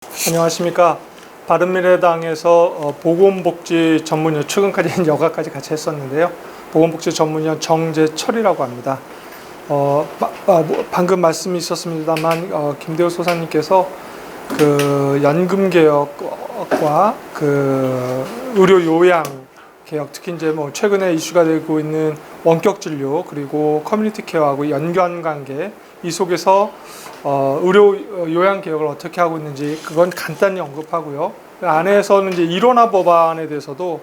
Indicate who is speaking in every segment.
Speaker 1: 안녕하십니까. 바른미래당에서 보건복지 전문위원 최근까지는 여가까지 같이 했었는데요. 보건복지 전문위원 정재철이라고 합니다. 방금 말씀이 있었습니다만 김대우 소사님께서 그 연금 개혁과 그 의료 요양 개혁, 특히 이제 뭐 최근에 이슈가 되고 있는 원격 진료 그리고 커뮤니티 케어하고 연관 관계, 이 속에서 의료 요양 개혁을 어떻게 하고 있는지 그건 간단히 언급하고요. 그 안에서는 이제 일원화 법안에 대해서도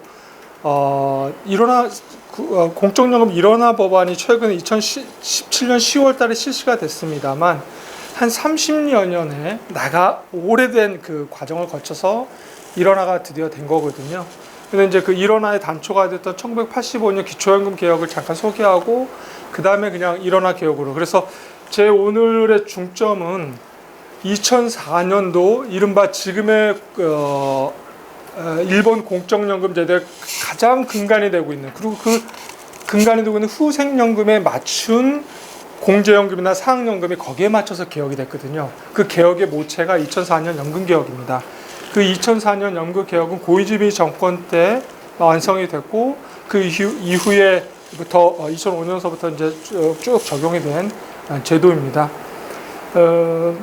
Speaker 1: 공적연금 일원화 법안이 최근에 2017년 10월달에 실시가 됐습니다만 한 30여 년에 오래된 그 과정을 거쳐서 일원화가 드디어 된 거거든요. 근데 이제 그 일원화의 단초가 됐던 1985년 기초연금 개혁을 잠깐 소개하고 그 다음에 그냥 일원화 개혁으로. 그래서 제 오늘의 중점은 2004년도 이른바 지금의 일본 공적연금 제도의 가장 근간이 되고 있는, 그리고 그 근간이 되고 있는 후생연금에 맞춘 공제연금이나 사학연금이 거기에 맞춰서 개혁이 됐거든요. 그 개혁의 모체가 2004년 연금개혁입니다. 그 2004년 연금개혁은 고이즈미 정권 때 완성이 됐고 그 이후에부터 2005년서부터 이제 쭉 적용이 된 제도입니다. 그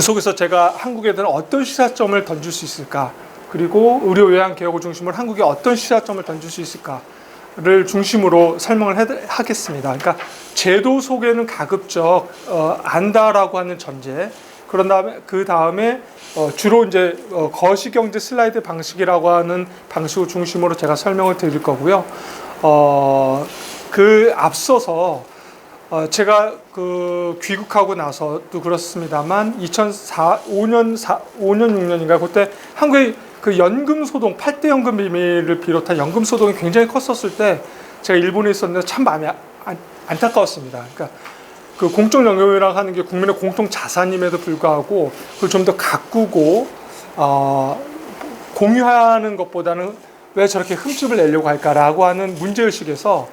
Speaker 1: 속에서 제가 한국에 대한 어떤 시사점을 던질 수 있을까, 그리고 의료 요양 개혁을 중심으로 한국에 어떤 시사점을 던질 수 있을까를 중심으로 설명을 하겠습니다. 그러니까 제도 속에는 가급적 안다라고 하는 전제, 그런 다음에 그 다음에 주로 이제 거시경제 슬라이드 방식이라고 하는 방식을 중심으로 제가 설명을 드릴 거고요. 그 앞서서 제가 그 귀국하고 나서도 그렇습니다만 2005년 6년인가 그때 한국의 그 연금 소동 8대 연금 비밀을 비롯한 연금 소동이 굉장히 컸었을 때 제가 일본에 있었는데 참 마음이 안타까웠습니다. 그러니까 그 공적연금이라고 하는 게 국민의 공통 자산임에도 불구하고 그걸 좀 더 가꾸고 공유하는 것보다는 왜 저렇게 흠집을 내려고 할까라고 하는 문제의식에서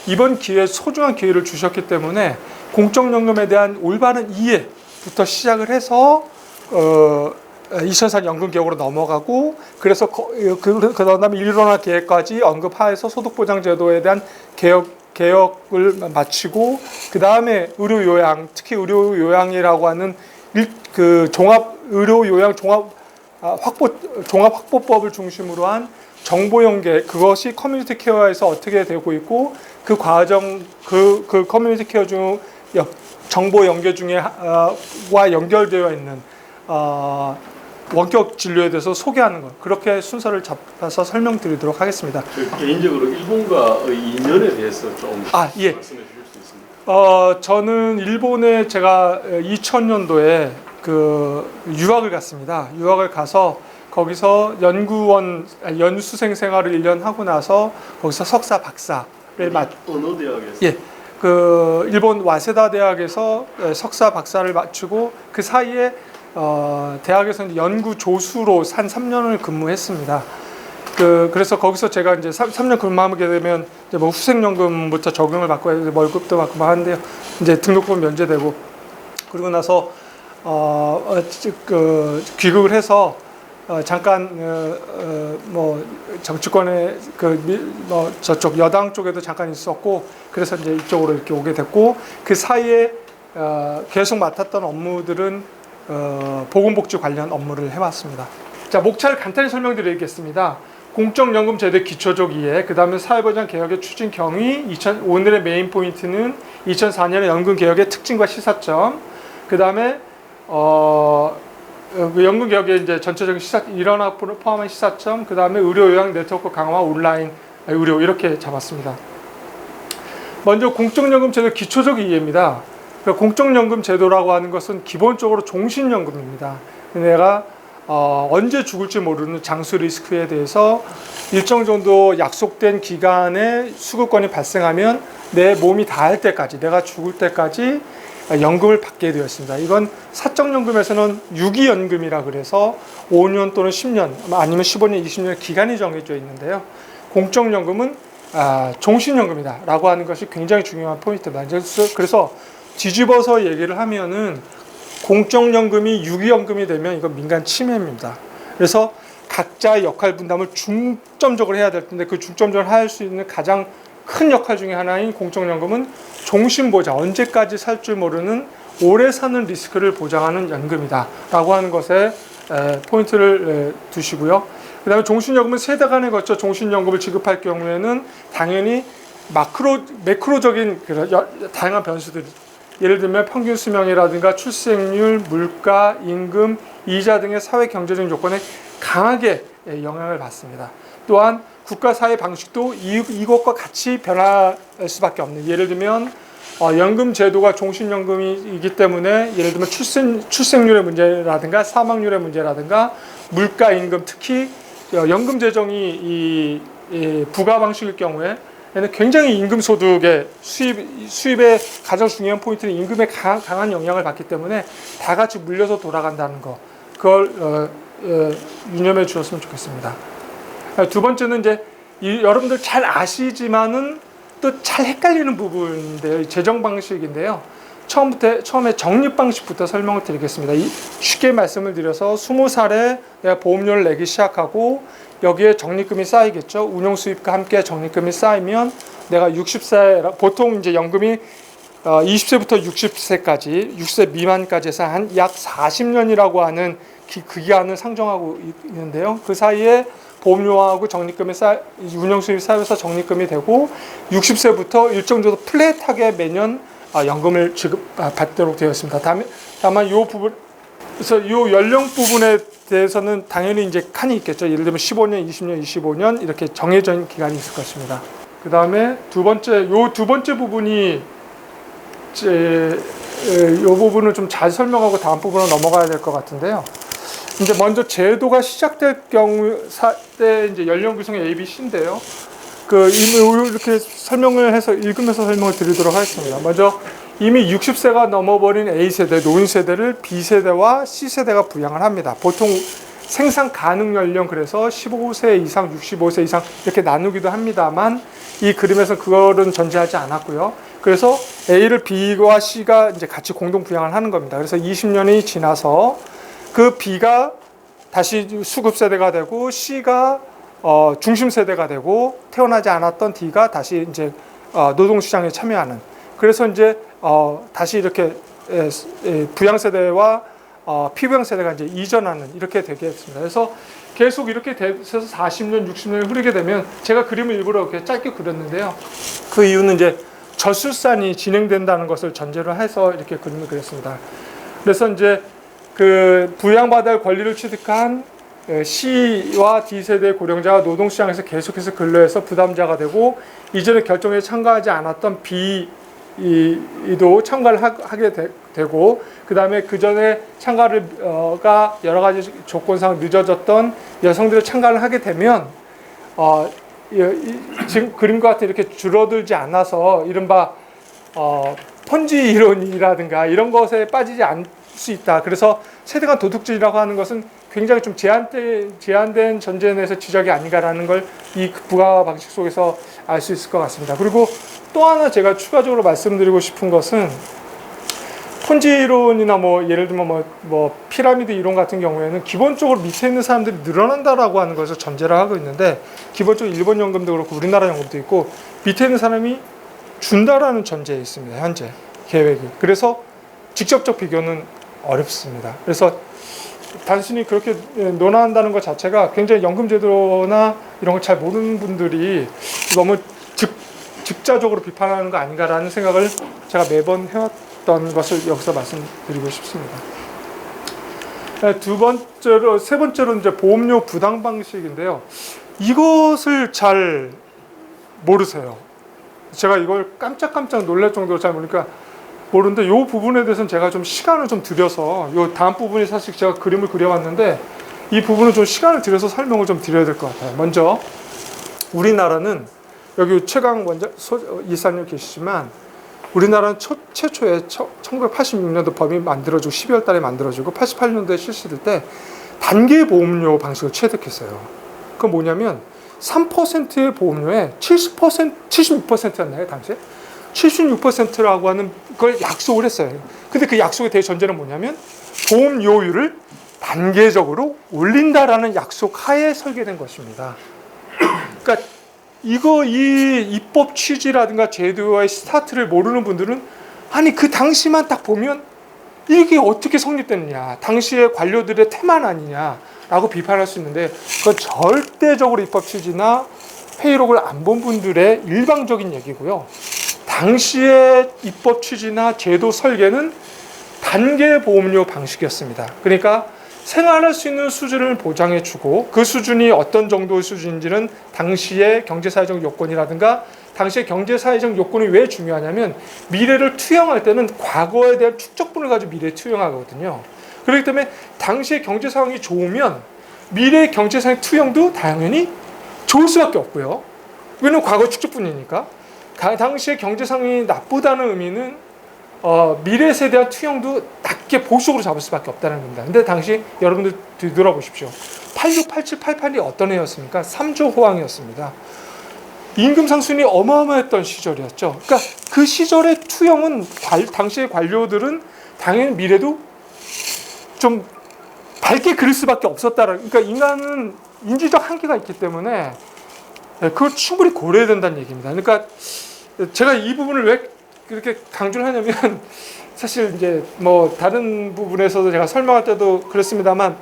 Speaker 1: 이번 기회에 소중한 기회를 주셨기 때문에 공적연금에 대한 올바른 이해부터 시작을 해서 2004년 연금개혁으로 넘어가고, 그래서 그 다음에 일원화 계획까지 언급하여서 소득보장제도에 대한 개혁을 마치고, 그 다음에 의료요양, 특히 의료요양이라고 하는 그 종합확보법을 중심으로 한 정보 연계, 그것이 커뮤니티 케어에서 어떻게 되고 있고, 그 과정, 그 커뮤니티 케어 중 정보 연계 와 연결되어 있는 원격 진료에 대해서 소개하는 것, 그렇게 순서를 잡아서 설명드리도록 하겠습니다.
Speaker 2: 개인적으로 일본과의 인연에 대해서 좀
Speaker 1: 예.
Speaker 2: 말씀해 주실 수 있습니까?
Speaker 1: 저는 일본에 제가 2000년도에 그 유학을 갔습니다. 유학을 가서 거기서 연수생 생활을 1년 하고 나서 거기서 석사 박사를
Speaker 2: 어느 대학에서?
Speaker 1: 예. 그 일본 와세다 대학에서 석사 박사를 마치고 그 사이에 대학에서 연구 조수로 한 3년을 근무했습니다. 그래서 거기서 제가 이제 3년 근무하게 되면 이제 뭐 후생연금부터 적용을 받고 월급도 받고 뭐 하는데요. 이제 등록금 면제되고, 그리고 나서 귀국을 해서 잠깐 뭐 정치권에 저쪽 여당 쪽에도 잠깐 있었고, 그래서 이제 이쪽으로 이렇게 오게 됐고, 그 사이에 계속 맡았던 업무들은 보건복지 관련 업무를 해왔습니다. 자, 목차를 간단히 설명드리겠습니다. 공적연금 제도 기초적 이해, 그 다음에 사회보장 개혁의 추진 경위, 오늘의 메인 포인트는 2004년의 연금 개혁의 특징과 시사점, 그 다음에 연금 개혁의 이제 전체적인 일원화 포함한 시사점, 그 다음에 의료 요양 네트워크 강화 온라인 의료, 이렇게 잡았습니다. 먼저 공적연금 제도 기초적 이해입니다. 그러니까 공적연금 제도라고 하는 것은 기본적으로 종신연금입니다. 내가 언제 죽을지 모르는 장수 리스크에 대해서 일정 정도 약속된 기간에 수급권이 발생하면 내 몸이 다할 때까지, 내가 죽을 때까지 연금을 받게 되었습니다. 이건 사적연금에서는 유기연금이라 그래서 5년 또는 10년 아니면 15년, 20년 기간이 정해져 있는데요. 공적연금은 종신연금이다 라고 하는 것이 굉장히 중요한 포인트입니다. 그래서 뒤집어서 얘기를 하면은 공적연금이 유기연금이 되면 이건 민간 침해입니다. 그래서 각자의 역할 분담을 중점적으로 해야 될 텐데 그 중점적으로 할 수 있는 가장 큰 역할 중에 하나인 공적연금은 종신보장, 언제까지 살 줄 모르는 오래 사는 리스크를 보장하는 연금이다 라고 하는 것에 포인트를 두시고요. 그 다음에 종신연금은 세대 간에 걸쳐 종신연금을 지급할 경우에는 당연히 매크로적인 다양한 변수들이, 예를 들면 평균 수명이라든가 출생률, 물가, 임금, 이자 등의 사회 경제적인 조건에 강하게 영향을 받습니다. 또한 국가 사회 방식도 이것과 같이 변할 수밖에 없는, 예를 들면 연금 제도가 종신연금이기 때문에 예를 들면 출생률의 문제라든가 사망률의 문제라든가 물가, 임금, 특히 연금 재정이 부가 방식일 경우에 굉장히 임금 소득의 수입의 가장 중요한 포인트는 임금에 강한 영향을 받기 때문에 다 같이 물려서 돌아간다는 거, 그걸 유념해 주셨으면 좋겠습니다. 두 번째는 이제 여러분들 잘 아시지만은 또 잘 헷갈리는 부분인데요. 재정 방식인데요. 처음에 적립 방식부터 설명을 드리겠습니다. 쉽게 말씀을 드려서 20살에 내가 보험료를 내기 시작하고 여기에 적립금이 쌓이겠죠. 운용 수입과 함께 적립금이 쌓이면 내가 60세, 보통 이제 연금이 20세부터 60세까지, 60세 미만까지 해서 한 약 40년이라고 하는 그 기간을 상정하고 있는데요. 그 사이에 보험료하고 적립금이 운용 수입이 쌓여서 적립금이 되고 60세부터 일정 정도 플랫하게 매년 연금을 받도록 되어 있습니다. 다만 이 부분, 그래서 이 연령 부분에 대해서는 당연히 이제 칸이 있겠죠. 예를 들면 15년, 20년, 25년 이렇게 정해져 있는 기간이 있을 것입니다. 그 다음에 두 번째 부분이 이 부분을 좀 잘 설명하고 다음 부분으로 넘어가야 될 것 같은데요. 이제 먼저 제도가 시작될 경우 때 이제 연령 구성의 A, B, C인데요. 이미 이렇게 설명을 해서 읽으면서 설명을 드리도록 하겠습니다. 먼저 이미 60세가 넘어버린 A세대, 노인 세대를 B세대와 C세대가 부양을 합니다. 보통 생산 가능 연령, 그래서 15세 이상, 65세 이상 이렇게 나누기도 합니다만 이 그림에서 그거는 전제하지 않았고요. 그래서 A를 B와 C가 이제 같이 공동 부양을 하는 겁니다. 그래서 20년이 지나서 그 B가 다시 수급 세대가 되고 C가 중심 세대가 되고 태어나지 않았던 D가 다시 이제 노동 시장에 참여하는. 그래서 이제 다시 이렇게 부양 세대와 피부양 세대가 이제 이전하는, 이렇게 되겠습니다. 그래서 계속 이렇게 돼서 40년, 60년이 흐르게 되면, 제가 그림을 일부러 이렇게 짧게 그렸는데요. 그 이유는 이제 저출산이 진행된다는 것을 전제로 해서 이렇게 그림을 그렸습니다. 그래서 이제 그 부양받을 권리를 취득한 C와 D세대 고령자가 노동시장에서 계속해서 근로해서 부담자가 되고, 이전에 결정에 참가하지 않았던 B도 참가를 하게 되고, 그 다음에 그 전에 참가가 여러 가지 조건상 늦어졌던 여성들을 참가를 하게 되면 지금 그림과 같이 이렇게 줄어들지 않아서 이른바 펀지 이론이라든가 이런 것에 빠지지 않을 수 있다. 그래서 세대간 도둑질이라고 하는 것은 굉장히 좀 제한된 전제 내에서 지적이 아닌가라는 걸 이 부가 방식 속에서 알 수 있을 것 같습니다. 그리고 또 하나 제가 추가적으로 말씀드리고 싶은 것은, 폰지 이론이나 예를 들면 피라미드 이론 같은 경우에는 기본적으로 밑에 있는 사람들이 늘어난다라고 하는 것을 전제를 하고 있는데, 기본적으로 일본 연금도 그렇고 우리나라 연금도 있고 밑에 있는 사람이 준다라는 전제에 있습니다. 현재 계획이. 그래서 직접적 비교는 어렵습니다. 그래서 단순히 그렇게 논한다는 것 자체가 굉장히 연금제도나 이런 걸 잘 모르는 분들이 너무 즉자적으로 비판하는 거 아닌가라는 생각을 제가 매번 해왔던 것을 여기서 말씀드리고 싶습니다. 세 번째로 이제 보험료 부담 방식인데요. 이것을 잘 모르세요. 제가 이걸 깜짝 놀랄 정도로 잘 모르는데, 이 부분에 대해서는 제가 좀 시간을 좀 들여서, 이 다음 부분이 사실 제가 그림을 그려왔는데, 이 부분은 좀 시간을 들여서 설명을 좀 드려야 될 것 같아요. 먼저 우리나라는, 여기 최강 이사님 계시지만, 우리나라는 최초에 1986년도 법이 만들어지고 12월 달에 만들어지고 88년도에 실시될 때 단계 보험료 방식을 취득했어요. 그건 뭐냐면 3%의 보험료에 76%였나요 당시에? 76%라고 하는 걸 약속을 했어요. 근데 그 약속의 대전제는 뭐냐면 보험료율을 단계적으로 올린다라는 약속 하에 설계된 것입니다. 그러니까 이 입법 취지라든가 제도와의 스타트를 모르는 분들은 아니 그 당시만 딱 보면 이게 어떻게 성립됐느냐, 당시의 관료들의 태만 아니냐라고 비판할 수 있는데 그건 절대적으로 입법 취지나 회의록을 안 본 분들의 일방적인 얘기고요. 당시의 입법 취지나 제도 설계는 단계 보험료 방식이었습니다. 그러니까 생활할 수 있는 수준을 보장해주고 그 수준이 어떤 정도의 수준인지는 당시의 경제사회적 요건이라든가 당시의 경제사회적 요건이 왜 중요하냐면 미래를 투영할 때는 과거에 대한 축적분을 가지고 미래에 투영하거든요. 그렇기 때문에 당시의 경제 상황이 좋으면 미래의 경제 상황 투영도 당연히 좋을 수밖에 없고요. 왜냐면 과거 축적분이니까. 당시의 경제 상황이 나쁘다는 의미는 미래 세대한 투영도 낮게 보수적으로 잡을 수밖에 없다는 겁니다. 근데 당시 여러분들 뒤돌아보십시오. 86, 87, 88이 어떤 해였습니까? 3조 호황이었습니다. 임금 상승이 어마어마했던 시절이었죠. 그러니까 그 시절의 투영은 당시의 관료들은 당연히 미래도 좀 밝게 그릴 수밖에 없었다라는. 그러니까 인간은 인지적 한계가 있기 때문에 그걸 충분히 고려해야 된다는 얘기입니다. 그러니까 제가 이 부분을 왜 그렇게 강조를 하냐면 사실 이제 뭐 다른 부분에서도 제가 설명할 때도 그렇습니다만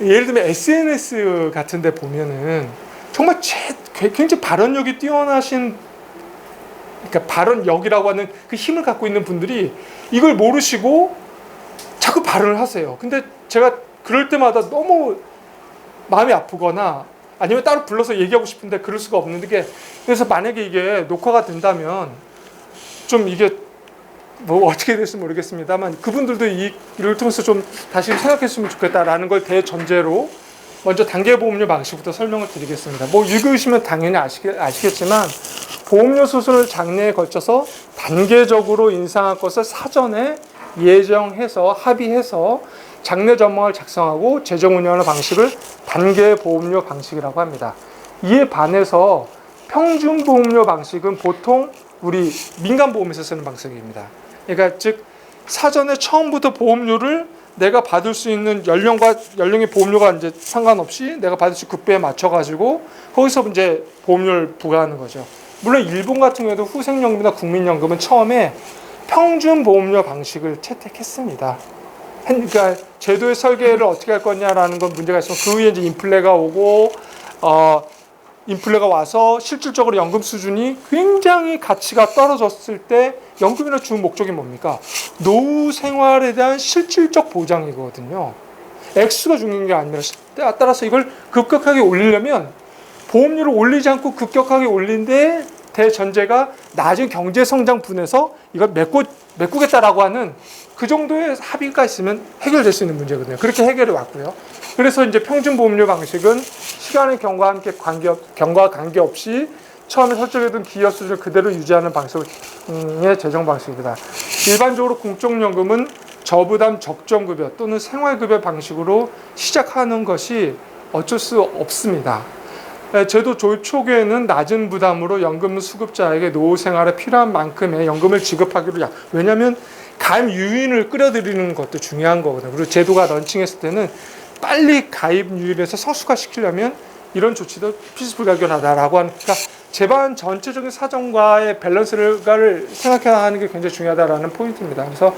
Speaker 1: 예를 들면 SNS 같은 데 보면은 정말 굉장히 발언력이 뛰어나신, 그러니까 발언력이라고 하는 그 힘을 갖고 있는 분들이 이걸 모르시고 자꾸 발언을 하세요. 근데 제가 그럴 때마다 너무 마음이 아프거나 아니면 따로 불러서 얘기하고 싶은데 그럴 수가 없는 게, 그래서 만약에 이게 녹화가 된다면 좀 이게 뭐 어떻게 될지 모르겠습니다만 그분들도 이를 통해서 좀 다시 생각했으면 좋겠다라는 걸 대전제로 먼저 단계보험료 방식부터 설명을 드리겠습니다. 뭐 읽으시면 당연히 아시겠지만 보험료 수수료 장래에 걸쳐서 단계적으로 인상할 것을 사전에 예정해서 합의해서 장래 전망을 작성하고 재정 운영하는 방식을 단계보험료 방식이라고 합니다. 이에 반해서 평준보험료 방식은 보통 우리 민간보험에서 쓰는 방식입니다. 그러니까 즉 사전에 처음부터 보험료를 내가 받을 수 있는 연령의 보험료가 이제 상관없이 내가 받을 수 있는 급배에 맞춰가지고 거기서 이제 보험료를 부과하는 거죠. 물론 일본 같은 경우에도 후생연금이나 국민연금은 처음에 평준보험료 방식을 채택했습니다. 그러니까 제도의 설계를 어떻게 할 거냐라는 건 문제가 있으면 그 위에 이제 인플레가 오고 인플레가 와서 실질적으로 연금 수준이 굉장히 가치가 떨어졌을 때 연금이나 주 목적이 뭡니까? 노후 생활에 대한 실질적 보장이거든요. 액수가 중요한 게 아니라 따라서 이걸 급격하게 올리려면 보험료를 올리지 않고 급격하게 올린데 대전제가 낮은 경제 성장 분에서 이걸 메꾸겠다라고 하는 그 정도의 합의가 있으면 해결될 수 있는 문제거든요. 그렇게 해결해 왔고요. 그래서 이제 평준보험료 방식은 시간의 경과와 함께 관계없이 처음에 설정해둔 기여 수준을 그대로 유지하는 방식의 재정 방식입니다. 일반적으로 공적연금은 저부담 적정급여 또는 생활급여 방식으로 시작하는 것이 어쩔 수 없습니다. 제도 조입 초기에는 낮은 부담으로 연금 수급자에게 노후 생활에 필요한 만큼의 연금을 지급하기로 왜냐하면 가입 유인을 끌어들이는 것도 중요한 거거든요. 그리고 제도가 런칭했을 때는 빨리 가입 유인해서 성숙화시키려면 이런 조치도 필수불가결하다라고 하는, 그러니까 제반 전체적인 사정과의 밸런스를 생각해야 하는 게 굉장히 중요하다라는 포인트입니다. 그래서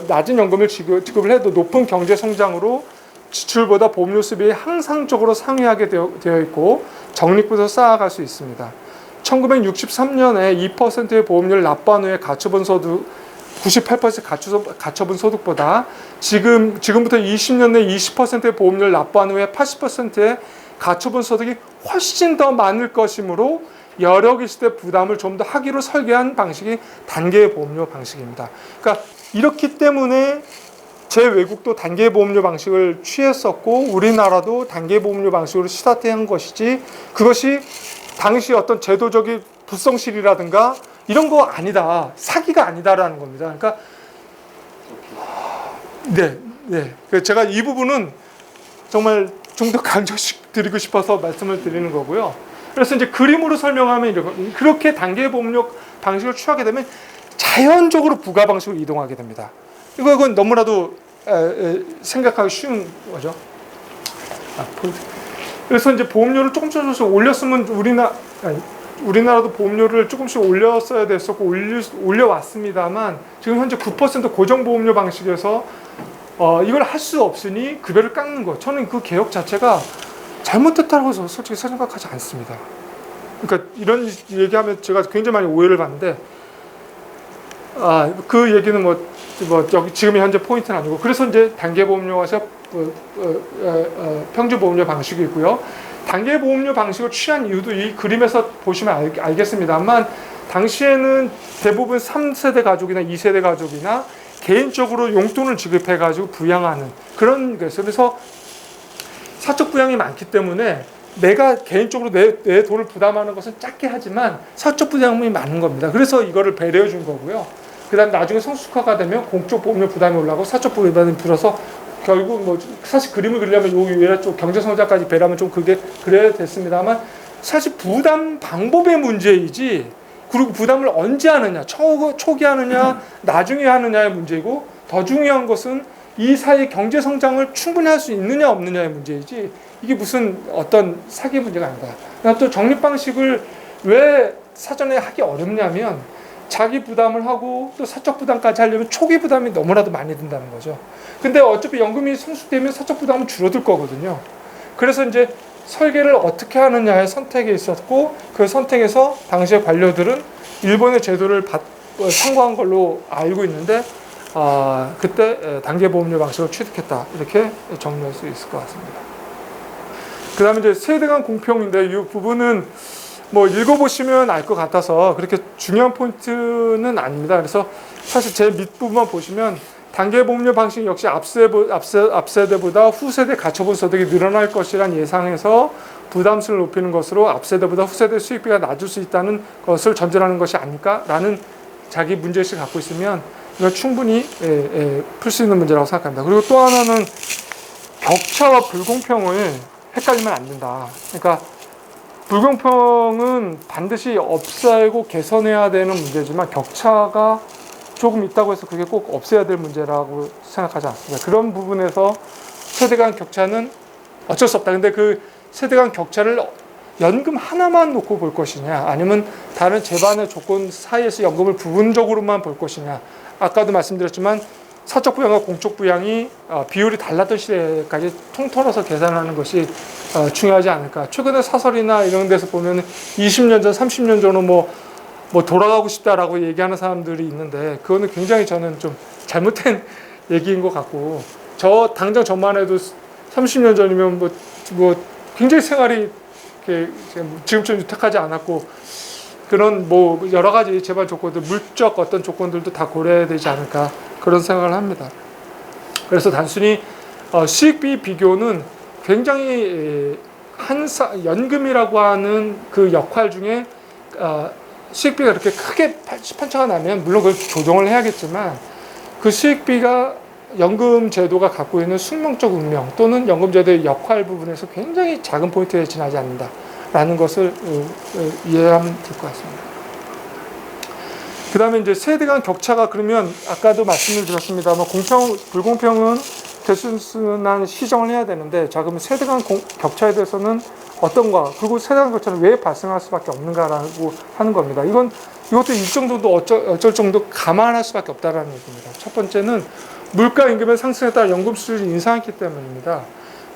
Speaker 1: 낮은 연금을 지급을 해도 높은 경제 성장으로 지출보다 보험료 수입이 항상적으로 상회하게 되어 있고 적립부터 쌓아갈 수 있습니다. 1963년에 2%의 보험료를 납부한 후에 가처분 소득 98% 가처분 소득보다 지금부터 20년 내 20%의 보험료를 납부한 후에 80%의 가처분 소득이 훨씬 더 많을 것이므로 여력 있을 때 부담을 좀 더 하기로 설계한 방식이 단계 보험료 방식입니다. 그러니까 이렇기 때문에 제외국도 단계 보험료 방식을 취했었고 우리나라도 단계 보험료 방식으로 스타트한 것이지 그것이 당시 어떤 제도적인 불성실이라든가 이런 거 아니다, 사기가 아니다라는 겁니다. 그러니까 네. 제가 이 부분은 정말 좀 더 강조드리고 싶어서 말씀을 드리는 거고요. 그래서 이제 그림으로 설명하면 그렇게 단계 보험료 방식을 취하게 되면 자연적으로 부가 방식으로 이동하게 됩니다. 이건 너무나도 생각하기 쉬운 거죠. 그래서 이제 보험료를 조금씩 올렸으면 우리나라도 보험료를 조금씩 올렸어야 됐었고 올려왔습니다만 지금 현재 9% 고정보험료 방식에서 이걸 할 수 없으니 급여를 깎는 거. 저는 그 개혁 자체가 잘못됐다고 솔직히 생각하지 않습니다. 그러니까 이런 얘기하면 제가 굉장히 많이 오해를 받는데 그 얘기는 여기 지금 현재 포인트는 아니고 그래서 이제 단계보험료에서 평주보험료 방식이고요. 단계보험료 방식을 취한 이유도 이 그림에서 보시면 알겠습니다만 당시에는 대부분 3세대 가족이나 2세대 가족이나 개인적으로 용돈을 지급해가지고 부양하는 그런 거였어요. 그래서 사적 부양이 많기 때문에 내가 개인적으로 내 돈을 부담하는 것은 작게 하지만 사적 부담이 많은 겁니다. 그래서 이거를 배려해 준 거고요. 그 다음 나중에 성숙화가 되면 공적 보험료 부담이 올라가고 사적 부담이 줄어서 결국 사실 그림을 그리려면 여기 외래 쪽 경제성장까지 배려하면 좀 그래야 됐습니다만 사실 부담 방법의 문제이지 그리고 부담을 언제 하느냐 초기 하느냐 나중에 하느냐의 문제이고 더 중요한 것은 이 사이의 경제성장을 충분히 할 수 있느냐 없느냐의 문제이지 이게 무슨 어떤 사기 문제가 아니다. 또 적립방식을 왜 사전에 하기 어렵냐면 자기 부담을 하고 또 사적 부담까지 하려면 초기 부담이 너무나도 많이 든다는 거죠. 근데 어차피 연금이 성숙되면 사적 부담은 줄어들 거거든요. 그래서 이제 설계를 어떻게 하느냐의 선택이 있었고 그 선택에서 당시의 관료들은 일본의 제도를 참고한 걸로 알고 있는데 그때 단계보험료 방식을 취득했다 이렇게 정리할 수 있을 것 같습니다. 그 다음에 이제 세대 간 공평인데 이 부분은 읽어보시면 알 것 같아서 그렇게 중요한 포인트는 아닙니다. 그래서 사실 제 밑부분만 보시면 단계보험료 방식 역시 앞세대보다 후세대 가처분 소득이 늘어날 것이란 예상에서 부담수를 높이는 것으로 앞세대보다 후세대 수익비가 낮을 수 있다는 것을 전제하는 것이 아닐까라는 자기 문제의식을 갖고 있으면 이건 충분히 풀 수 있는 문제라고 생각합니다. 그리고 또 하나는 격차와 불공평을 헷갈리면 안 된다. 그러니까 불공평은 반드시 없애고 개선해야 되는 문제지만 격차가 조금 있다고 해서 그게 꼭 없애야 될 문제라고 생각하지 않습니다. 그런 부분에서 세대 간 격차는 어쩔 수 없다. 근데 그 세대 간 격차를 연금 하나만 놓고 볼 것이냐 아니면 다른 재반의 조건 사이에서 연금을 부분적으로만 볼 것이냐. 아까도 말씀드렸지만 사적 부양과 공적 부양이 비율이 달랐던 시대까지 통틀어서 계산하는 것이 중요하지 않을까. 최근에 사설이나 이런 데서 보면 20년 전, 30년 전은 돌아가고 싶다라고 얘기하는 사람들이 있는데 그거는 굉장히 저는 좀 잘못된 얘기인 것 같고 당장 저만 해도 30년 전이면 굉장히 생활이 지금처럼 유탁하지 않았고 그런 여러 가지 재반 조건들, 물적 어떤 조건들도 다 고려해야 되지 않을까 그런 생각을 합니다. 그래서 단순히 수익비 비교는 굉장히 연금이라고 하는 그 역할 중에 수익비가 그렇게 크게 편차가 나면 물론 그걸 조정을 해야겠지만 그 수익비가 연금 제도가 갖고 있는 숙명적 운명 또는 연금 제도의 역할 부분에서 굉장히 작은 포인트에 지나지 않는다라는 것을 이해하면 될 것 같습니다. 그 다음에 이제 세대 간 격차가 그러면 아까도 말씀을 드렸습니다만 불공평은 대순수난 시정을 해야 되는데 자 그러면 세대 간 격차에 대해서는 어떤가 그리고 세대 간 격차는 왜 발생할 수밖에 없는가라고 하는 겁니다. 이것도 일정 정도 어쩔 정도 감안할 수밖에 없다라는 얘기입니다. 첫 번째는 물가 임금의 상승에 따라 연금 수준이 인상했기 때문입니다.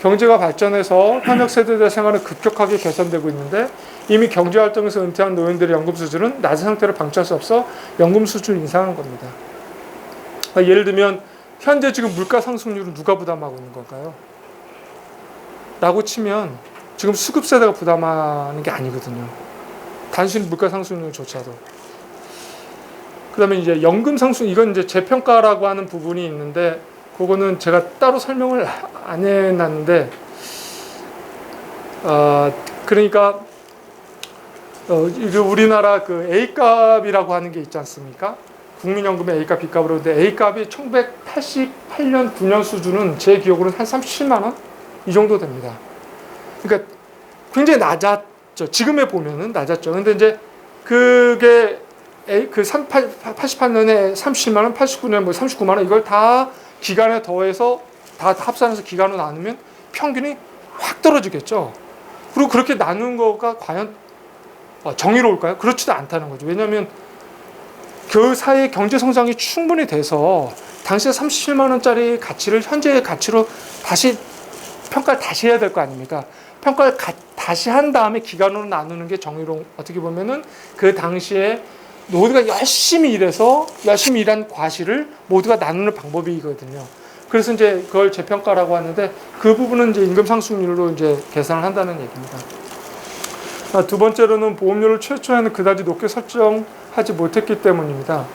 Speaker 1: 경제가 발전해서 현역 세대들의 생활은 급격하게 개선되고 있는데 이미 경제활동에서 은퇴한 노인들의 연금 수준은 낮은 상태로 방치할 수 없어 연금 수준을 인상한 겁니다. 그러니까 예를 들면 현재 지금 물가 상승률은 누가 부담하고 있는 걸까요? 라고 치면 지금 수급 세대가 부담하는 게 아니거든요. 단순히 물가 상승률조차도. 그 다음에 이제 연금 상승, 이건 이제 재평가라고 하는 부분이 있는데 그거는 제가 따로 설명을 안 해놨는데 그러니까 우리나라 그 A값이라고 하는 게 있지 않습니까? 국민연금의 A값, B값으로 근데 A값이 1988년, 9년 수준은 제 기억으로는 한 37만 원? 이 정도 됩니다. 그러니까 굉장히 낮았죠. 낮았죠. 지금에 보면은 낮았죠. 근데 이제 그게 그 88년에 37만 원, 89년에 뭐 39만 원 이걸 다 기간에 더해서 다 합산해서 기간으로 나누면 평균이 확 떨어지겠죠. 그리고 그렇게 나눈 거가 과연 정의로울까요? 그렇지도 않다는 거죠. 왜냐하면 그 사이에 경제 성장이 충분히 돼서 당시에 37만 원짜리 가치를 현재의 가치로 다시 평가를 다시 해야 될 거 아닙니까? 평가를 다시 한 다음에 기간으로 나누는 게 정의로운, 어떻게 보면은 그 당시에 모두가 열심히 일해서 열심히 일한 과실을 모두가 나누는 방법이거든요. 그래서 이제 그걸 재평가라고 하는데 그 부분은 이제 임금 상승률로 이제 계산을 한다는 얘기입니다. 두 번째로는 보험료를 최초에는 그다지 높게 설정하지 못했기 때문입니다.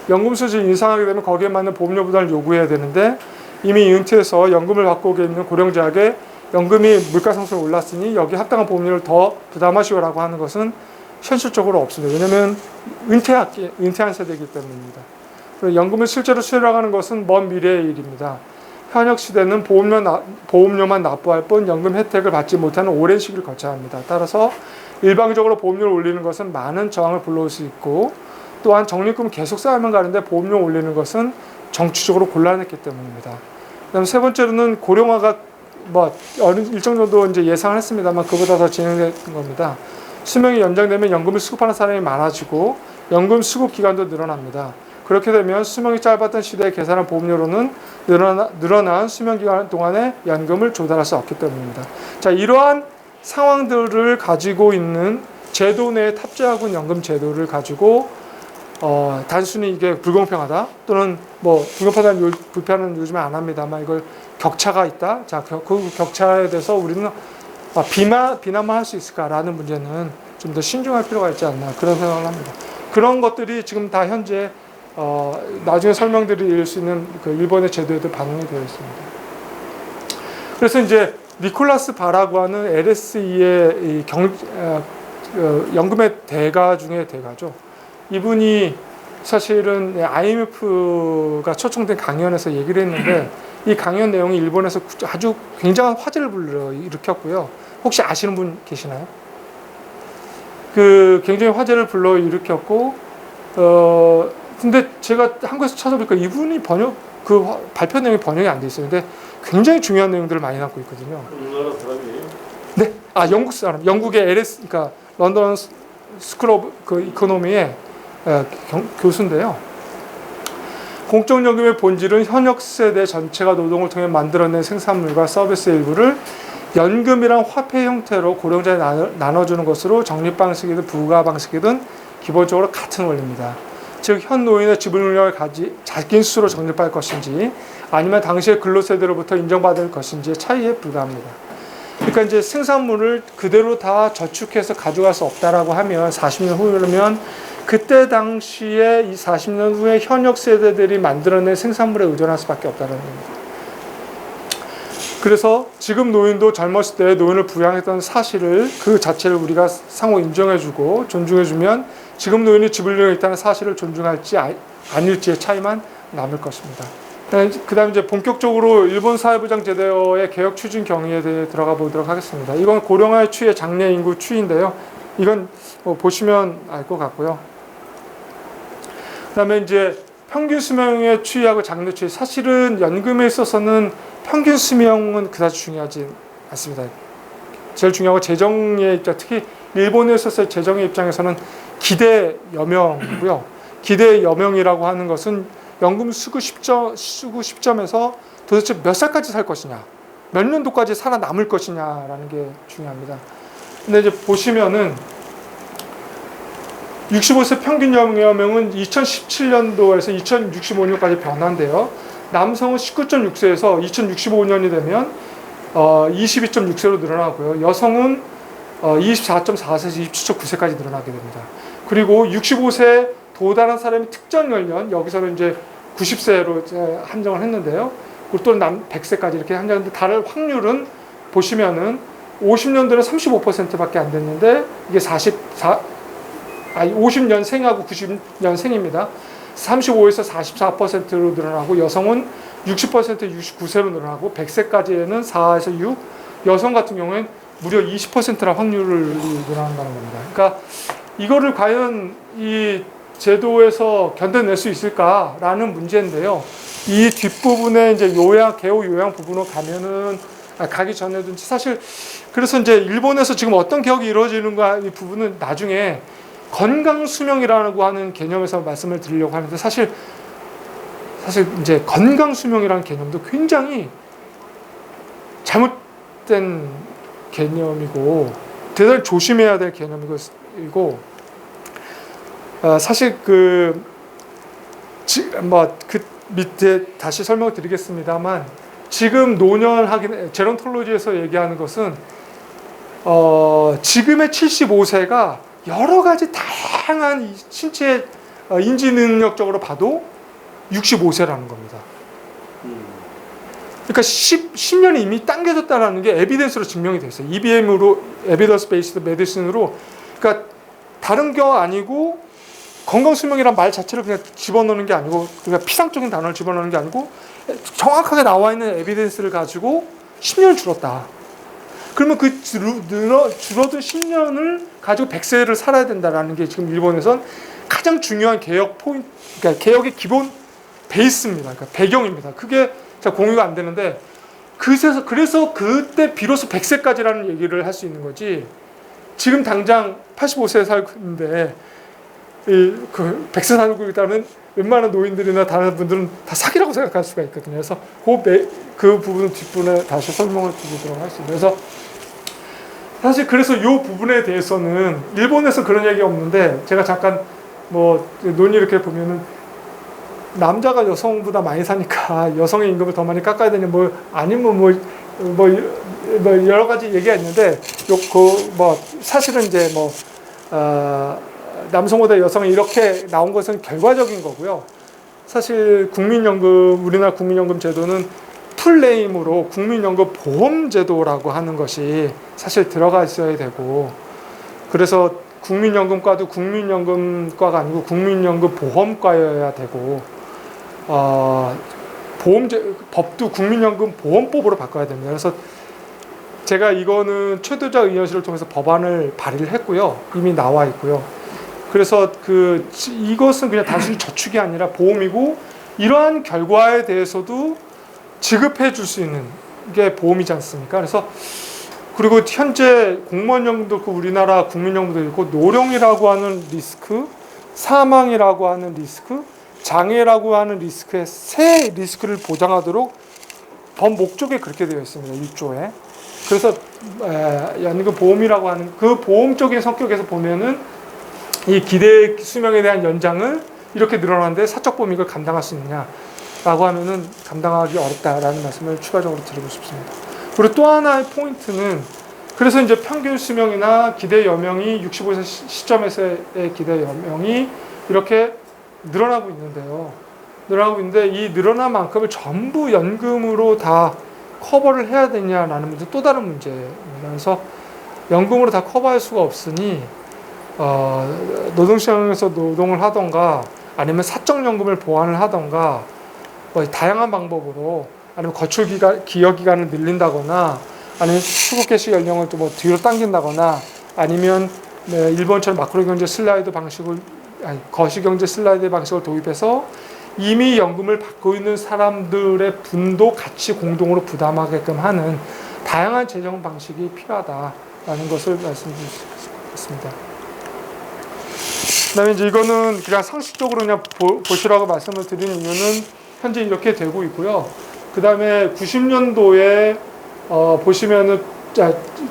Speaker 1: 연금 수준을 인상하게 되면 거기에 맞는 보험료 부담을 요구해야 되는데 이미 은퇴해서 연금을 받고 있는 고령자에게 연금이 물가 상승으로 올랐으니 여기 합당한 보험료를 더 부담하시오라고 하는 것은 현실적으로 없습니다. 왜냐하면 은퇴한 세대이기 때문입니다. 그리고 연금을 실제로 수령하는 것은 먼 미래의 일입니다. 현역 시대는 보험료만 납부할 뿐 연금 혜택을 받지 못하는 오랜 시기를 거쳐야 합니다. 따라서 일방적으로 보험료를 올리는 것은 많은 저항을 불러올 수 있고 또한 적립금을 계속 쌓으면 가는데 보험료 올리는 것은 정치적으로 곤란했기 때문입니다. 그다음 세 번째로는 고령화가 어느 일정 정도 이제 예상을 했습니다만 그보다 더 진행된 겁니다. 수명이 연장되면 연금을 수급하는 사람이 많아지고 연금 수급 기간도 늘어납니다. 그렇게 되면 수명이 짧았던 시대에 계산한 보험료로는 늘어난 수명 기간 동안에 연금을 조달할 수 없기 때문입니다. 자, 이러한 상황들을 가지고 있는 제도 내에 탑재하고 있는 연금 제도를 가지고 단순히 이게 불공평하다 또는 뭐 불공평하다는 불편은 요즘에 안 합니다만 이걸 격차가 있다. 자, 그 격차에 대해서 우리는 비난만 할 수 있을까라는 문제는 좀 더 신중할 필요가 있지 않나 그런 생각을 합니다. 그런 것들이 지금 다 현재 나중에 설명드릴 수 있는 그 일본의 제도에도 반영이 되어 있습니다. 그래서 이제 니콜라스 바라고 하는 LSE의 연금의 대가 중에 대가죠. 이분이 사실은 IMF가 초청된 강연에서 얘기를 했는데 이 강연 내용이 일본에서 아주 굉장한 화제를 불러일으켰고요. 혹시 아시는 분 계시나요? 그 굉장히 화제를 불러일으켰고 근데 제가 한국에서 찾아보니까 이분이 발표 내용이 번역이 안 돼 있어요. 근데 굉장히 중요한 내용들을 많이 담고 있거든요.
Speaker 2: 우리나라 사람이에요?
Speaker 1: 네, 영국 사람, 영국의 그러니까 런던 스쿨 오브 그 이코노미의 교수인데요. 공적연금의 본질은 현역 세대 전체가 노동을 통해 만들어낸 생산물과 서비스의 일부를 연금이란 화폐 형태로 고령자에 나눠주는 것으로 적립 방식이든 부과 방식이든 기본적으로 같은 원리입니다. 즉, 현 노인의 지분 능력을 자기 스스로 적립할 것인지 아니면 당시의 근로세대로부터 인정받을 것인지의 차이에 불과합니다. 그러니까 이제 생산물을 그대로 다 저축해서 가져갈 수 없다라고 하면 40년 후면 그때 당시에 이 40년 후에 현역 세대들이 만들어낸 생산물에 의존할 수밖에 없다는 겁니다. 그래서 지금 노인도 젊었을 때 노인을 부양했던 사실을 그 자체를 우리가 상호 인정해주고 존중해주면 지금 노인이 지분 능력이 있다는 사실을 존중할지 아닐지의 차이만 남을 것입니다. 그 다음에 이제 본격적으로 일본 사회보장 제도의 개혁 추진 경위에 대해 들어가 보도록 하겠습니다. 이건 고령화의 추이의 장래 인구 추이인데요. 이건 보시면 알 것 같고요. 그 다음에 이제 평균 수명의 추이하고 장래 추이. 사실은 연금에 있어서는 평균 수명은 그다지 중요하지 않습니다. 제일 중요한 건 재정의 입장, 특히 일본에 있어서의 재정의 입장에서는 기대 여명이고요. 기대 여명이라고 하는 것은 연금 수급 시점에서 도대체 몇 살까지 살 것이냐, 몇 년도까지 살아남을 것이냐라는 게 중요합니다. 근데 이제 보시면은 65세 평균 여명은 2017년도에서 2065년까지 변화인데요. 남성은 19.6세에서 2065년이 되면 22.6세로 늘어나고요. 여성은 24.4세에서 27.9세까지 늘어나게 됩니다. 그리고 65세 도달한 사람이 특정 연령, 여기서는 이제 90세로 한정을 했는데요. 그리고 또 100세까지 이렇게 한정했는데 다른 확률은 보시면은 50년도는 35%밖에 안 됐는데 이게 50년생하고 90년생입니다. 35에서 44%로 늘어나고 여성은 60% 69세로 늘어나고 100세까지는 4에서 6, 여성 같은 경우에는 무려 20%나 확률을 늘어난다는 겁니다. 그러니까 이거를 과연 이 제도에서 견뎌낼 수 있을까라는 문제인데요. 이 뒷부분에 이제 개호 요양 부분으로 가기 전에도 사실 그래서 이제 일본에서 지금 어떤 개혁이 이루어지는가 이 부분은 나중에 건강 수명이라고 하는 개념에서 말씀을 드리려고 하는데 사실 이제 건강 수명이라는 개념도 굉장히 잘못된 개념이고 대단히 조심해야 될 개념이고 사실 그 밑에 다시 설명을 드리겠습니다만 지금 제론톨로지에서 얘기하는 것은 지금의 75세가 여러 가지 다양한 신체 인지 능력적으로 봐도 65세라는 겁니다. 그러니까 10년이 이미 당겨졌다는 게 에비던스로 증명이 됐어요. EBM으로 에비던스 베이스드 메디슨으로 그러니까 다른 게 아니고 건강 수명이란 말 자체를 그냥 집어넣는 게 아니고 그러니까 피상적인 단어를 집어넣는 게 아니고 정확하게 나와 있는 에비던스를 가지고 10년을 줄었다. 그러면 그 줄어든 10년을 가지고 100세를 살아야 된다라는 게 지금 일본에선 가장 중요한 개혁 포인트, 그러니까 개혁의 기본 베이스입니다. 그러니까 배경입니다. 그게 공유가 안 되는데 그래서 그때 비로소 100세까지라는 얘기를 할 수 있는 거지. 지금 당장 85세 살고 있는데 그 100세 살고 있다면 웬만한 노인들이나 다른 분들은 다 사기라고 생각할 수가 있거든요. 그래서 그 부분 뒷부분에 다시 설명을 드리도록 하겠습니다. 그래서 사실 그래서 이 부분에 대해서는 일본에서 그런 얘기 없는데 제가 잠깐 논의 이렇게 보면은 남자가 여성보다 많이 사니까 여성의 임금을 더 많이 깎아야 되냐 아니면 여러 가지 얘기가 있는데 사실은 이제 남성보다 여성이 이렇게 나온 것은 결과적인 거고요. 사실 우리나라 국민연금 제도는 풀네임으로 국민연금 보험제도라고 하는 것이 사실 들어가 있어야 되고 그래서 국민연금과도 국민연금과가 아니고 국민연금 보험과여야 되고 법도 국민연금 보험법으로 바꿔야 됩니다. 그래서 제가 이거는 최도자 의원실을 통해서 법안을 발의를 했고요. 이미 나와 있고요. 그래서 이것은 그냥 단순히 저축이 아니라 보험이고 이러한 결과에 대해서도 지급해 줄 수 있는 게 보험이지 않습니까? 그래서 그리고 현재 공무원연금도 있고 우리나라 국민연금도 있고 노령이라고 하는 리스크, 사망이라고 하는 리스크, 장애라고 하는 리스크의 세 리스크를 보장하도록 법 목적에 그렇게 되어 있습니다. 1조에. 그래서 연금 보험이라고 하는 그 보험적인 성격에서 보면은 이 기대 수명에 대한 연장을 이렇게 늘어나는데 사적 보험이 이걸 감당할 수 있느냐라고 하면은 감당하기 어렵다라는 말씀을 추가적으로 드리고 싶습니다. 그리고 또 하나의 포인트는 그래서 이제 평균 수명이나 기대 여명이 65세 시점에서의 기대 여명이 이렇게 늘어나고 있는데 이 늘어난 만큼을 전부 연금으로 다 커버를 해야 되냐라는 문제 또 다른 문제입니다. 그래서 연금으로 다 커버할 수가 없으니 노동시장에서 노동을 하던가 아니면 사적연금을 보완을 하던가 다양한 방법으로 아니면 기여기간을 늘린다거나 아니면 출국개시 연령을 또 뒤로 당긴다거나 아니면 일본처럼 마크로경제 슬라이드 방식을 거시경제 슬라이드 방식을 도입해서 이미 연금을 받고 있는 사람들의 분도 같이 공동으로 부담하게끔 하는 다양한 재정 방식이 필요하다라는 것을 말씀드리겠습니다. 그다음에 이제 이거는 그냥 상식적으로 그냥 보시라고 말씀을 드리는 이유는 현재 이렇게 되고 있고요. 그다음에 90년도에 보시면은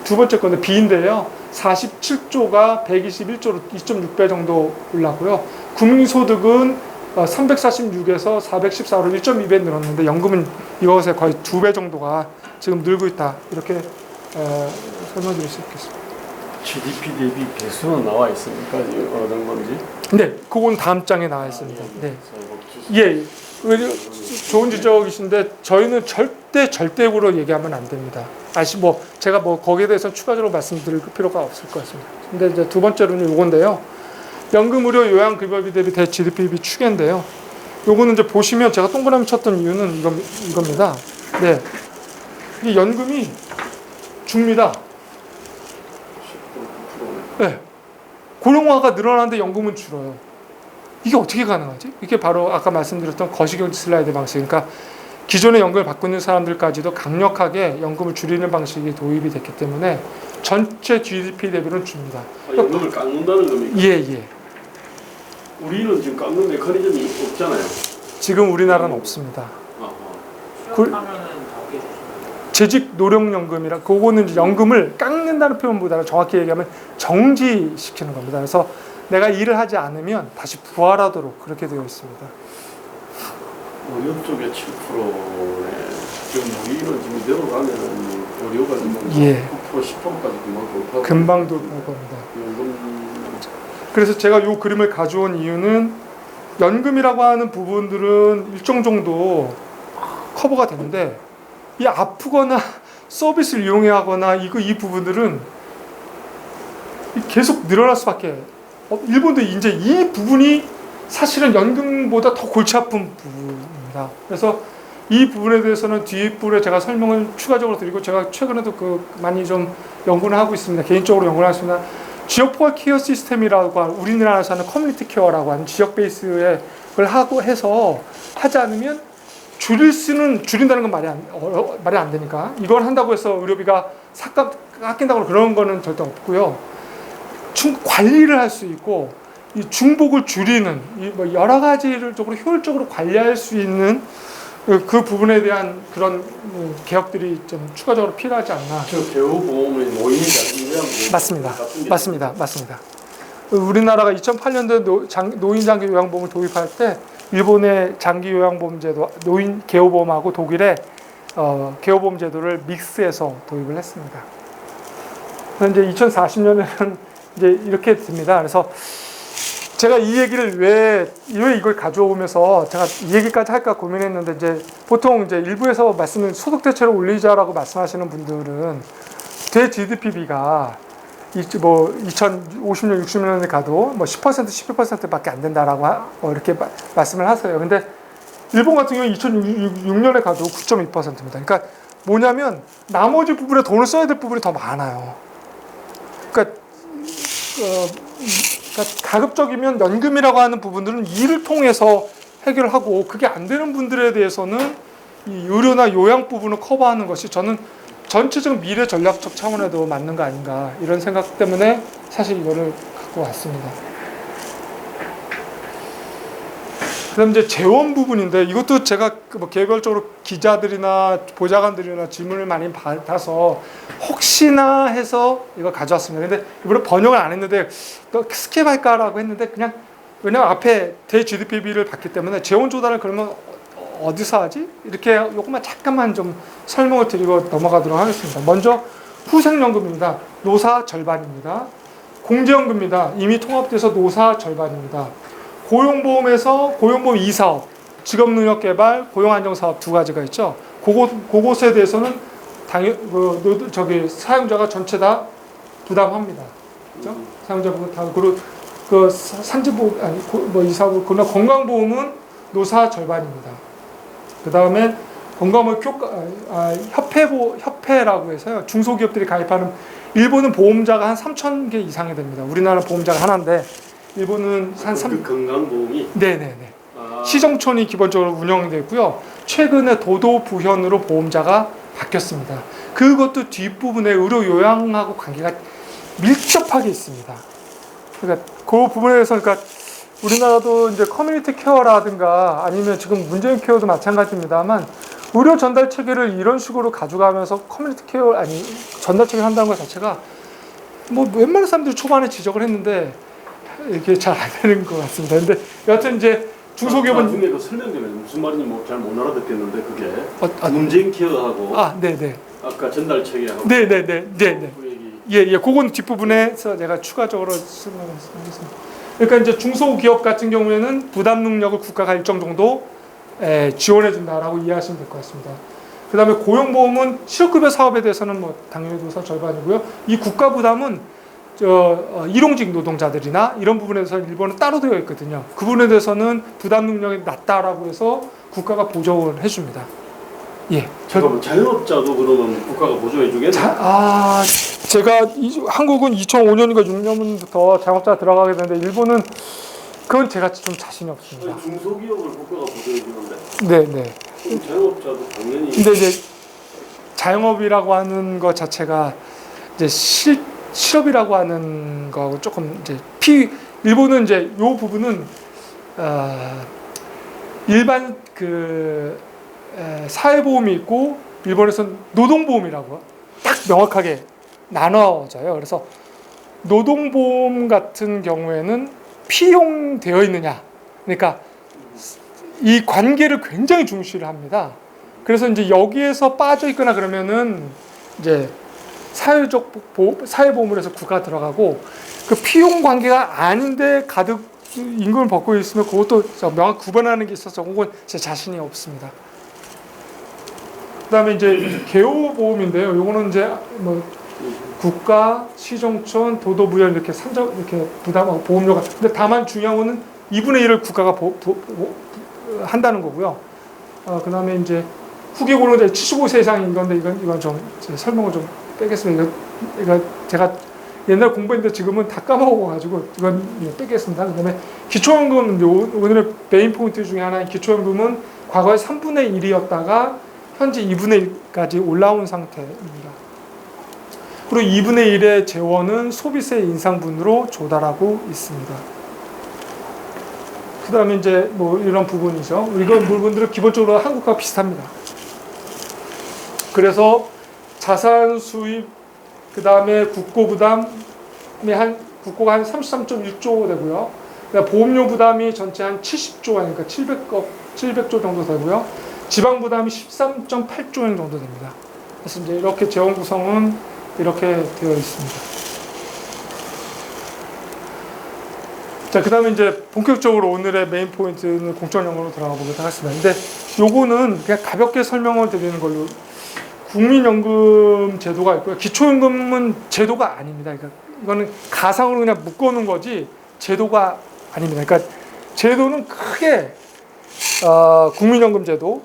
Speaker 1: 두 번째 건데 B인데요. 47조가 121조로 2.6배 정도 올랐고요. 국민소득은 346에서 414로 1.2배 늘었는데 연금은 이것에 거의 2배 정도가 지금 늘고 있다. 이렇게 설명드릴 수 있겠습니다.
Speaker 2: GDP 대비 배수는 나와 있습니까? 어느 건지?
Speaker 1: 네, 그건 다음 장에 나와 있습니다. 네. 예, 좋은 지적이신데 저희는 절대적으로 얘기하면 안 됩니다. 제가 거기에 대해서 추가적으로 말씀드릴 필요가 없을 것 같습니다. 근데 이제 두 번째로는 요건데요. 연금, 의료, 요양급여비 대비 대 GDP비 추계인데요. 요거는 이제 보시면 제가 동그라미 쳤던 이유는 이겁니다. 네. 이 연금이 줍니다. 네. 고령화가 늘어나는데 연금은 줄어요. 이게 어떻게 가능하지? 이게 바로 아까 말씀드렸던 거시경제 슬라이드 방식. 그러니까 기존의 연금을 받고 있는 사람들까지도 강력하게 연금을 줄이는 방식이 도입이 됐기 때문에 전체 GDP 대비로는 줍니다.
Speaker 2: 연금을 깎는다는 겁니까?
Speaker 1: 예.
Speaker 2: 우리는 지금 깎는 메커니즘이 없잖아요.
Speaker 1: 지금 우리나라는 없습니다.
Speaker 2: 아하.
Speaker 3: 취업하면은 더 해주시나요?
Speaker 1: 재직 노령연금이라 그거는 이제 연금을 깎는다는 표현보다는 정확히 얘기하면 정지시키는 겁니다. 그래서 내가 일을 하지 않으면 다시 부활하도록 그렇게 되어 있습니다.
Speaker 2: 의료 쪽에 7%네. 지금 우리는 지금 이대로 가면은 의료가 지금
Speaker 1: 예.
Speaker 2: 9% 10%까지 금방 돌파하고
Speaker 1: 금방 돌파할 겁니다.
Speaker 2: 연금
Speaker 1: 그래서 제가 이 그림을 가져온 이유는 연금이라고 하는 부분들은 일정 정도 커버가 되는데 이 아프거나 서비스를 이용해야 하거나 이 부분들은 계속 늘어날 수밖에. 일본도 이제 이 부분이 사실은 연금보다 더 골치 아픈 부분입니다. 그래서 이 부분에 대해서는 뒷부분에 제가 설명을 추가적으로 드리고 제가 최근에도 많이 좀 연구를 하고 있습니다. 개인적으로 연구를 하고 있습니다. 지역 포괄 케어 시스템이라고 하는 우리나라에서 하는 커뮤니티 케어라고 하는 지역 베이스를 하고 해서 하지 않으면 줄인다는 건 말이 안 되니까 이걸 한다고 해서 의료비가 깎인다고 그런 거는 절대 없고요. 관리를 할 수 있고 이 중복을 줄이는 뭐 여러 가지를 쪽으로 효율적으로 관리할 수 있는 그 부분에 대한 그런 개혁들이 좀 추가적으로 필요하지 않나.
Speaker 2: 저 개호보험의 노인이자
Speaker 1: 맞습니다. 우리나라가 2008년도에 노인 장기 요양보험을 도입할 때 일본의 장기 요양보험 제도, 노인 개호보험하고 독일의 개호보험 제도를 믹스해서 도입을 했습니다. 그래서 이제 2040년에는 이제 이렇게 됩니다. 그래서 제가 이 얘기를 왜 이걸 가져오면서 제가 이 얘기까지 할까 고민했는데 이제 보통 이제 일부에서 소득 대체를 올리자라고 말씀하시는 분들은 GDP비가 뭐 2050년, 60년에 가도 뭐 10%, 11%밖에 안 된다라고 이렇게 말씀을 하세요. 근데 일본 같은 경우는 2006년에 가도 9.2%입니다. 그러니까 뭐냐면 나머지 부분에 돈을 써야 될 부분이 더 많아요. 그러니까 가급적이면 연금이라고 하는 부분들은 일을 통해서 해결하고 그게 안 되는 분들에 대해서는 이 의료나 요양 부분을 커버하는 것이 저는 전체적 미래 전략적 차원에도 맞는 거 아닌가 이런 생각 때문에 사실 이거를 갖고 왔습니다. 그다음 이제 재원 부분인데 이것도 제가 뭐 개별적으로 기자들이나 보좌관들이나 질문을 많이 받아서 혹시나 해서 이거 가져왔습니다. 근데 이번에 번역을 안 했는데 또 스킵할까라고 했는데 그냥 왜냐면 앞에 대-GDP비를 받기 때문에 재원 조달을 그러면 어디서 하지? 이렇게 요것만 잠깐만 좀 설명을 드리고 넘어가도록 하겠습니다. 먼저 후생연금입니다. 노사 절반입니다. 공제연금입니다. 이미 통합돼서 노사 절반입니다. 고용보험에서 고용보험 2사업, 직업능력개발, 고용안정사업 두 가지가 있죠. 그것에 대해서는 사용자가 전체 다 부담합니다. 그렇죠? 사용자 부담 다. 그리고 산지보험 이 사업을 건강보험은 노사 절반입니다. 그 다음에 건강보험 협회라고 해서요. 중소기업들이 가입하는 일본은 보험자가 한 3,000개 이상이 됩니다. 우리나라는 보험자가 하나인데 일본은 한
Speaker 2: 건강보험이
Speaker 1: 네네네. 시정촌이 기본적으로 운영되어 있고요. 최근에 도도부현으로 보험자가 바뀌었습니다. 그것도 뒷부분에 의료 요양하고 관계가 밀접하게 있습니다. 그러니까 그 부분에 대해서 그러니까 우리나라도 이제 커뮤니티 케어라든가 아니면 지금 문재인 케어도 마찬가지입니다만 의료 전달 체계를 이런 식으로 가져가면서 커뮤니티 케어 전달 체계를 한다는 것 자체가 뭐 웬만한 사람들이 초반에 지적을 했는데 이게 잘 안 되는 것 같습니다. 근데 여하튼 이제 중소기업은
Speaker 2: 나중에 그 설명 좀 해요. 무슨 말인지 뭐 잘 못 알아듣겠는데 그게 문재인 케어하고
Speaker 1: 네네.
Speaker 2: 아까 전달 체계하고
Speaker 1: 네네네.
Speaker 2: 그 얘기.
Speaker 1: 예. 그건 뒷부분에서 제가 추가적으로 설명하겠습니다. 그러니까 이제 중소기업 같은 경우에는 부담 능력을 국가가 일정 정도 지원해 준다라고 이해하시면 될 것 같습니다. 그 다음에 고용보험은 실업급여 사업에 대해서는 뭐 당연히 노사 절반이고요. 이 국가 부담은 일용직 노동자들이나 이런 부분에 대해서 일본은 따로 되어 있거든요. 그 부분에 대해서는 부담 능력이 낮다라고 해서 국가가 보조를 해줍니다. 예.
Speaker 2: 잠깐만 자영업자도 그러면 국가가 보조해 주겠네?
Speaker 1: 제가 한국은 2005년인가 6년부터 자영업자가 들어가게 되는데 일본은 그건 제가 좀 자신이 없습니다.
Speaker 2: 아니, 중소기업을 국가가 보조해 주는데
Speaker 1: 네, 네.
Speaker 2: 그럼 자영업자도 당연히
Speaker 1: 근데 이제 자영업이라고 하는 것 자체가 이제 실업이라고 하는 거하고 조금 이제 일본은 이제 요 부분은 일반 사회보험이 있고 일본에서는 노동보험이라고 딱 명확하게 나눠져요. 그래서 노동보험 같은 경우에는 피용되어 있느냐, 그러니까 이 관계를 굉장히 중시를 합니다. 그래서 이제 여기에서 빠져 있거나 그러면은 이제 사회보험을 해서 국가가 들어가고 그 피용 관계가 아닌데 가득 임금을 받고 있으면 그것도 명확히 구분하는 게 있어서 그건 제 자신이 없습니다. 그다음에 이제 개호보험인데요. 요거는 이제 뭐 국가, 시정촌, 도도부연 이렇게 이렇게 부담하고 보험료가. 근데 다만 중요한 거는 2분의 1을 국가가 한다는 거고요. 그다음에 이제 후기고는 이제 75세 이상인 건데 이건 좀 설명을 좀 빼겠습니다. 이거 제가 옛날 공부했는데 지금은 다 까먹어가지고 이건 빼겠습니다. 그다음에 기초연금, 오늘의 메인 포인트 중에 하나인 기초연금은 과거에 3분의 1이었다가 현재 2분의 1까지 올라온 상태입니다. 그리고 2분의 1의 재원은 소비세 인상분으로 조달하고 있습니다. 그 다음에 이제 뭐 이런 부분이죠. 이런 부분들은 기본적으로 한국과 비슷합니다. 그래서 자산 수입, 그 다음에 국고 부담이 국고가 한 33.1조 되고요. 보험료 부담이 전체 한 70조, 그러니까 700조 정도 되고요. 지방 부담이 13.8조 원 정도 됩니다. 그래서 이제 이렇게 재원 구성은 이렇게 되어 있습니다. 자, 그 다음에 이제 본격적으로 오늘의 메인 포인트는 공적연금으로 들어가 보도록 하겠습니다. 근데 요거는 그냥 가볍게 설명을 드리는 걸로, 국민연금 제도가 있고요. 기초연금은 제도가 아닙니다. 그러니까 이거는 가상으로 그냥 묶어놓은 거지 제도가 아닙니다. 그러니까 제도는 크게 국민연금 제도,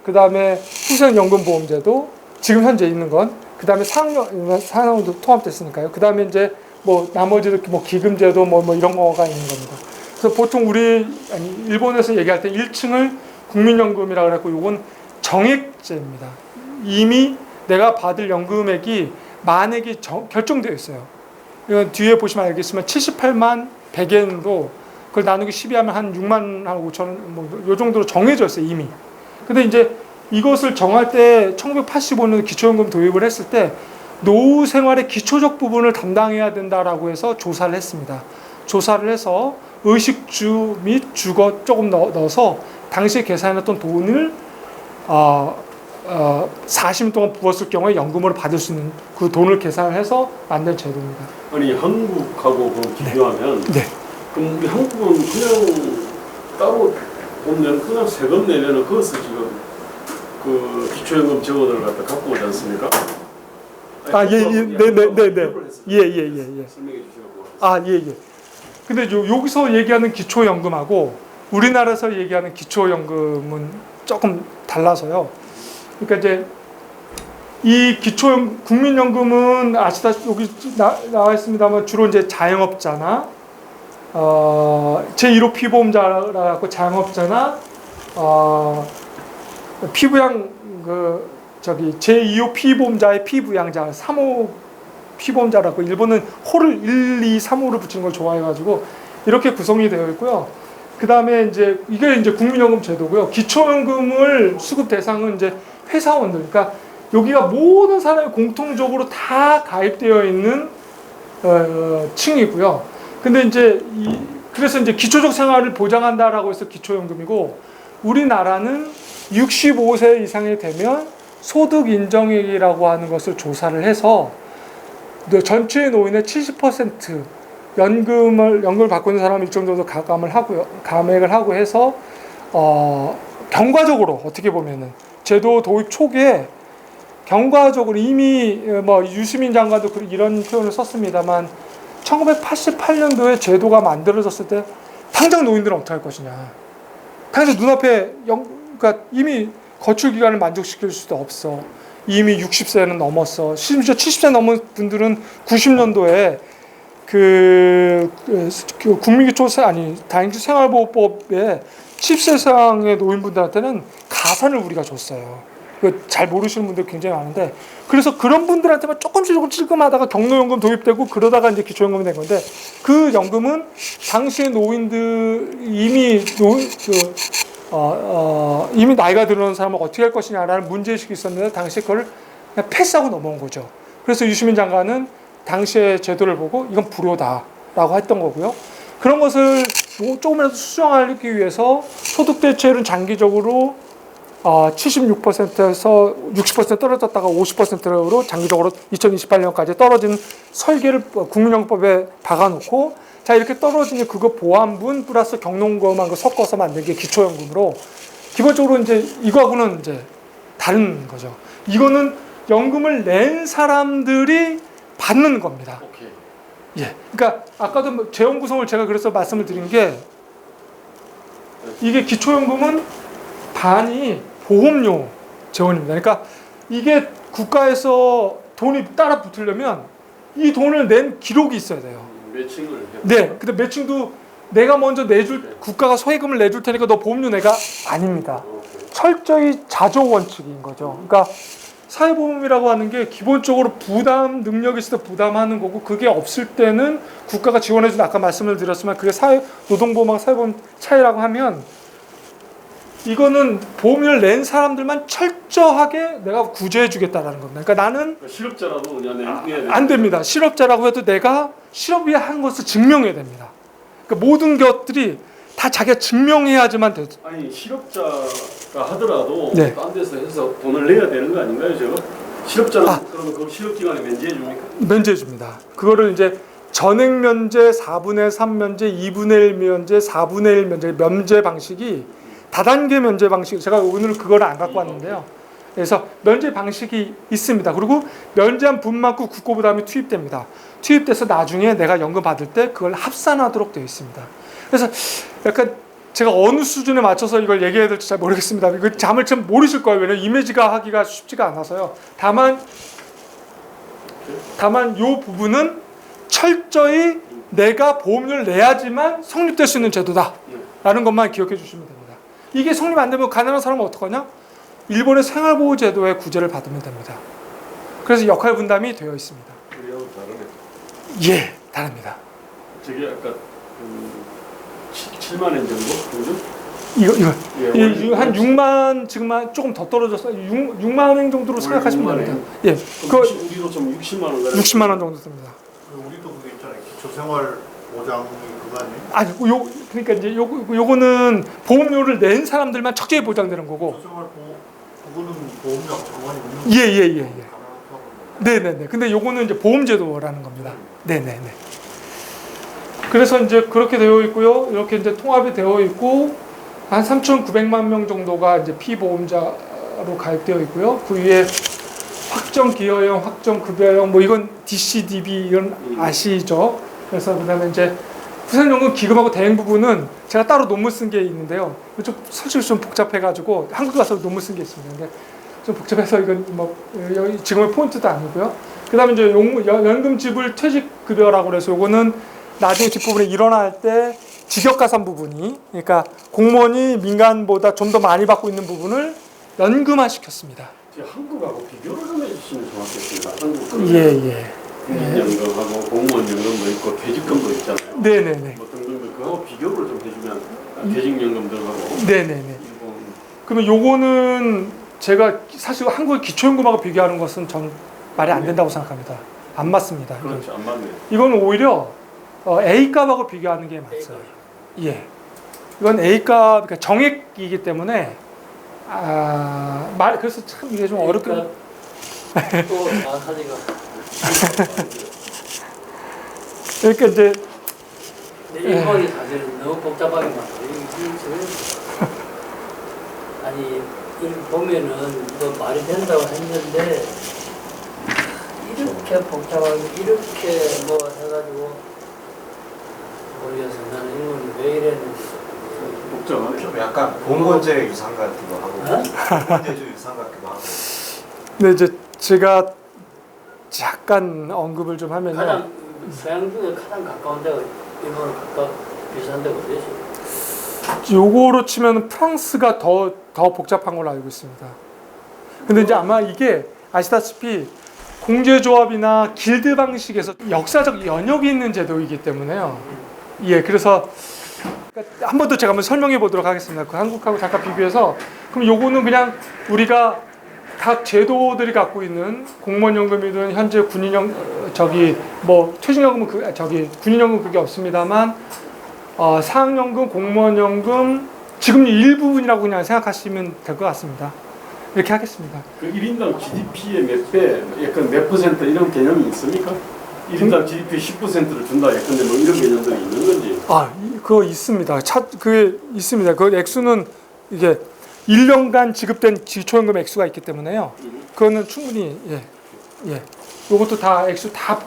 Speaker 1: 그 다음에 후생연금보험제도, 지금 현재 있는 건, 그 다음에 산업도 통합됐으니까요. 그 다음에 이제 뭐 나머지도 뭐 기금제도 뭐 이런 거가 있는 겁니다. 그래서 보통 일본에서 얘기할 때 1층을 국민연금이라고 그랬고, 이건 정액제입니다. 이미 내가 받을 연금액이 만액이 결정되어 있어요. 이건 뒤에 보시면 알겠지만 78만 100엔으로 그걸 나누기 12하면 한 6만 한 5천 원, 뭐 요 정도로 정해져 있어요, 이미. 근데 이제 이것을 정할 때 1985년 기초연금 도입을 했을 때 노후 생활의 기초적 부분을 담당해야 된다라고 해서 조사를 했습니다. 조사를 해서 의식주 및 주거 조금 넣어서 당시에 계산했던 돈을 40년 동안 부었을 경우에 연금으로 받을 수 있는 그 돈을 계산해서 만든 제도입니다.
Speaker 2: 아니 한국하고 비교하면
Speaker 1: 네.
Speaker 2: 그럼 우리 한국은 그냥 따로 보면 그냥 세금 내면은 그것을 지금 그 기초연금 재원을 갖다 갖고 오지 않습니까?
Speaker 1: 네네네네. 예.
Speaker 2: 설명해 주시고.
Speaker 1: 예. 근데 여기서 얘기하는 기초연금하고 우리나라에서 얘기하는 기초연금은 조금 달라서요. 그러니까 이제 이 국민연금은 아시다시피 여기 나와 있습니다만 주로 이제 자영업자나 제1호 피보험자라고 자영업자나 피부양 제2호 피보험자의 피부양자 3호 피보험자라고, 일본은 호를 1, 2, 3호를 붙이는 걸 좋아해가지고 이렇게 구성이 되어 있고요. 그 다음에 이게 이제 국민연금 제도고요. 기초연금을 수급 대상은 이제 회사원들, 그러니까 여기가 모든 사람이 공통적으로 다 가입되어 있는 층이고요. 근데 그래서 이제 기초적 생활을 보장한다라고 해서 기초연금이고, 우리나라는 65세 이상이 되면 소득 인정액이라고 하는 것을 조사를 해서 전체 노인의 70% 연금을 받고 있는 사람이 일정 정도 감액을 하고 해서 경과적으로 어떻게 보면은 제도 도입 초기에 경과적으로 이미 뭐 유시민 장관도 이런 표현을 썼습니다만 1988년도에 제도가 만들어졌을 때 당장 노인들은 어떻게 할 것이냐. 당장 눈앞에 그러니까 이미 거출 기간을 만족시킬 수도 없어. 이미 60세는 넘었어. 심지어 70세 넘은 분들은 90년도에 그 국민기초세 아니 다인주 생활보호법에 70세 이상의 노인분들한테는 가산을 우리가 줬어요. 잘 모르시는 분들 굉장히 많은데, 그래서 그런 분들한테만 조금씩 찔끔하다가 경로연금 도입되고 그러다가 이제 기초연금이 된 건데, 그 연금은 당시의 노인들 이미 나이가 들어온 사람을 어떻게 할 것이냐라는 문제의식이 있었는데 당시에 그걸 그냥 패스하고 넘어온 거죠. 그래서 유시민 장관은 당시의 제도를 보고 이건 불효다라고 했던 거고요. 그런 것을 조금이라도 수정하기 위해서 소득 대체율은 장기적으로 76%에서 60% 떨어졌다가 50%로 장기적으로 2028년까지 떨어진 설계를 국민연금법에 박아놓고, 자 이렇게 떨어지니 그거 보완분 플러스 경로연금하고 섞어서 만든 게 기초연금으로, 기본적으로 이제 이거하고는 이제 다른 거죠. 이거는 연금을 낸 사람들이 받는 겁니다.
Speaker 2: 오케이.
Speaker 1: 예. 그러니까 아까도 재원 구성을 제가 그래서 말씀을 드린 게, 이게 기초연금은 반이 보험료 재원입니다. 그러니까 이게 국가에서 돈이 따라 붙으려면 이 돈을 낸 기록이 있어야 돼요.
Speaker 2: 매칭을 해.
Speaker 1: 네. 근데 매칭도 내가 먼저 국가가 소액금을 내줄 테니까 너 보험료 내가 아닙니다. 철저히 자조 원칙인 거죠. 그러니까 사회보험이라고 하는 게 기본적으로 부담 능력이 있을 때 부담하는 거고, 그게 없을 때는 국가가 지원해준, 아까 말씀을 드렸지만 그게 노동보험하고 사회보험 차이라고 하면, 이거는 보험료를 낸 사람들만 철저하게 내가 구제해주겠다라는 겁니다. 그러니까 나는
Speaker 2: 실업자라도 그냥 내야 돼.
Speaker 1: 안 됩니다. 실업자라고 해도 내가 실업이 한 것을 증명해야 됩니다. 그러니까 모든 것들이 다 자기가 증명해야지만 되죠.
Speaker 2: 아니 실업자가 하더라도
Speaker 1: 네.
Speaker 2: 딴 데서 해서 돈을 내야 되는 거 아닌가요, 저거? 실업자는 그러면 그 실업 기간에 면제해 줍니까?
Speaker 1: 면제해 줍니다. 그거를 이제 전액 면제, 4분의 3 면제, 2분의 1 면제, 4분의 1 면제 방식이 다단계 면제 방식, 제가 오늘 그거를 안 갖고 왔는데요. 그래서 면제 방식이 있습니다. 그리고 면제한 분만큼 국고부담이 투입됩니다. 투입돼서 나중에 내가 연금 받을 때 그걸 합산하도록 되어 있습니다. 그래서 약간 제가 어느 수준에 맞춰서 이걸 얘기해야 될지 잘 모르겠습니다. 이거 잠을 좀 모르실 거예요. 왜냐면 이미지가 하기가 쉽지가 않아서요. 다만 이 부분은 철저히 내가 보험료를 내야지만 성립될 수 있는 제도다라는 것만 기억해 주시면 됩니다. 이게 성립 안 되면 가난한 사람은 어떡하냐? 일본의 생활보호제도의 구제를 받으면 됩니다. 그래서 역할 분담이 되어 있습니다.
Speaker 2: 우리하고 다르네.
Speaker 1: 예, 다릅니다.
Speaker 2: 저게 아까 7만 원 정도?
Speaker 1: 이거
Speaker 2: 예,
Speaker 1: 한 6만, 지금 조금 더 떨어졌어요. 6만 원 정도로 생각하시면 됩니다. 예,
Speaker 2: 그 우리로 좀 60만 원.
Speaker 1: 60만 원 정도 듭니다.
Speaker 4: 우리도 그게 있잖아요. 기초생활보장이 그거 아니에요?
Speaker 1: 아니, 그러니까 이제 요거는 보험료를 낸 사람들만 적재에 보장되는 거고.
Speaker 4: 그거는 보험료하고 상관이 없는
Speaker 1: 예. 네네네. 근데 요거는 이제 보험제도라는 겁니다. 네네네. 그래서 이제 그렇게 되어 있고요. 이렇게 이제 통합이 되어 있고, 한 3,900만 명 정도가 이제 피보험자로 가입되어 있고요. 그 위에 확정 기여형, 확정 급여형, 뭐 이건 DCDB 이건 아시죠? 그래서 그다음에 이제 후생연금 기금하고 대행 부분은 제가 따로 논문 쓴 게 있는데요. 좀 솔직히 좀 복잡해가지고 한국 가서 논문 쓴 게 있습니다. 근데 좀 복잡해서 이건 뭐 지금의 포인트도 아니고요. 그다음에 이제 연금 지불 퇴직급여라고 해서 요거는 나중에 뒷부분에 일어날 때 직역가산 부분이, 그러니까 공무원이 민간보다 좀 더 많이 받고 있는 부분을 연금화 시켰습니다.
Speaker 2: 한국하고 비교를 좀 해주시면 좋았겠습니다.
Speaker 1: 예.
Speaker 2: 국민연금하고 공무원 연금도 있고 퇴직금도 있잖아요.
Speaker 1: 네네네.
Speaker 2: 뭐 등등등 그거 비교를 좀 해주면 퇴직연금 들어가고.
Speaker 1: 네네네. 그러면 요거는 제가 사실 한국의 기초연금하고 비교하는 것은 전 말이 안 된다고 생각합니다. 안 맞습니다.
Speaker 2: 그렇죠, 안 맞네요.
Speaker 1: 이건 오히려 A값하고 비교하는 게 맞아요. 예. 이건 A값, 그러니까 정액이기 때문에 그래서 참 이게 좀 어렵게.
Speaker 3: 또 정확하지가.
Speaker 1: 그러니까 이제
Speaker 3: 일본이 사실은 너무 복잡하게 만들어. 아니 이렇게 보면은 뭐 말이 된다고 했는데 이렇게 복잡하게 이렇게 뭐 해가지고 모르겠어. 나는 일본이 왜 이랬는지.
Speaker 2: 복잡하네.
Speaker 4: 좀 약간 봉건제 유산 같기도 하고, 봉건제주 유산 같기도 하고.
Speaker 1: 근데 이제 제가 잠깐 언급을 좀 하면요.
Speaker 3: 가장 서양 중에 가장 가까운 데가 일본은 비슷한 데가 어디지?
Speaker 1: 요거로 치면 프랑스가 더 복잡한 걸로 알고 있습니다. 근데 이제 아마 이게 아시다시피 공제조합이나 길드 방식에서 역사적 연역이 있는 제도이기 때문에요. 예, 그래서 한 번 더 제가 한번 설명해 보도록 하겠습니다. 그 한국하고 잠깐 비교해서 그럼 요거는 그냥 우리가 각 제도들이 갖고 있는 공무원연금이든 현재 군인연 뭐 퇴직연금은 군인연금 그게 없습니다만 사학연금, 공무원연금 지금 일부분이라고 그냥 생각하시면 될 것 같습니다. 이렇게 하겠습니다.
Speaker 2: 그 1인당 GDP의 몇 배, 약간 몇 퍼센트 이런 개념이 있습니까? 1인당 GDP 10%를 준다, 예컨대 뭐 이런 개념들이 있는 건지.
Speaker 1: 그거 있습니다. 그게 있습니다. 그 액수는 이게 1년간 지급된 기초연금 액수가 있기 때문에요. 그거는 충분히 예. 요것도 다 액수 다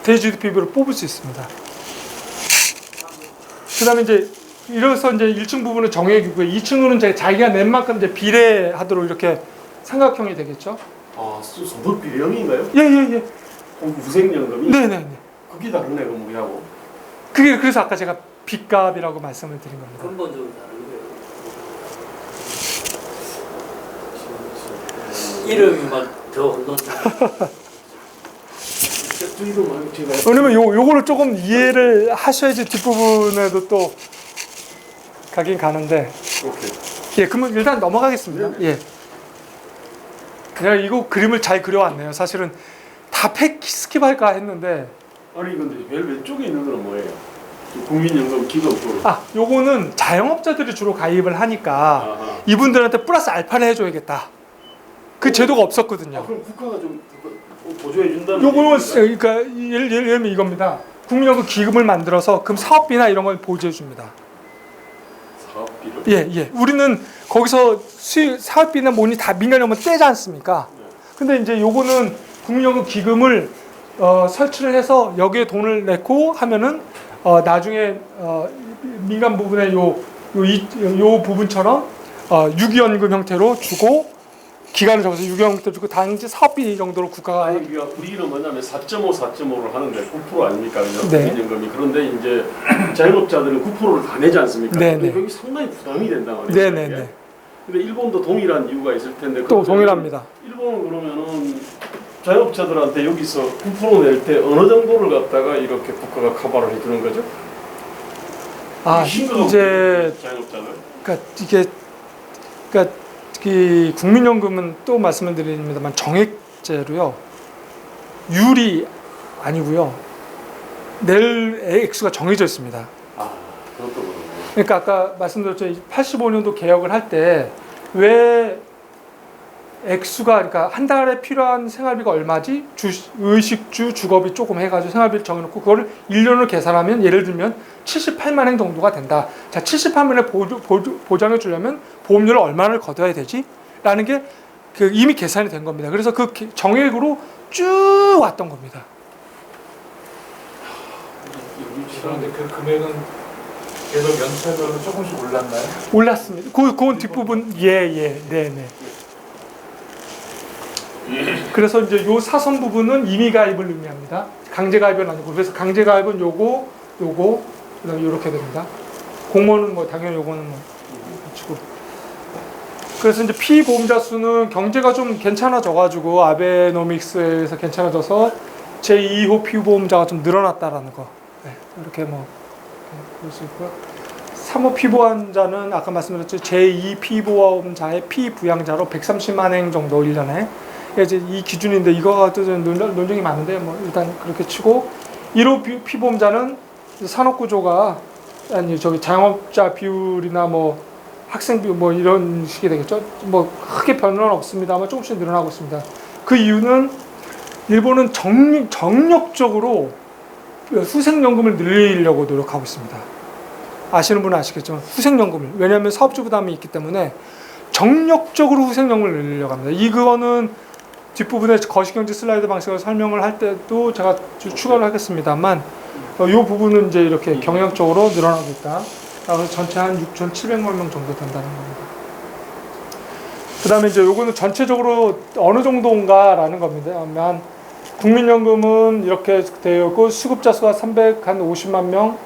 Speaker 1: 대-GDP로 뽑을 수 있습니다. 그다음에 이제 이래서 이제 1층 부분은 정액이고요. 2층으로는 이제 자기가 낸 만큼 이제 비례하도록 이렇게 삼각형이 되겠죠.
Speaker 2: 소득 비례형인가요?
Speaker 1: 예.
Speaker 2: 후생연금이?
Speaker 1: 네네.
Speaker 2: 그게 다르네, 그 뭐냐고.
Speaker 1: 그게 그래서 아까 제가 빚값이라고 말씀을 드린 겁니다.
Speaker 3: 근본적으로 다른 거예요. 이름이 막 더 혼돈스러워.
Speaker 1: 왜냐면 요거를 조금 이해를 하셔야지 뒷부분에도 또 가긴 가는데.
Speaker 2: 오케이.
Speaker 1: 예, 그러면 일단 넘어가겠습니다. 예. 내가 이거 그림을 잘 그려왔네요. 사실은 다 스킵할까 했는데.
Speaker 2: 아니 근데 제일 왼쪽에 있는 건 뭐예요? 국민연금 기금으로.
Speaker 1: 요거는 자영업자들이 주로 가입을 하니까
Speaker 2: 아하.
Speaker 1: 이분들한테 플러스 알파를 해줘야겠다. 그 제도가 없었거든요.
Speaker 2: 그럼 국가가 좀 보조해 준다는.
Speaker 1: 요거는 그러니까 예를 들면 이겁니다. 국민연금 기금을 만들어서 그럼 사업비나 이런 걸 보조해 줍니다.
Speaker 2: 사업비를?
Speaker 1: 예. 우리는 거기서 사업비나 뭐니 다 민간연금 떼지 않습니까? 근데 이제 요거는 국민연금 기금을 설치를 해서 여기에 돈을 내고 하면은 나중에 민간 부분에 요 부분처럼 유기연금 형태로 주고 기간을 정해서 유기연금 형태로 주고 당시 사업비 정도로 국가가
Speaker 2: 아니 우리는 뭐냐면 4.5를 하는데 9% 아닙니까?
Speaker 1: 네.
Speaker 2: 국민연금이. 그런데 이제 자영업자들은 9%를 다 내지 않습니까?
Speaker 1: 네,
Speaker 2: 근데
Speaker 1: 네.
Speaker 2: 여기 상당히 부담이 된단 말이에요.
Speaker 1: 네네네.
Speaker 2: 근데 일본도 동일한 이유가 있을 텐데.
Speaker 1: 또 동일합니다.
Speaker 2: 일본은 그러면은 자영업자들한테 여기서 9% 낼 때 어느 정도를 갖다가 이렇게 국가가 커버를 해주는 거죠?
Speaker 1: 이제
Speaker 2: 자영업자들.
Speaker 1: 그러니까 이 국민연금은 또 말씀을 드립니다만 정액제로요. 율이 아니고요. 낼 액수가 정해져 있습니다.
Speaker 2: 그것도 그러네.
Speaker 1: 그러니까 아까 말씀드렸죠. 85년도 개혁을 할 때 왜 액수가 그러니까 한 달에 필요한 생활비가 얼마지? 의식주, 주거비 조금 해가지고 생활비를 정해놓고 그거를 1년으로 계산하면 예를 들면 78만 원 정도가 된다. 자, 78만 원에 보장해 주려면 보험료를 얼마를 걷어야 되지? 라는 게 그 이미 계산이 된 겁니다. 그래서 그 정액으로 쭉 왔던 겁니다.
Speaker 5: 그런데 그 금액은 계속 연차별로 조금씩 올랐나요?
Speaker 1: 올랐습니다. 그건 뒷부분 네네. 그래서 이제 요 사선 부분은 임의 가입을 의미합니다. 강제 가입은 아니고 그래서 강제 가입은 요거 그다음에 이렇게 됩니다. 공무원은 뭐 당연히 요거는 뭐 치고. 그래서 이제 피보험자 수는 경제가 좀 괜찮아져가지고 아베노믹스에서 괜찮아져서 제2호 피보험자가 좀 늘어났다라는 거. 네, 이렇게 뭐 볼 수 있고요. 3호 피보험자는 아까 말씀드렸죠. 제2 피보험자의 피부양자로 130만 행 정도 1년에. 이제 이 기준인데 이거가 또 논쟁이 많은데 뭐 일단 그렇게 치고 1호 피보험자는 산업구조가 자영업자 비율이나 뭐 학생 비율 뭐 이런 식이 되겠죠. 뭐 크게 변화는 없습니다만 조금씩 늘어나고 있습니다. 그 이유는 일본은 정력적으로 후생연금을 늘리려고 노력하고 있습니다. 아시는 분은 아시겠지만 후생연금을 왜냐하면 사업주 부담이 있기 때문에 정력적으로 후생연금을 늘리려고 합니다. 이거는 뒷부분에 거시경제 슬라이드 방식으로 설명을 할 때도 제가 추가를 하겠습니다만 이 부분은 이제 이렇게 경향적으로 늘어나고 있다. 그래서 전체 한 6,700만 명 정도 된다는 겁니다. 그다음에 이제 요거는 전체적으로 어느 정도인가라는 겁니다. 한 국민연금은 이렇게 되어 있고 수급자 수가 350만 명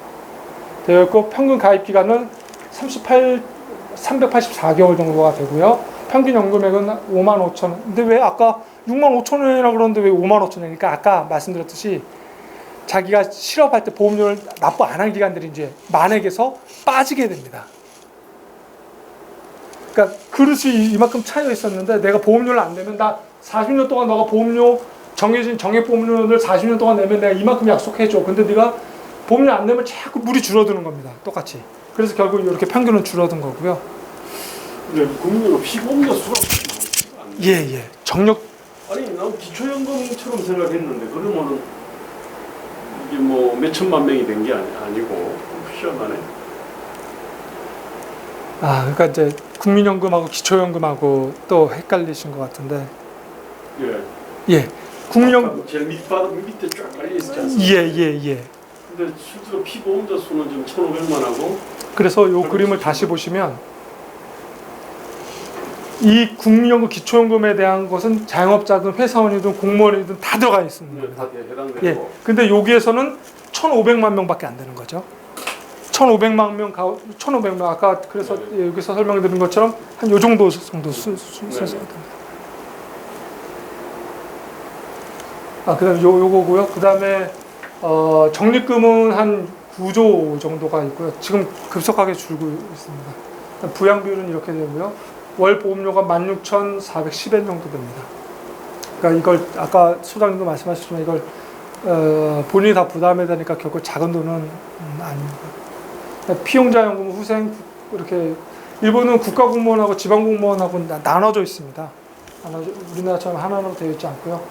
Speaker 1: 되어 있고 평균 가입 기간은 384개월 정도가 되고요. 평균 연금액은 5만 5천 원. 근데 왜 아까 6만 5천 원이라고 그러는데 왜 5만 5천 원이니까 아까 말씀드렸듯이 자기가 실업할 때 보험료를 납부 안 한 기간들이 이제 만액에서 빠지게 됩니다. 그러니까 그릇이 이만큼 차여 있었는데 내가 보험료를 안 내면 나 40년 동안 너가 보험료 정해진 정액 보험료를 40년 동안 내면 내가 이만큼 약속해줘. 근데 네가 보험료 안 내면 자꾸 물이 줄어드는 겁니다. 똑같이. 그래서 결국 이렇게 평균은 줄어든 거고요.
Speaker 2: 근데 국민연금 피보험자 수가 안 돼.
Speaker 1: 예. 정력
Speaker 2: 아니 난 기초연금처럼 생각했는데 그러면은 이게 뭐 몇천만 명이 된 게 아니고 희한하네.
Speaker 1: 그러니까 이제 국민연금하고 기초연금하고 또 헷갈리신 것 같은데. 예. 국민연금
Speaker 2: 제일 밑에 쫙 깔려 있지 않습니까?
Speaker 1: 예.
Speaker 2: 근데 실제로 피보험자 수는 지금 1,500만 하고.
Speaker 1: 그래서 요 그림을 다시 보시면 이 국민연금 기초연금에 대한 것은 자영업자든 회사원이든 공무원이든 다 들어가 있습니다.
Speaker 2: 다 해당되고.
Speaker 1: 예. 근데 여기에서는 1,500만 명밖에 안 되는 거죠. 1,500만 명 1,500명 아까 그래서 여기서 설명드린 것처럼 한 요 정도 순서가 됩니다. 그다음에 요거고요. 그다음에 적립금은 한 9조 정도가 있고요. 지금 급속하게 줄고 있습니다. 부양 비율은 이렇게 되고요. 월 보험료가 16,410엔 정도 됩니다. 그러니까 이걸 아까 소장님도 말씀하셨지만 이걸 본인이 다 부담해야 되니까 결코 작은 돈은 아닙니다. 피용자연금, 후생 이렇게 일본은 국가공무원하고 지방공무원하고 나눠져 있습니다. 우리나라처럼 하나로 되어 있지 않고요.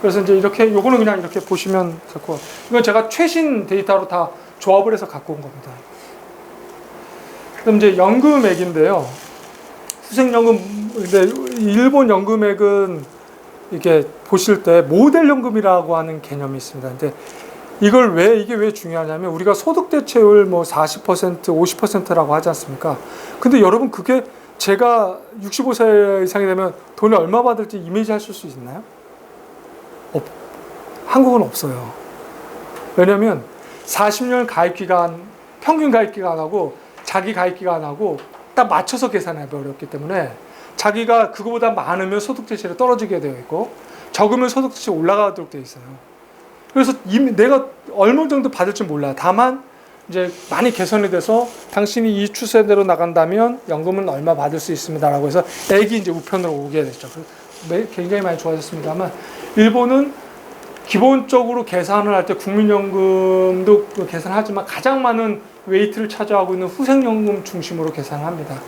Speaker 1: 그래서 이제 이렇게 요거는 그냥 이렇게 보시면 됐고 이건 제가 최신 데이터로 다 조합을 해서 갖고 온 겁니다. 그럼 이제 연금액인데요. 후생연금 근데 일본 연금액은 이게 보실 때 모델 연금이라고 하는 개념이 있습니다. 근데 이게 왜 중요하냐면 우리가 소득 대체율 뭐 40%, 50%라고 하지 않습니까? 근데 여러분 그게 제가 65세 이상이 되면 돈을 얼마 받을지 이미지 하실 수 있나요? 한국은 없어요. 왜냐면 40년 가입 기간, 평균 가입 기간하고 자기 가입 기간하고 딱 맞춰서 계산해 버렸기 때문에 자기가 그거보다 많으면 소득 대체율이 떨어지게 되어 있고 적으면 소득 대체율이 올라가도록 되어 있어요. 그래서 이미 내가 얼마 정도 받을지 몰라요. 다만 이제 많이 개선이 돼서 당신이 이 추세대로 나간다면 연금은 얼마 받을 수 있습니다라고 해서 액이 이제 우편으로 오게 됐죠. 굉장히 많이 좋아졌습니다만 일본은 기본적으로 계산을 할 때 국민연금도 계산하지만 가장 많은 웨이트를 차지하고 있는 후생연금 중심으로 계산을 합니다.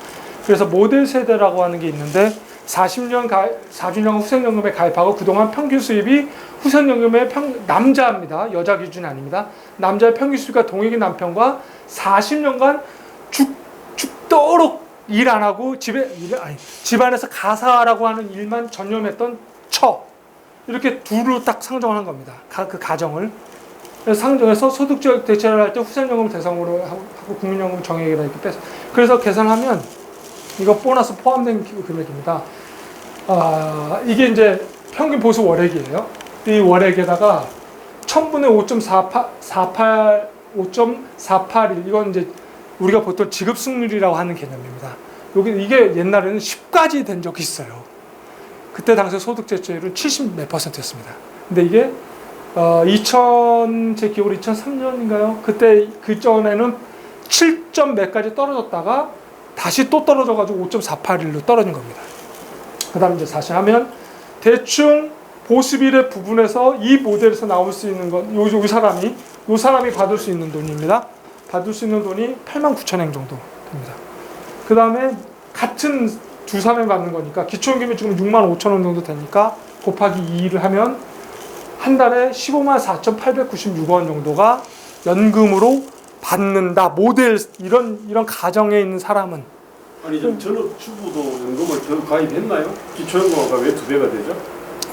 Speaker 1: 그래서 모델 세대라고 하는 게 있는데 40년 후생연금에 가입하고 그동안 평균 수입이 후생연금의 남자입니다. 여자 기준이 아닙니다. 남자의 평균 수입과 동일인 남편과 40년간 죽도록 일 안 하고 집안에서 가사라고 하는 일만 전념했던 이렇게 둘로 딱 상정한 겁니다. 그 가정을. 그래서 상정해서 소득적 대체를 할 때 후생연금 대상으로 하고 국민연금 정액이라 이렇게 빼서. 그래서 계산하면 이거 보너스 포함된 금액입니다. 이게 이제 평균 보수 월액이에요. 이 월액에다가 1000분의 5.481 이건 이제 우리가 보통 지급 승률이라고 하는 개념입니다. 이게 옛날에는 10까지 된 적이 있어요. 그때 당시 소득 대체율은 70 몇 %였습니다. 근데 이게 제 기억으로 2003년인가요? 그때 그 전에는 7점 몇까지 떨어졌다가 다시 또 떨어져가지고 5.481로 떨어진 겁니다. 그 다음 이제 다시 하면 대충 보수비례 부분에서 이 모델에서 나올 수 있는 건 요 사람이 받을 수 있는 돈입니다. 받을 수 있는 돈이 89,000엔 정도 됩니다. 그 다음에 같은 두 사람이 받는 거니까 기초연금이 지금 65,000원 정도 되니까 곱하기 2를 하면 한 달에 154,896원 정도가 연금으로 받는다. 모델 이런 가정에 있는 사람은
Speaker 2: 아니 전업주부도 연금을 더 가입했나요? 기초연금가 왜 2배가 되죠?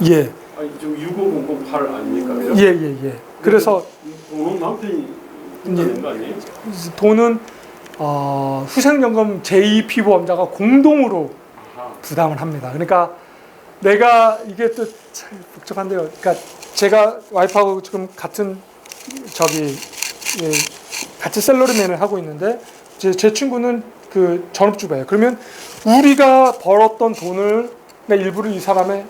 Speaker 1: 예.
Speaker 2: 아니 지금 6508 아닙니까? 그죠?
Speaker 1: 예. 그래서
Speaker 2: 돈은 남편이 내는 거 아니에요?
Speaker 1: 돈은 후생연금 제2 피보험자가 공동으로 부담을 합니다. 그러니까 내가 이게 또 참 복잡한데요. 그러니까 제가 와이프하고 지금 같은 예, 같이 셀러리맨을 하고 있는데 제 친구는 그 전업주부예요. 그러면 우리가 벌었던 돈을 일부를 이 사람의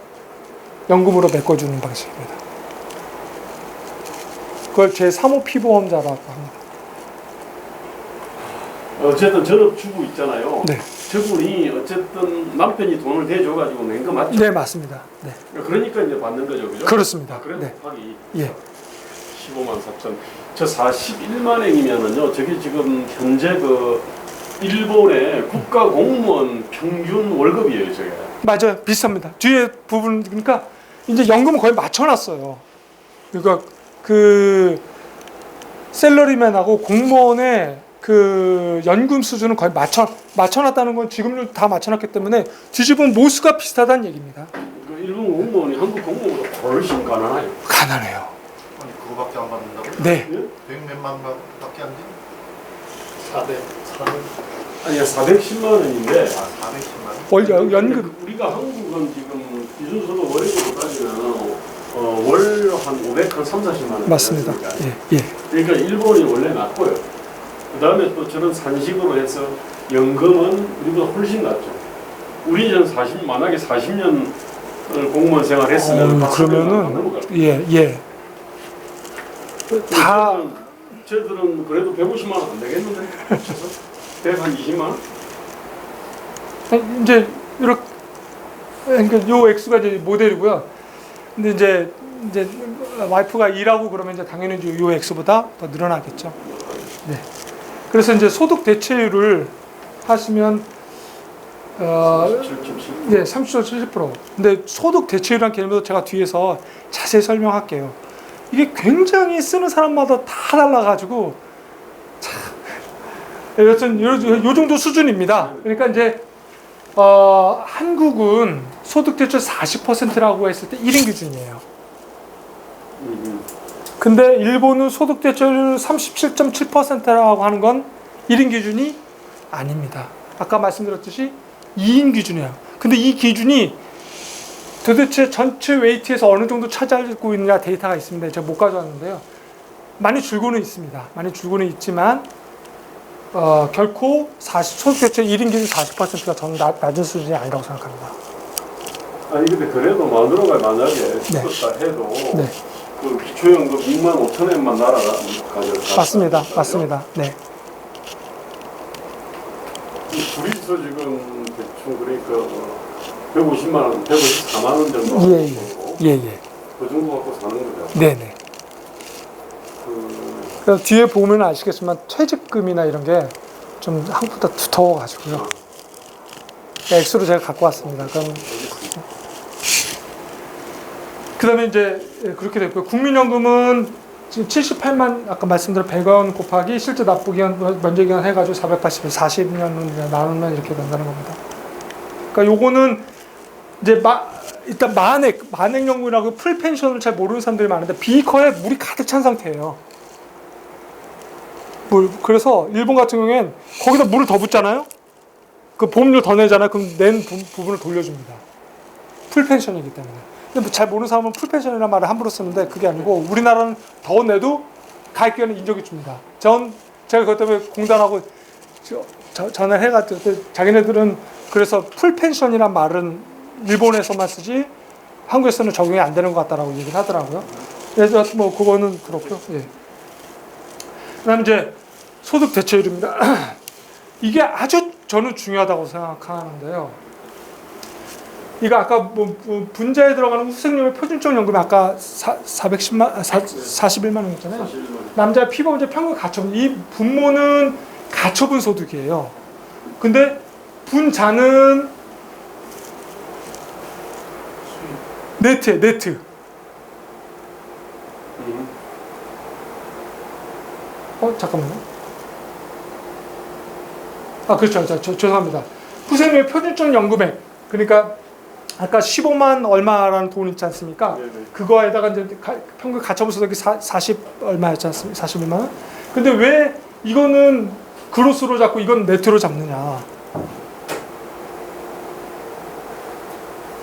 Speaker 1: 연금으로 메꿔주는 방식입니다. 그걸 제 사모 피보험자라고 합니다.
Speaker 2: 어쨌든 전업주부 있잖아요.
Speaker 1: 네,
Speaker 2: 저분이 어쨌든 남편이 돈을 대줘가지고 낸 거 맞죠?
Speaker 1: 네 맞습니다. 네,
Speaker 2: 그러니까 이제 받는 거죠, 그죠?
Speaker 1: 그렇습니다.
Speaker 2: 그래도
Speaker 1: 네,
Speaker 2: 곱하기
Speaker 1: 예,
Speaker 2: 15만 4천. 저 41만 원이면은요, 저게 지금 현재 그 일본의 국가 공무원 평균 월급이에요, 저게.
Speaker 1: 맞아요. 비슷합니다. 뒤에 부분 그러니까 이제 연금은 거의 맞춰놨어요. 그러니까 그 셀러리맨하고 공무원의 그 연금 수준은 거의 맞춰놨다는 건 지급률 다 맞춰놨기 때문에 뒤집으면 모수가 비슷하다는 얘기입니다.
Speaker 2: 그 일본 공무원이 한국 공무원보다 훨씬 가난해요.
Speaker 1: 가난해요.
Speaker 4: 아니 그거밖에 안 받는다고?
Speaker 1: 네.
Speaker 4: 100몇만 밖에 안 돼?
Speaker 3: 400.
Speaker 2: 아니야, 410만 원인데.
Speaker 4: 아 410만 원?
Speaker 1: 월 연금
Speaker 2: 우리가 한국은 지금 기준소득 월급으로 따지면 월 한 500, 한 3, 40만 원.
Speaker 1: 맞습니다.
Speaker 2: 않습니까?
Speaker 1: 예, 예.
Speaker 2: 그러니까 일본이 원래 낮고요. 그 다음에 또 저런 산식으로 해서 연금은 우리보다 훨씬 낮죠. 우리는 만약에 40년 공무원 생활했으면
Speaker 1: 그러면은 예. 다
Speaker 2: 저들은 그래도 150만 원 안 되겠는데? 120만 원?
Speaker 1: 이제 이렇게 그러니까 요 액수가 이제 모델이고요. 근데 이제 와이프가 일하고 그러면 이제 당연히 이제 요 액수보다 더 늘어나겠죠. 네. 그래서 이제 소득 대체율을 하시면
Speaker 2: 7.7.
Speaker 1: 예, 30.70%. 근데 소득 대체율이라는 개념도 제가 뒤에서 자세히 설명할게요. 이게 굉장히 쓰는 사람마다 다 달라가지고 참 여튼 요 정도 수준입니다. 그러니까 이제 한국은 소득 대체율 40%라고 했을 때 1인 기준이에요. 근데 일본은 소득 대체율 37.7%라고 하는 건 1인 기준이 아닙니다. 아까 말씀드렸듯이 2인 기준이에요. 근데 이 기준이 도대체 전체 웨이트에서 어느 정도 차지하고 있느냐 데이터가 있습니다. 제가 못 가져왔는데요. 많이 줄고는 있습니다. 많이 줄고는 있지만 결코 소득 대체율 1인 기준 40%가 저는 낮은 수준이 아니라고 생각합니다.
Speaker 2: 아니 근데 그래도 마누라가 만약에 죽었다 해도
Speaker 1: 네.
Speaker 2: 그 기초연금 2만 5천 원만 날아가져.
Speaker 1: 맞습니다. 네.
Speaker 2: 둘이서 지금 대충 그러니까 150만 원, 154만 원 정도.
Speaker 1: 예.
Speaker 2: 그 정도 갖고 사는 거죠.
Speaker 1: 네네. 그래서 뒤에 보면 아시겠지만 퇴직금이나 이런 게 좀 한국보다 두터워가지고요. 액수로 제가 갖고 왔습니다. 그럼 그다음에 이제 그렇게 됐고요. 국민연금은 지금 78만 아까 말씀드린 100원 곱하기 실제 납부기간 면제기간 해가지고 480일 40년을 나누면 이렇게 된다는 겁니다. 그러니까 요거는 이제 일단 만액연금이라고 풀펜션을 잘 모르는 사람들이 많은데 비커에 물이 가득 찬 상태예요. 그래서 일본 같은 경우에는 거기다 물을 더 붓잖아요. 그 보험료 더 내잖아요. 그럼 낸 부분을 돌려줍니다. 풀펜션이기 때문에. 근데 잘 모르는 사람은 풀펜션이라는 말을 함부로 쓰는데 그게 아니고 우리나라는 더 내도 가입기간을 인정해 줍니다. 제가 그것 때문에 공단하고 전화를 해가지고 자기네들은 그래서 풀펜션이란 말은 일본에서만 쓰지 한국에서는 적용이 안 되는 것 같다라고 얘기를 하더라고요. 그래서 뭐 그거는 그렇고요. 예. 그다음 이제 소득 대체율입니다. 이게 아주 저는 중요하다고 생각하는데요. 이거 아까 뭐 분자에 들어가는 후생연의 표준적 연금이 아까 41만 원이었잖아요. 남자 피보험자 평균 가처분. 이 분모는 가처분 소득이에요. 근데 분자는 네트. 잠깐만요. 그렇죠. 죄송합니다. 후생연의 표준적 연금액. 그러니까 아까 15만 얼마라는 돈 있지 않습니까?
Speaker 2: 네네.
Speaker 1: 그거에다가 이제 평균 가처분 소득이 40 얼마였지 않습니까? 41만 원? 근데 왜 이거는 그로스로 잡고 이건 네트로 잡느냐?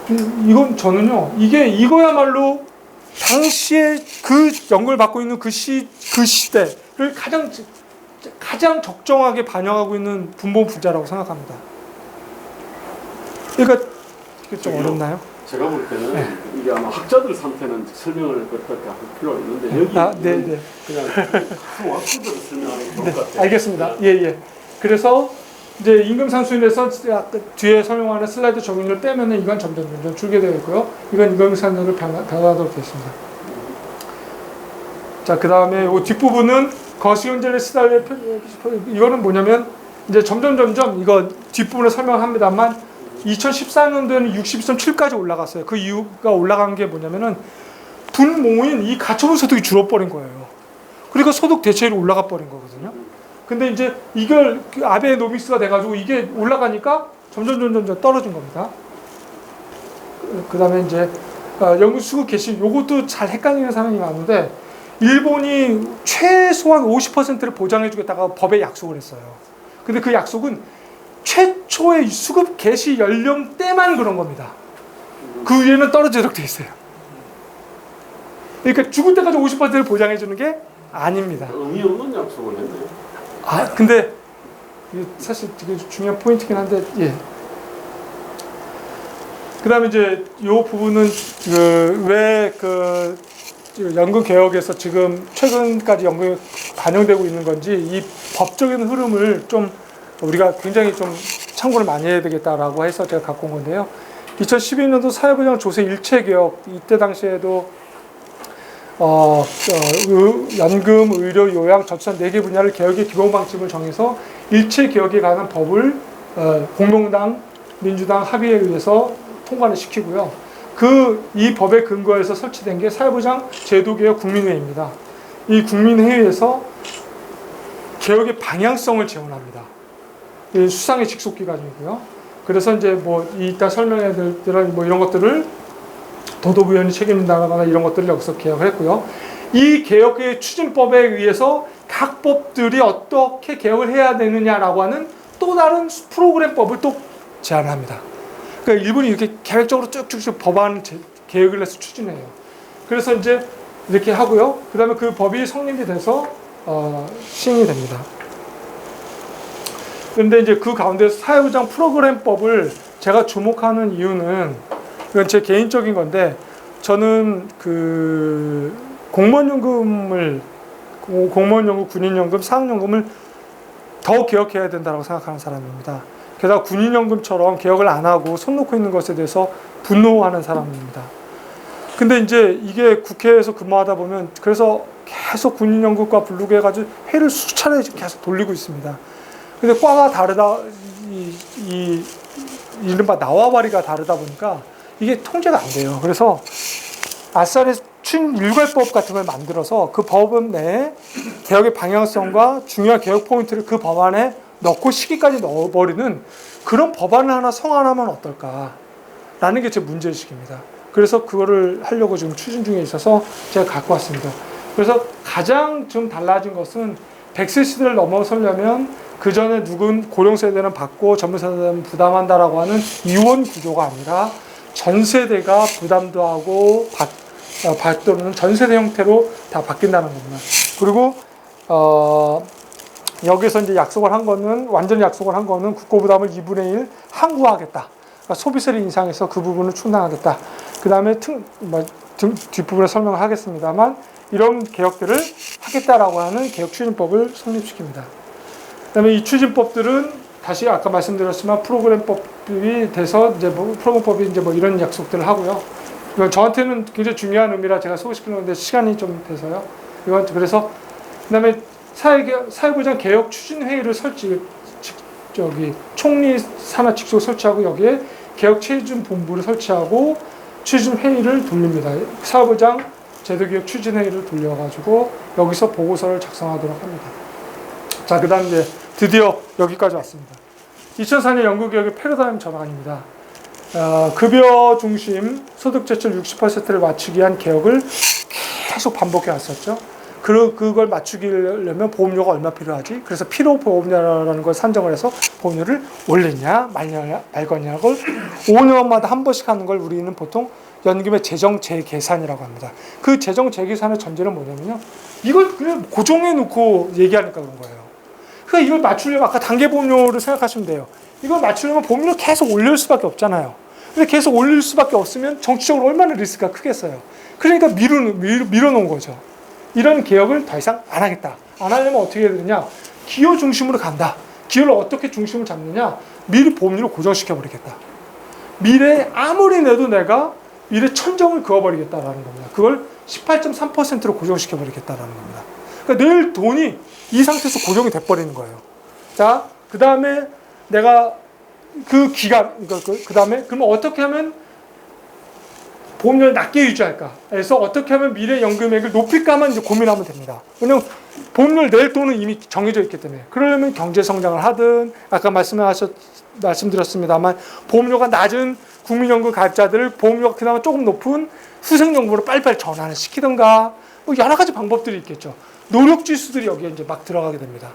Speaker 1: 이건 저는요, 이거야말로 당시에 그 연구를 받고 있는 그 시대를 가장 적정하게 반영하고 있는 분본 분자라고 생각합니다. 그러니까 이게 좀 어렵나요?
Speaker 2: 제가 볼 때는
Speaker 1: 네.
Speaker 2: 이게 아마 학자들한테는 설명을 그렇게 할 필요가 있는데 여기
Speaker 1: 네.
Speaker 2: 그냥 학부들을 설명하는 게 좋을 것 같아요.
Speaker 1: 알겠습니다. 예. 그래서 이제 임금상수인에서 뒤에 설명하는 슬라이드 적용률을 빼면은 이건 점점 줄게 되어 있고요. 이건 임금상수인을 변화하도록 되어 있습니다. 자, 그 다음에 이 뒷부분은 거시운전에 시달려 이거는 뭐냐면 이제 점점 이거 뒷부분을 설명합니다만 2014년도에는 62.7까지 올라갔어요. 그 이유가 올라간 게 뭐냐면은 분모인 이 가처분 소득이 줄어버린 거예요. 그러니까 소득 대체율이 올라가 버린 거거든요. 근데 이제 이걸 아베노믹스가 돼가지고 이게 올라가니까 점점 떨어진 겁니다. 그 다음에 이제 연구 수급 개시 요것도 잘 헷갈리는 사람이 많은데 일본이 최소한 50%를 보장해주겠다가 법에 약속을 했어요. 근데 그 약속은 최초의 수급 개시 연령대만 그런 겁니다. 그 위에는 떨어지도록 돼 있어요. 그러니까 죽을 때까지 50%를 보장해주는 게 아닙니다.
Speaker 2: 의미 없는 약속을 했네요.
Speaker 1: 근데 이게 사실 되게 중요한 포인트긴 한데, 예. 그다음에 이제 이 부분은 왜 연금 개혁에서 지금 최근까지 연금이 반영되고 있는 건지 이 법적인 흐름을 좀 우리가 굉장히 좀 참고를 많이 해야 되겠다라고 해서 제가 갖고 온 건데요. 2012년도 사회보장 조세 일체 개혁 이때 당시에도 연금, 의료, 요양, 저출산 4개 분야를 개혁의 기본 방침을 정해서 일체 개혁에 관한 법을 공명당, 민주당 합의에 의해서 통과를 시키고요. 이 법에 근거해서 설치된 게 사회보장 제도개혁 국민회의입니다. 이 국민회의에서 개혁의 방향성을 제언합니다. 이 수상의 직속기관이고요. 그래서 이제 이따 설명해 드릴 이런 것들을 도덕위원회 책임진다거나 이런 것들을 여기서 개혁을 했고요. 이 개혁의 추진법에 의해서 각 법들이 어떻게 개혁을 해야 되느냐라고 하는 또 다른 프로그램법을 또 제안합니다. 그러니까 일본이 이렇게 계획적으로 쭉쭉쭉 법안 개혁을 해서 추진해요. 그래서 이제 이렇게 하고요. 그 다음에 그 법이 성립이 돼서 시행이 됩니다. 그런데 이제 그 가운데 사회보장 프로그램법을 제가 주목하는 이유는 이건 제 개인적인 건데 저는 공무원연금, 군인연금, 사학연금을 더 개혁해야 된다고 생각하는 사람입니다. 게다가 군인연금처럼 개혁을 안 하고 손 놓고 있는 것에 대해서 분노하는 사람입니다. 근데 이제 이게 국회에서 근무하다 보면 그래서 계속 군인연금과 분류해 가지고 회를 수차례 계속 돌리고 있습니다. 근데 과가 다르다, 이른바 나와바리가 다르다 보니까 이게 통제가 안 돼요. 그래서 아싸리 일괄법 같은 걸 만들어서 그 법은 내에 개혁의 방향성과 중요한 개혁 포인트를 그 법안에 넣고 시기까지 넣어버리는 그런 법안을 하나 성안하면 어떨까라는 게 제 문제의식입니다. 그래서 그거를 하려고 지금 추진 중에 있어서 제가 갖고 왔습니다. 그래서 가장 좀 달라진 것은 100세 시대를 넘어서려면 그 전에 누군 고령세대는 받고 젊은 세대는 부담한다라고 하는 이원 구조가 아니라 전 세대가 부담도 하고 받도록 전 세대 형태로 다 바뀐다는 겁니다. 그리고 여기서 이제 약속을 한 거는 완전히 약속을 한 거는 국고 부담을 2분의 1 항구하겠다. 그러니까 소비세를 인상해서 그 부분을 충당하겠다. 그 다음에 뒷부분에 설명을 하겠습니다만 이런 개혁들을 하겠다라고 하는 개혁 추진법을 성립시킵니다. 그 다음에 이 추진법들은 다시 아까 말씀드렸지만 프로그램법이 돼서 이제 프로그램법이 이제 이런 약속들을 하고요. 이건 저한테는 굉장히 중요한 의미라 제가 소개시키는 건데 시간이 좀 돼서요. 이건 그래서 그다음에 사회보장 개혁 추진회의를 총리 산하 직속 설치하고 여기에 개혁 추진본부를 설치하고 추진회의를 돌립니다. 사회보장 제도개혁 추진회의를 돌려가지고 여기서 보고서를 작성하도록 합니다. 자, 그 다음 이제 드디어 여기까지 왔습니다. 2004년 연구개혁의 패러다임 전환입니다. 급여 중심 소득 제출 60%를 맞추기 위한 개혁을 계속 반복해 왔었죠. 그걸 맞추려면 보험료가 얼마 필요하지? 그래서 필요 보험료라는 걸 산정을 해서 보험료를 올리냐 말거냐 걸 5년마다 한 번씩 하는 걸 우리는 보통 연금의 재정 재계산이라고 합니다. 그 재정 재계산의 전제는 뭐냐면요. 이걸 그냥 고정해 놓고 얘기하니까 그런 거예요. 그러니까 이걸 맞추려면 아까 단계 보험료를 생각하시면 돼요. 이걸 맞추려면 보험료를 계속 올릴 수밖에 없잖아요. 근데 계속 올릴 수밖에 없으면 정치적으로 얼마나 리스크가 크겠어요. 그러니까 밀어놓은 거죠. 이런 개혁을 더 이상 안 하겠다. 안 하려면 어떻게 해야 되느냐. 기여 중심으로 간다. 기여를 어떻게 중심을 잡느냐. 미래 보험료를 고정시켜버리겠다. 미래에 아무리 내도 내가 미래 천정을 그어버리겠다라는 겁니다. 그걸 18.3%로 고정시켜버리겠다라는 겁니다. 그러니까 내일 돈이 이 상태에서 고정이 돼버리는 거예요. 자, 그 다음에 내가 그 기간, 그 다음에 그러면 어떻게 하면 보험료를 낮게 유지할까? 그래서 어떻게 하면 미래 연금액을 높일까만 이제 고민하면 됩니다. 왜냐면 보험료를 낼 돈은 이미 정해져 있기 때문에. 그러려면 경제 성장을 하든, 아까 말씀드렸습니다만, 보험료가 낮은 국민연금 가입자들을 보험료가 그나마 조금 높은 후생연금으로 빨리빨리 전환을 시키든가, 뭐 여러 가지 방법들이 있겠죠. 노력 지수들이 여기에 이제 막 들어가게 됩니다.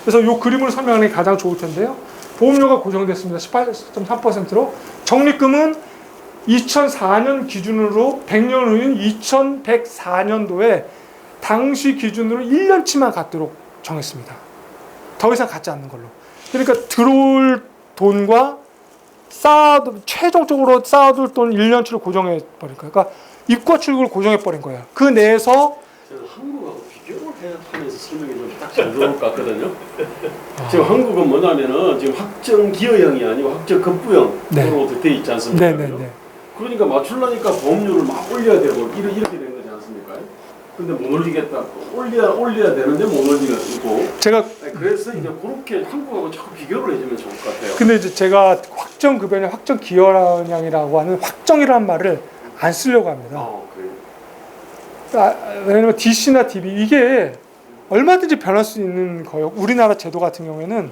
Speaker 1: 그래서 이 그림을 설명하는 게 가장 좋을 텐데요. 보험료가 고정됐습니다. 18.3%로. 적립금은 2004년 기준으로 100년 후인 2104년도에 당시 기준으로 1년치만 갖도록 정했습니다. 더 이상 갖지 않는 걸로. 그러니까 들어올 돈과 최종적으로 쌓아둘 돈 1년치를 고정해 버린 거예요. 그러니까 입과 출구를 고정해 버린 거예요. 그 내에서
Speaker 2: 저는 한국하고 비교를 하면서 설명이 좀 딱 잘 들어올 것 같거든요. 지금 한국은 뭐냐면은 지금 확정 기여형이 아니고 확정 급부형으로 돼 있지 않습니까?
Speaker 1: 네네네.
Speaker 2: 그러니까 맞추려니까 보험료를 막 올려야 되고 이렇게 된 거지 않습니까? 근데 못 올리겠다. 올려야 되는데 못 올리고.
Speaker 1: 제가
Speaker 2: 그래서 이제 그렇게 한국하고 자꾸 비교를 해주면 좋을 것 같아요.
Speaker 1: 근데 이제 제가 확정 급여냐 확정 기여량이라고 하는 확정이라는 말을 안 쓰려고 합니다.
Speaker 2: 그래요.
Speaker 1: 왜냐면 DC나 DB 이게 얼마든지 변할 수 있는 거예요. 우리나라 제도 같은 경우에는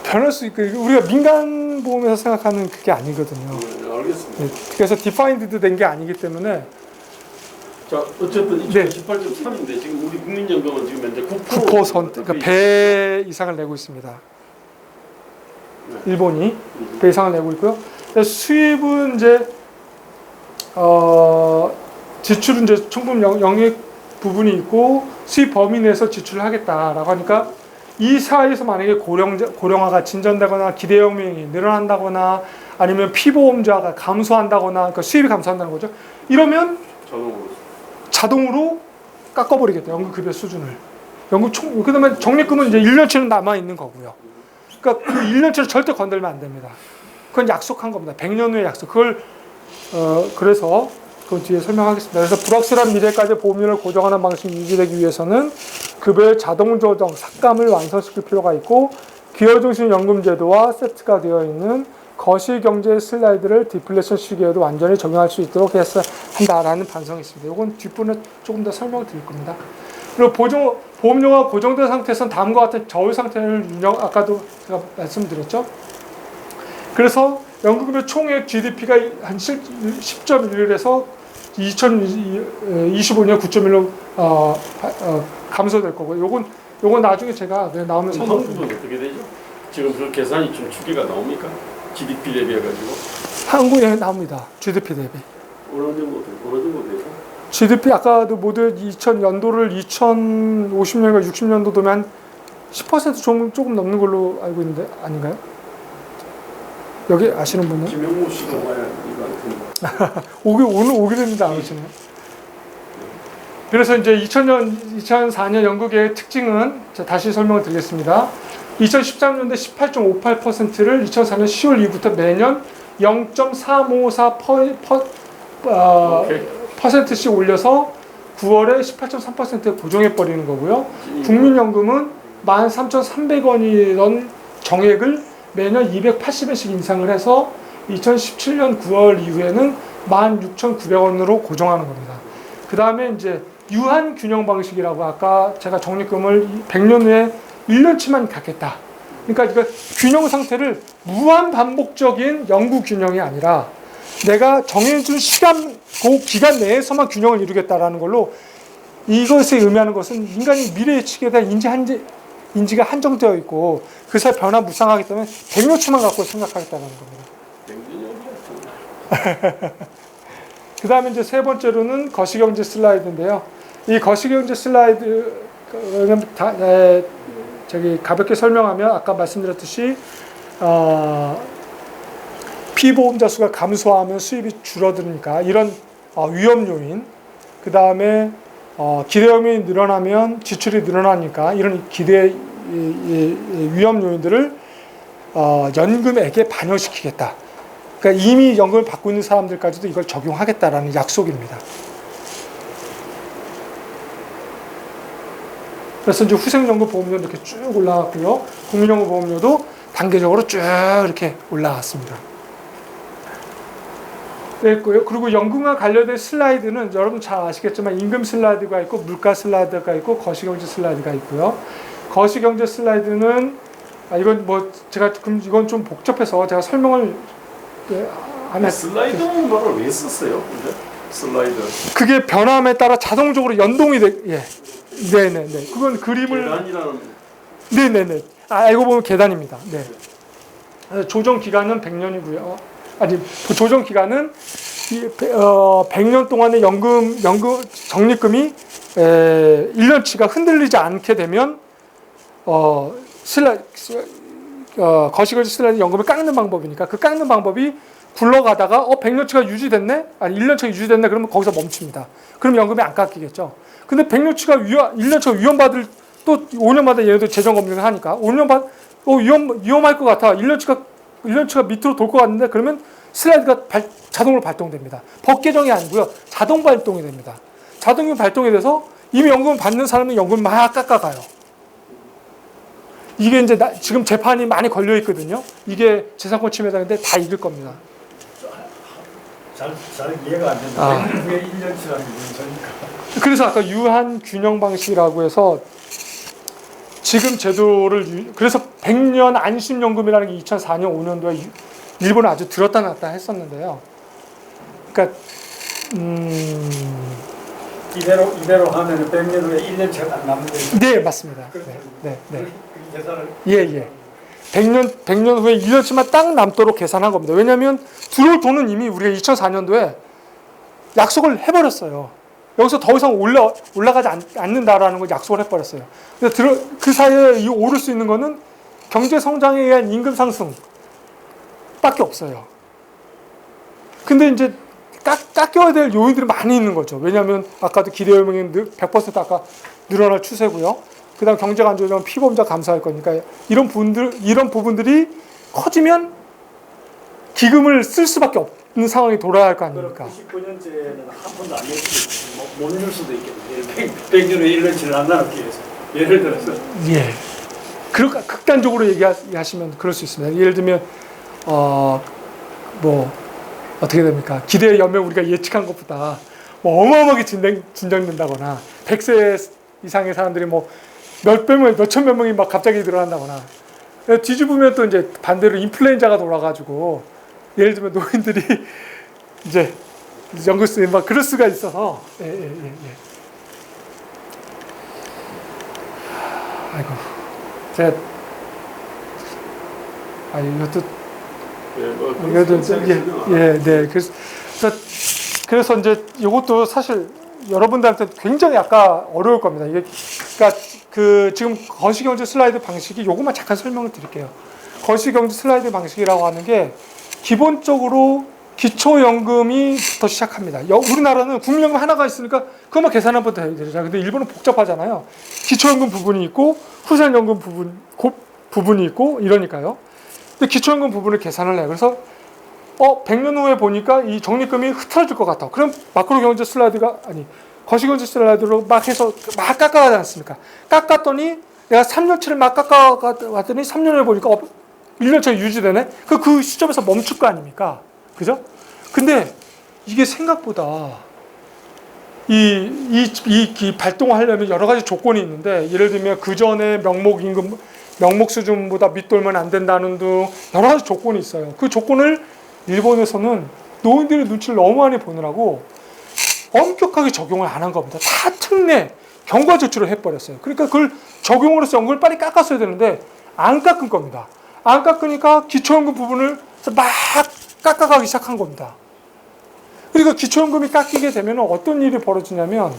Speaker 1: 변할 수 있고 우리가 민간 보험에서 생각하는 그게 아니거든요.
Speaker 2: 알겠습니다.
Speaker 1: 네, 그래서 디파인드 된 게 아니기 때문에
Speaker 2: 자, 어쨌든
Speaker 1: 네.
Speaker 2: 18.3인데 지금 우리 국민연금은 지금 현재
Speaker 1: 9%, 그러니까 배 이상을 내고 있습니다. 일본이 배 이상을 내고 있고요. 수입은 이제 지출은 이제 총금 영역 부분이 있고 수입 범위 내에서 지출을 하겠다라고 하니까 이 사이에서 만약에 고령화가 진전되거나 기대형이 늘어난다거나 아니면 피보험자가 감소한다거나 그러니까 수입이 감소한다는 거죠. 이러면 자동으로 깎아버리겠다. 연금급여 수준을. 그다음에 적립금은 이제 1년치는 남아 있는 거고요. 그러니까 그 1년치를 절대 건들면 안 됩니다. 그건 약속한 겁니다. 100년 후의 약속. 그걸 그래서 그 뒤에 설명하겠습니다. 그래서 불확실한 미래까지 보험료를 고정하는 방식이 유지되기 위해서는 급여의 자동 조정, 삭감을 완성시킬 필요가 있고 기여중심 연금제도와 세트가 되어 있는 거시경제 슬라이드를 디플레이션 시기에도 완전히 적용할 수 있도록 해서 한다라는 반성이 있습니다. 이건 뒷부분에 조금 더 설명을 드릴 겁니다. 그리고 보험료가 고정된 상태에서는 다음과 같은 저울 상태를 아까도 제가 말씀드렸죠. 그래서 연금급여 총액 GDP가 한 10.1에서 2025년 9.1로 감소될 거고, 요건 나중에 제가 나오면
Speaker 2: 한국은 어떻게 되죠? 지금 그 계산이 좀 추계가 나옵니까? GDP 대비해가지고
Speaker 1: 한국에 나옵니다. GDP 대비.
Speaker 2: 어느 정도 되죠?
Speaker 1: GDP 아까도 모두 2000년도를 2050년과 60년도 되면 10% 조금 넘는 걸로 알고 있는데 아닌가요? 여기 아시는 분은?
Speaker 2: 김영우 씨가 와야 이거
Speaker 1: 오늘 오기로 했는데 안 오시네요. 그래서 이제 2004년 연극의 특징은 다시 설명을 드리겠습니다. 2013년대 18.58%를 2004년 10월 이후부터 매년 0.354%씩 올려서 9월에 18.3%에 고정해버리는 거고요. 국민연금은 13,300원이던 정액을 매년 280원씩 인상을 해서 2017년 9월 이후에는 16,900원으로 고정하는 겁니다. 그 다음에 이제 유한 균형 방식이라고 아까 제가 적립금을 100년 후에 1년치만 갖겠다. 그러니까 균형 상태를 무한 반복적인 영구 균형이 아니라 내가 정해준 시간, 그 기간 내에서만 균형을 이루겠다라는 걸로 이것에 의미하는 것은 인간이 미래 예측에 대한 인지가 한정되어 있고 그 사이 변화무쌍하기 때문에 백년치만 갖고 생각하겠다는 겁니다. 그 다음에 이제 세 번째로는 거시경제 슬라이드인데요. 이 거시경제 슬라이드는 가볍게 설명하면 아까 말씀드렸듯이 피보험자 수가 감소하면 수입이 줄어드니까 이런 위험 요인, 그 다음에 기대금이 늘어나면 지출이 늘어나니까 이런 기대 위험 요인들을 연금액에 반영시키겠다. 그러니까 이미 연금을 받고 있는 사람들까지도 이걸 적용하겠다라는 약속입니다. 그래서 이제 후생연금 보험료 이렇게 쭉 올라갔고요. 국민연금 보험료도 단계적으로 쭉 이렇게 올라갔습니다. 됐고요. 그리고 연금과 관련된 슬라이드는 여러분 잘 아시겠지만 임금 슬라이드가 있고 물가 슬라이드가 있고 거시경제 슬라이드가 있고요. 거시경제 슬라이드는 이건 뭐 제가 그럼 이건 좀 복잡해서 제가 설명을 안 했.
Speaker 2: 슬라이드는 말을 왜 썼어요? 근데 슬라이드.
Speaker 1: 그게 변함에 따라 자동적으로 연동이 돼. 예. 네네네. 그건 그림을.
Speaker 2: 계단이라는.
Speaker 1: 네네네. 알고 보면 계단입니다. 네. 조정 기간은 100년이고요. 아니 조정 기간은 100년 동안의 연금 적립금이 1년치가 흔들리지 않게 되면 거시경제 슬라이드 연금을 깎는 방법이니까 그 깎는 방법이 굴러가다가 100년치가 유지됐네? 아니 1년치가 유지됐네? 그러면 거기서 멈춥니다. 그럼 연금이 안 깎이겠죠. 근데 100년치가 1년치가 위험받을 또 5년마다 얘네들 재정 검증을 하니까 5년 위험할 것 같아. 1년치가 밑으로 돌 것 같은데 그러면 슬라이드가 자동으로 발동됩니다. 법 개정이 아니고요. 자동 발동이 됩니다. 자동이 발동이 돼서 이미 연금을 받는 사람은 연금을 막 깎아가요. 이게 이제 지금 재판이 많이 걸려 있거든요. 이게 재산권 침해당인데 다 이길 겁니다.
Speaker 6: 잘 이해가 안 된다. 왜 1년치라는 게 문제니까.
Speaker 1: 그래서 아까 유한 균형 방식이라고 해서 지금 제도를 그래서 100년 안심연금이라는 게 2004년 5년도에 일본에 아주 들었다 놨다 했었는데요. 그러니까
Speaker 6: 이대로 하면 100년 후에 1년치가 안 남는 거예요.
Speaker 1: 네, 맞습니다. 네.
Speaker 6: 계산을
Speaker 1: 예. 100년 후에 1년치만 딱 남도록 계산한 겁니다. 왜냐하면 들어올 돈은 이미 우리가 2004년도에 약속을 해버렸어요. 여기서 더 이상 올라가지 않는다라는 걸 약속을 해버렸어요. 근데 그 사이에 오를 수 있는 거는 경제 성장에 의한 임금 상승 밖에 없어요. 근데 이제 깎여야 될 요인들이 많이 있는 거죠. 왜냐하면 아까도 기대요금이 100% 아까 늘어날 추세고요. 그 다음 경제가 안 좋으면 피보험자 감사할 거니까 이런 부분들이 커지면 기금을 쓸 수밖에 없는 상황이 돌아야 할 거 아닙니까?
Speaker 6: 99년째는 한 번도 안 낼 수도 있겠네요. 100년 후에 1년치를 안 나누기 위해서. 예를 들어서.
Speaker 1: 예. 그러니까 극단적으로 얘기하시면 그럴 수 있습니다. 예를 들면 어떻게 됩니까? 기대 연명 우리가 예측한 것보다 어마어마하게 진정된다거나 100세 이상의 사람들이 몇천 몇 명이 막 갑자기 늘어난다거나 뒤집으면 또 이제 반대로 인플루엔자가 돌아가지고 예를 들면 노인들이 이제 연금 쓰는 막 그럴 수가 있어서 예. 아이고 제가 그래서 이제 이것도 사실 여러분들한테 굉장히 아까 어려울 겁니다. 이게 그러니까 지금 거시경제 슬라이드 방식이 요것만 잠깐 설명을 드릴게요. 거시경제 슬라이드 방식이라고 하는 게 기본적으로 기초연금이부터 시작합니다. 우리나라는 국민연금 하나가 있으니까 그것만 계산하면 되잖아요. 근데 일본은 복잡하잖아요. 기초연금 부분이 있고 후생연금 부분이 있고 이러니까요. 근데 기초연금 부분을 계산을 해요. 그래서 100년 후에 보니까 이 적립금이 흐트러질 것 같아. 그럼 마크로경제 슬라이드가 거시경제 슬라이드로 막 해서 막 깎아가지 않습니까? 깎았더니 내가 3년치를 막 깎아왔더니 3년 후에 보니까 1년치가 유지되네? 그 시점에서 멈출 거 아닙니까? 그죠? 근데 이게 생각보다 이 발동을 하려면 여러 가지 조건이 있는데 예를 들면 그 전에 명목 수준보다 밑돌면 안 된다는 등 여러 가지 조건이 있어요. 그 조건을 일본에서는 노인들의 눈치를 너무 많이 보느라고 엄격하게 적용을 안 한 겁니다. 다 특례, 경과 조치를 해버렸어요. 그러니까 그걸 적용으로 해서 연금을 빨리 깎았어야 되는데 안 깎은 겁니다. 안 깎으니까 기초연금 부분을 막 깎아가기 시작한 겁니다. 그러니까 기초연금이 깎이게 되면 어떤 일이 벌어지냐면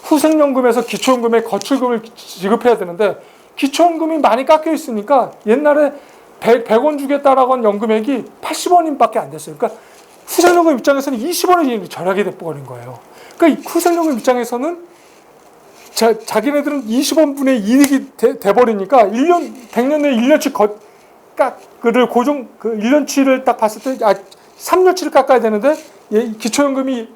Speaker 1: 후생연금에서 기초연금에 거출금을 지급해야 되는데 기초연금이 많이 깎여 있으니까 옛날에 100원 주겠다라고 한 연금액이 80원밖에 안 됐어요. 그러니까 후생연금 입장에서는 20원이 절약이 돼버린 거예요. 그러니까 후생연금 입장에서는 자기네들은 20원분의 이익이 돼버리니까 100년 내에 1년치 그를 고정, 1년치를 딱 봤을 때, 3년치를 깎아야 되는데, 기초연금이,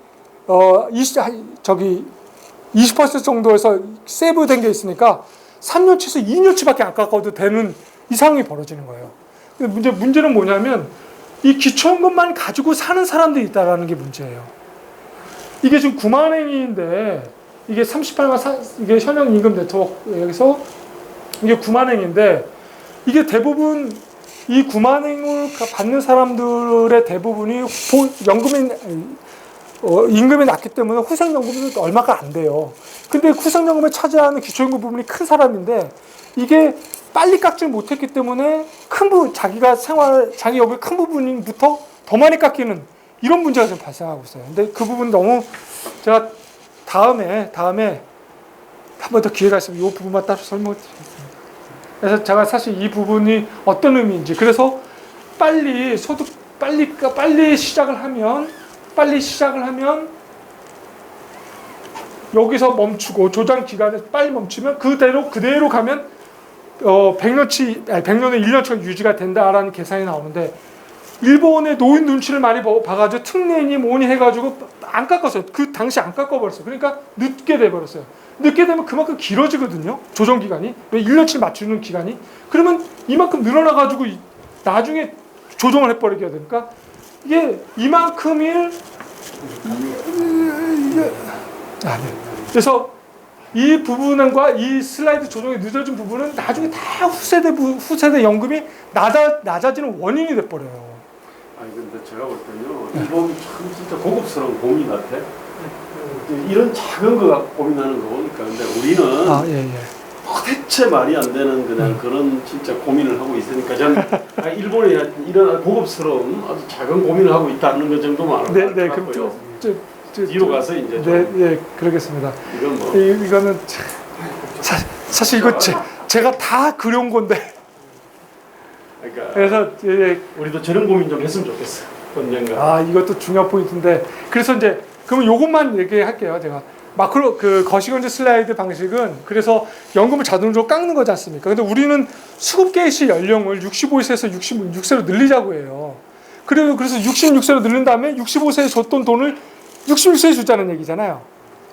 Speaker 1: 20% 정도에서 세이브 된 게 있으니까 3년치에서 2년치밖에 안 깎아도 되는 이 상황이 벌어지는 거예요. 문제는 뭐냐면, 이 기초연금만 가지고 사는 사람들이 있다라는 게 문제예요. 이게 지금 9만 행인데, 이게 38만, 이게 현역 임금 네트워크에서 이게 9만 행인데, 이게 대부분 이 9만 행을 받는 사람들의 대부분이 임금이 낮기 때문에 후생연금은 얼마가 안 돼요. 근데 후생연금에 차지하는 기초연금 부분이 큰 사람인데, 이게 빨리 깎지 못했기 때문에 자기 연금 큰 부분부터 더 많이 깎이는 이런 문제가 좀 발생하고 있어요. 근데 그 부분 너무 제가 다음에 한 번 더 기회가 있으면 이 부분만 따로 설명을 드리겠습니다. 그래서 제가 사실 이 부분이 어떤 의미인지, 그래서 빨리 시작을 하면 여기서 멈추고 조장 기간에 빨리 멈추면 그대로 가면 100년에 1년치가 유지가 된다라는 계산이 나오는데, 일본의 노인 눈치를 많이 봐가지고 특례니 뭐니 해가지고 안 깎았어요. 그 당시 안 깎아버렸어요. 그러니까 늦게 돼버렸어요. 늦게 되면 그만큼 길어지거든요. 조정 기간이. 왜 1년치 맞추는 기간이. 그러면 이만큼 늘어나가지고 나중에 조정을 해버리게 되니까 이게 이만큼일 그래서 이 부분과 이 슬라이드 조정이 늦어진 부분은 나중에 다 후세대 연금이 낮아지는 원인이 돼버려요.
Speaker 2: 아니 근데 제가 볼 때는요, 일본이 참 진짜 고급스러운 고민 같아. 이런 작은 거 갖고 고민하는 거 보니까. 근데 우리는 도대체 말이 안 되는 그냥 그런 진짜 고민을 하고 있으니까 저는 일본이 이런 고급스러운 아주 작은 고민을 하고 있다는 것 정도만 알고
Speaker 1: 네, 그럼
Speaker 2: 뒤로 가서 이제
Speaker 1: 그러겠습니다.
Speaker 2: 이건 뭐
Speaker 1: 이거는 사실 이거 제가 다 그려온 건데.
Speaker 2: 그러니까
Speaker 1: 그래서
Speaker 2: 우리도 저런 고민 좀 했으면 좋겠어. 언젠가.
Speaker 1: 이것도 중요한 포인트인데, 그래서 이제 그러면 요것만 얘기할게요. 제가 마크로 거시경제 슬라이드 방식은 그래서 연금을 자동적으로 깎는 거지 않습니까? 근데 우리는 수급 개시 연령을 65세에서 66세로 늘리자고 해요. 그래서 66세로 늘린 다음에 65세에 줬던 돈을 66세에 주자는 얘기잖아요.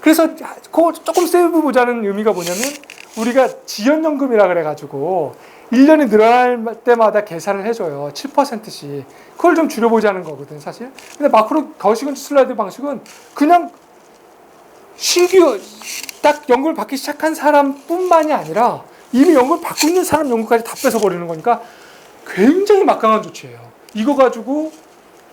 Speaker 1: 그래서 그거 조금 세이브 보자는 의미가 뭐냐면, 우리가 지연연금이라 그래가지고 1년이 늘어날 때마다 계산을 해줘요. 7%씩. 그걸 좀 줄여보자는 거거든, 사실. 근데 마크로 거시경제 슬라이드 방식은 그냥 신규 딱 연금을 받기 시작한 사람뿐만이 아니라 이미 연금을 받고 있는 사람 연금까지 다 뺏어버리는 거니까 굉장히 막강한 조치예요. 이거 가지고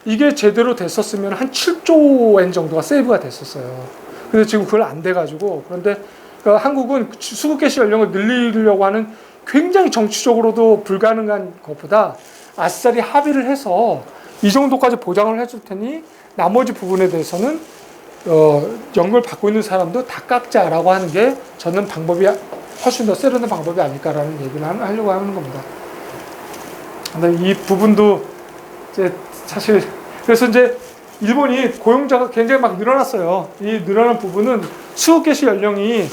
Speaker 1: 이게 제대로 됐었으면 한 7조 엔 정도가 세이브가 됐었어요. 근데 지금 그걸 안 돼가지고, 그런데 한국은 수급 개시 연령을 늘리려고 하는 굉장히 정치적으로도 불가능한 것보다 아싸리 합의를 해서 이 정도까지 보장을 해줄 테니 나머지 부분에 대해서는 연금을 받고 있는 사람도 다 깎자라고 하는 게 저는 방법이 훨씬 더 세련된 방법이 아닐까라는 얘기를 하려고 하는 겁니다. 근데 이 부분도 이제 사실 그래서 이제 일본이 고용자가 굉장히 막 늘어났어요. 이 늘어난 부분은 수급 개시 연령이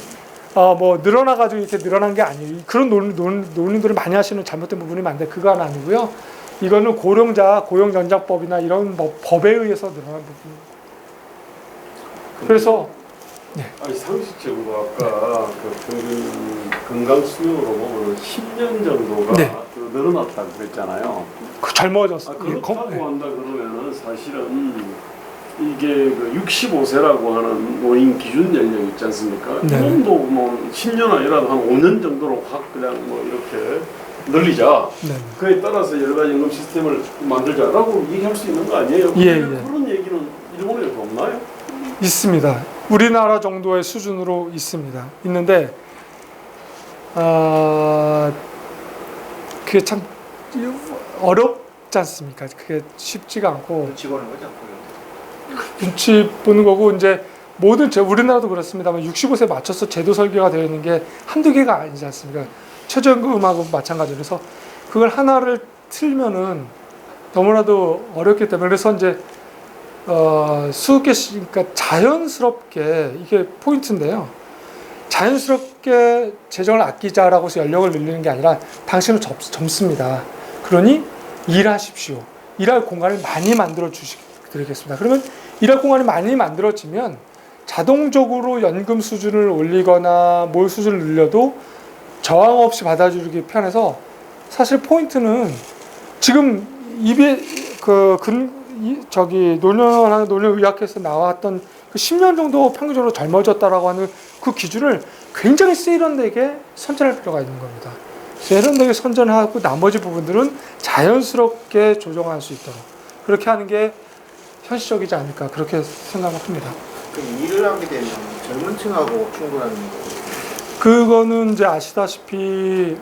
Speaker 1: 늘어나가지고 이렇게 늘어난 게 아니에요. 그런 논의들을 많이 하시는 잘못된 부분이 많은데 그건 아니고요. 이거는 고용연장법이나 이런 법에 의해서 늘어난 부분. 그래서
Speaker 2: 상식적으로 아까 그 평균 건강 수명으로 보면 10년 정도가 늘어났다고 그랬잖아요.
Speaker 1: 젊어졌어.
Speaker 2: 그렇다고 한다 그러면은 사실은 이게 그 65세라고 하는 노인 기준 연령 있지 않습니까? 이놈도 뭐 10년 아니라도 한 5년 정도로 확 그냥 뭐 이렇게 늘리자.
Speaker 1: 네.
Speaker 2: 그에 따라서 여러 가지 연금 시스템을 만들자라고 얘기할 수 있는 거 아니에요?
Speaker 1: 예,
Speaker 2: 근데
Speaker 1: 예.
Speaker 2: 그런 얘기는 일본에도 없나요?
Speaker 1: 있습니다. 우리나라 정도의 수준으로 있습니다. 있는데 그게 참 어렵지 않습니까? 그게 쉽지가 않고
Speaker 4: 눈치 보는 거죠.
Speaker 1: 눈치 보는 거고 이제 우리나라도 그렇습니다만 65세 맞춰서 제도 설계가 되어 있는 게 한두 개가 아니지 않습니까? 최저임금하고 마찬가지로 그래서 그걸 하나를 틀면은 너무나도 어렵기 때문에 그래서 이제 그러니까 자연스럽게 이게 포인트인데요. 자연스럽게 재정을 아끼자라고 해서 연령을 늘리는 게 아니라 당신은 젊습니다. 그러니 일하십시오. 일할 공간을 많이 만들어 드리겠습니다. 그러면 일할 공간이 많이 만들어지면 자동적으로 연금 수준을 올리거나 뭘 수준을 늘려도 저항 없이 받아주기 편해서 사실 포인트는 지금 노년의학회에서 나왔던 그 10년 정도 평균적으로 젊어졌다라고 하는 그 기준을 굉장히 세련되게 선전할 필요가 있는 겁니다. 세련되게 선전하고 나머지 부분들은 자연스럽게 조정할 수 있도록 그렇게 하는 게 현실적이지 않을까 그렇게 생각을 합니다.
Speaker 4: 그럼 일을 하게 되면 젊은 층하고 충분한
Speaker 1: 그거는 이제 아시다시피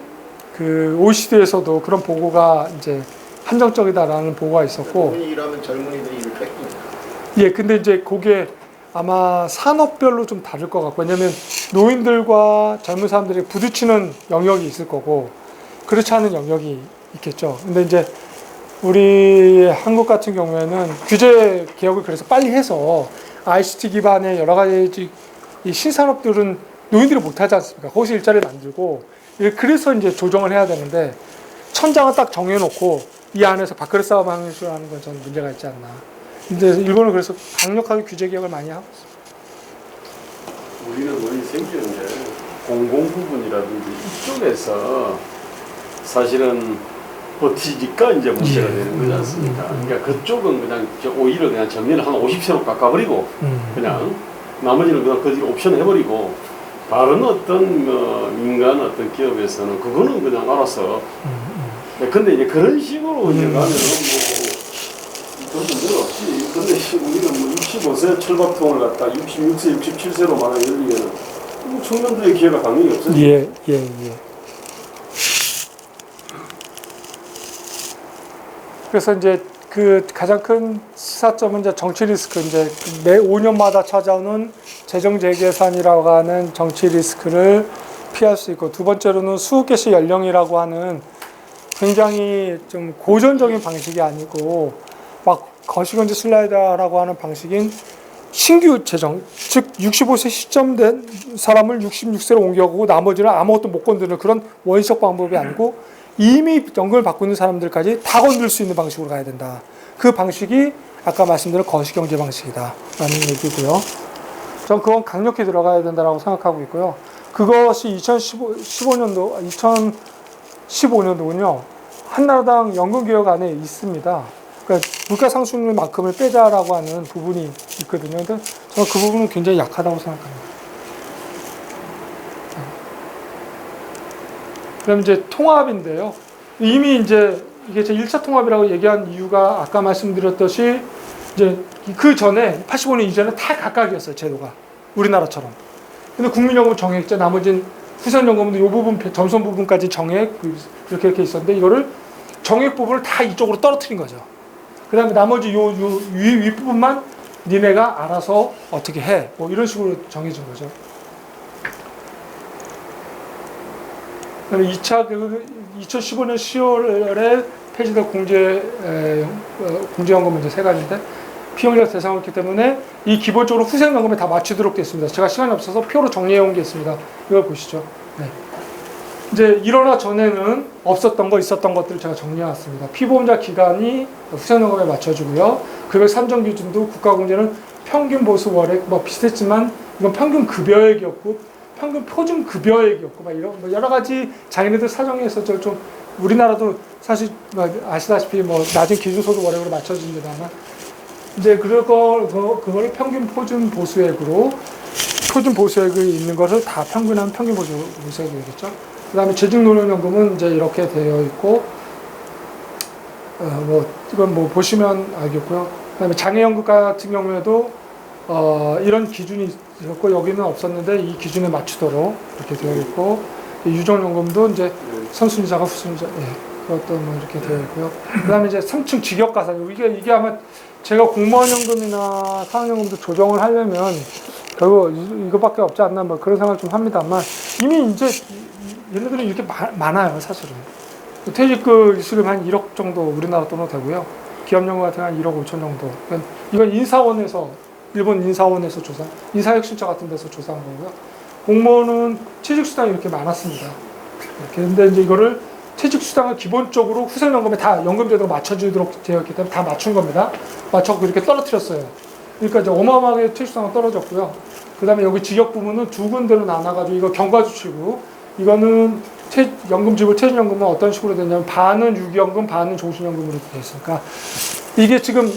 Speaker 1: 그 OECD에서도 그런 보고가 이제 한정적이다라는 보고가 있었고,
Speaker 4: 분이 일하면 젊은이들이 일을 뺏깁니다.
Speaker 1: 예, 근데 이제 그게 아마 산업별로 좀 다를 것 같고, 왜냐면 노인들과 젊은 사람들이 부딪히는 영역이 있을 거고, 그렇지 않은 영역이 있겠죠. 근데 이제 우리 한국 같은 경우에는 규제 개혁을 그래서 빨리 해서 ICT 기반의 여러 가지 이 신산업들은 노인들이 못하지 않습니까? 거기서 일자리를 만들고, 그래서 이제 조정을 해야 되는데, 천장을 딱 정해놓고 이 안에서 밥그릇 싸움 하는 건 저는 문제가 있지 않나. 근데 일본은 그래서 강력하게 규제 개혁을 많이 하고 있습니다.
Speaker 2: 우리 생기는 게 공공 부분이라든지 이쪽에서 사실은 버티니까 이제 문제가 되는 거지 않습니까? 그러니까 그쪽은 그냥 오히려 그냥 정리를 한 50세로 깎아버리고 그냥 나머지는 그냥 그 뒤로 옵션 해버리고 다른 어떤 민간 어떤 기업에서는 그거는 그냥 알아서 근데 이제 그런 식으로 이제 가면은 뭐 문제가 없지. 근데 우리가 뭐 65세 철밥통을 갖다 66세, 67세로 만약 열리면은 뭐 청년들의 기회가 당연히 없어요.
Speaker 1: 예. 그래서 이제 그 가장 큰 시사점은 이제 정치 리스크, 이제 매 5년마다 찾아오는 재정 재계산이라고 하는 정치 리스크를 피할 수 있고, 두 번째로는 수급 개시 연령이라고 하는 굉장히 좀 고전적인 방식이 아니고 막 거시건지 슬라이더라고 하는 방식인 신규 재정, 즉 65세 시점된 사람을 66세로 옮겨가고 나머지는 아무것도 못 건드는 그런 원시적 방법이 아니고 이미 연금을 받고 있는 사람들까지 다 건들 수 있는 방식으로 가야 된다. 그 방식이 아까 말씀드린 거시경제 방식이다라는 얘기고요. 전 그건 강력히 들어가야 된다고 생각하고 있고요. 그것이 2015년도군요. 한나라당 연금개혁 안에 있습니다. 그러니까 물가상승률만큼을 빼자라고 하는 부분이 있거든요. 근데 저는 그 부분은 굉장히 약하다고 생각합니다. 그럼 이제 통합인데요. 이미 이제 이게 제 1차 통합이라고 얘기한 이유가 아까 말씀드렸듯이 이제 그 전에 85년 이전에 다 각각이었어요, 제도가. 우리나라처럼. 근데 국민연금 정액제, 나머지는 후생연금도 이 부분, 점선 부분까지 정액, 이렇게 있었는데 이거를 정액 부분을 다 이쪽으로 떨어뜨린 거죠. 그 다음에 나머지 윗부분만 니네가 알아서 어떻게 해. 뭐 이런 식으로 정해진 거죠. 그다음에 2015년 10월에 폐지된 공제연금 이제 세 가지인데 피용자 대상이었기 때문에 이 기본적으로 후생연금에 다 맞추도록 되어 있습니다. 제가 시간이 없어서 표로 정리해 온 게 있습니다. 이걸 보시죠. 네. 이제 일어나 전에는 없었던 거 있었던 것들을 제가 정리해 왔습니다. 피보험자 기간이 후생연금에 맞춰주고요. 금액 산정 기준도 국가공제는 평균 보수 월액 뭐 비슷했지만 이건 평균 급여액이었고 평균 표준 급여액이었고 막 이런 뭐 여러 가지 자기네들 사정에서 좀 우리나라도 사실 아시다시피 뭐 낮은 기준소득 월액으로 맞춰집니다만 이제 그거를 평균 표준 보수액으로 표준 보수액이 있는 것을 다 평균하면 평균 보수액이겠죠. 그다음에 재직노령연금은 이제 이렇게 되어 있고, 뭐 이건 뭐 보시면 알겠고요. 그다음에 장애연금 같은 경우에도 이런 기준이 있었고 여기는 없었는데 이 기준에 맞추도록 이렇게 되어 있고, 유족연금도 이제 선순위자가 후순위자, 그것도 뭐 이렇게 되어 있고요. 그다음에 이제 3층 직역가산, 이게 아마 제가 공무원연금이나 사학연금도 조정을 하려면 결국 이거밖에 없지 않나 뭐 그런 생각을 좀 합니다만, 이미 이제 얘네들은 이렇게 많아요 사실은. 퇴직금 수령 한 1억 정도 우리나라 돈으로 되고요. 기업연금 같은 한 1억 5천 정도. 그러니까 이건 인사원에서, 일본 인사원에서 조사, 인사혁신처 같은 데서 조사한 거고요. 공무원은 퇴직수당이 이렇게 많았습니다. 이렇게. 근데 이제 이거를 퇴직수당을 기본적으로 후생연금에 다 연금제도가 맞춰주도록 되어 있기 때문에 다 맞춘 겁니다. 맞춰서 이렇게 떨어뜨렸어요. 그러니까 이제 어마어마하게 퇴직수당은 떨어졌고요. 그 다음에 여기 직역 부문은 두 군데로 나눠가지고 이거 경과주치고, 이거는 연금지불 퇴직연금은 어떤 식으로 되냐면 반은 유기연금, 반은 종신연금으로 되어 있으니까 이게 지금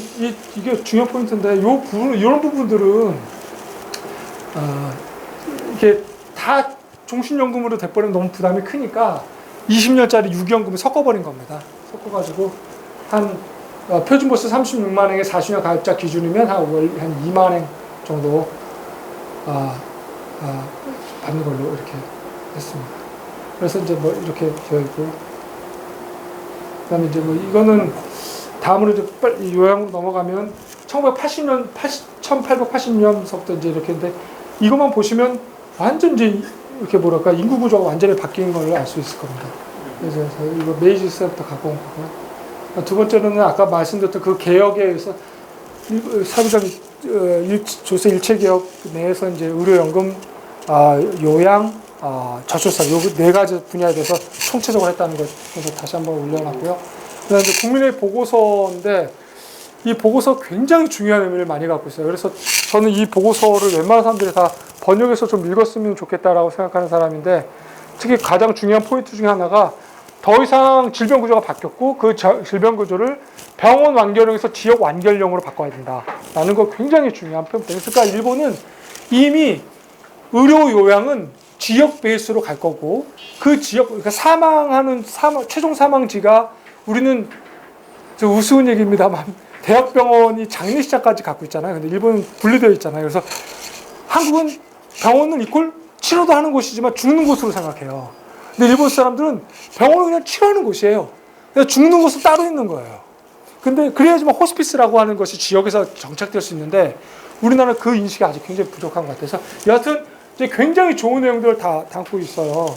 Speaker 1: 이게 중요한 포인트인데, 이런 부분들은 이게 다 종신연금으로 돼버리면 너무 부담이 크니까 20년짜리 유기연금을 섞어버린 겁니다. 섞어가지고 한 표준보수 36만 행의 40년 가입자 기준이면 한 2만 행 정도 받는 걸로 이렇게 했습니다. 그래서 이제 뭐 이렇게 되어 있고, 그다음에 이제 뭐 이거는 다음으로 이제 요약으로 넘어가면 1880년서부터 이제 이렇게 인데, 이것만 보시면 완전 이제 이렇게 뭐랄까 인구 구조가 완전히 바뀐 걸 알 수 있을 겁니다. 그래서 이거 메이지 시대부터 갖고 온 거고요. 두 번째로는 아까 말씀드렸던 그 개혁에 의해서 사회적 조세 일체 개혁 내에서 이제 의료연금, 요양, 저출산 요 네 가지 분야에 대해서 총체적으로 했다는 것, 그래서 다시 한번 올려놨고요. 그다음에 이제 국민의 보고서인데, 이 보고서 굉장히 중요한 의미를 많이 갖고 있어요. 그래서 저는 이 보고서를 웬만한 사람들이 다 번역해서 좀 읽었으면 좋겠다라고 생각하는 사람인데, 특히 가장 중요한 포인트 중에 하나가 더 이상 질병 구조가 바뀌었고 그 질병 구조를 병원 완결형에서 지역 완결형으로 바꿔야 된다라는 거 굉장히 중요한 포인트예요. 그러니까 일본은 이미 의료 요양은 지역 베이스로 갈 거고, 그 지역, 그러니까 최종 사망지가, 우리는 저 우스운 얘기입니다만 대학병원이 장례식장까지 갖고 있잖아요. 근데 일본은 분리되어 있잖아요. 그래서 한국은 병원은 이꼴 치료도 하는 곳이지만 죽는 곳으로 생각해요. 근데 일본 사람들은 병원은 그냥 치료하는 곳이에요. 그냥 죽는 곳은 따로 있는 거예요. 근데 그래야지만 호스피스라고 하는 것이 지역에서 정착될 수 있는데, 우리나라는 그 인식이 아직 굉장히 부족한 것 같아서, 여하튼 이제 굉장히 좋은 내용들을 다 담고 있어요.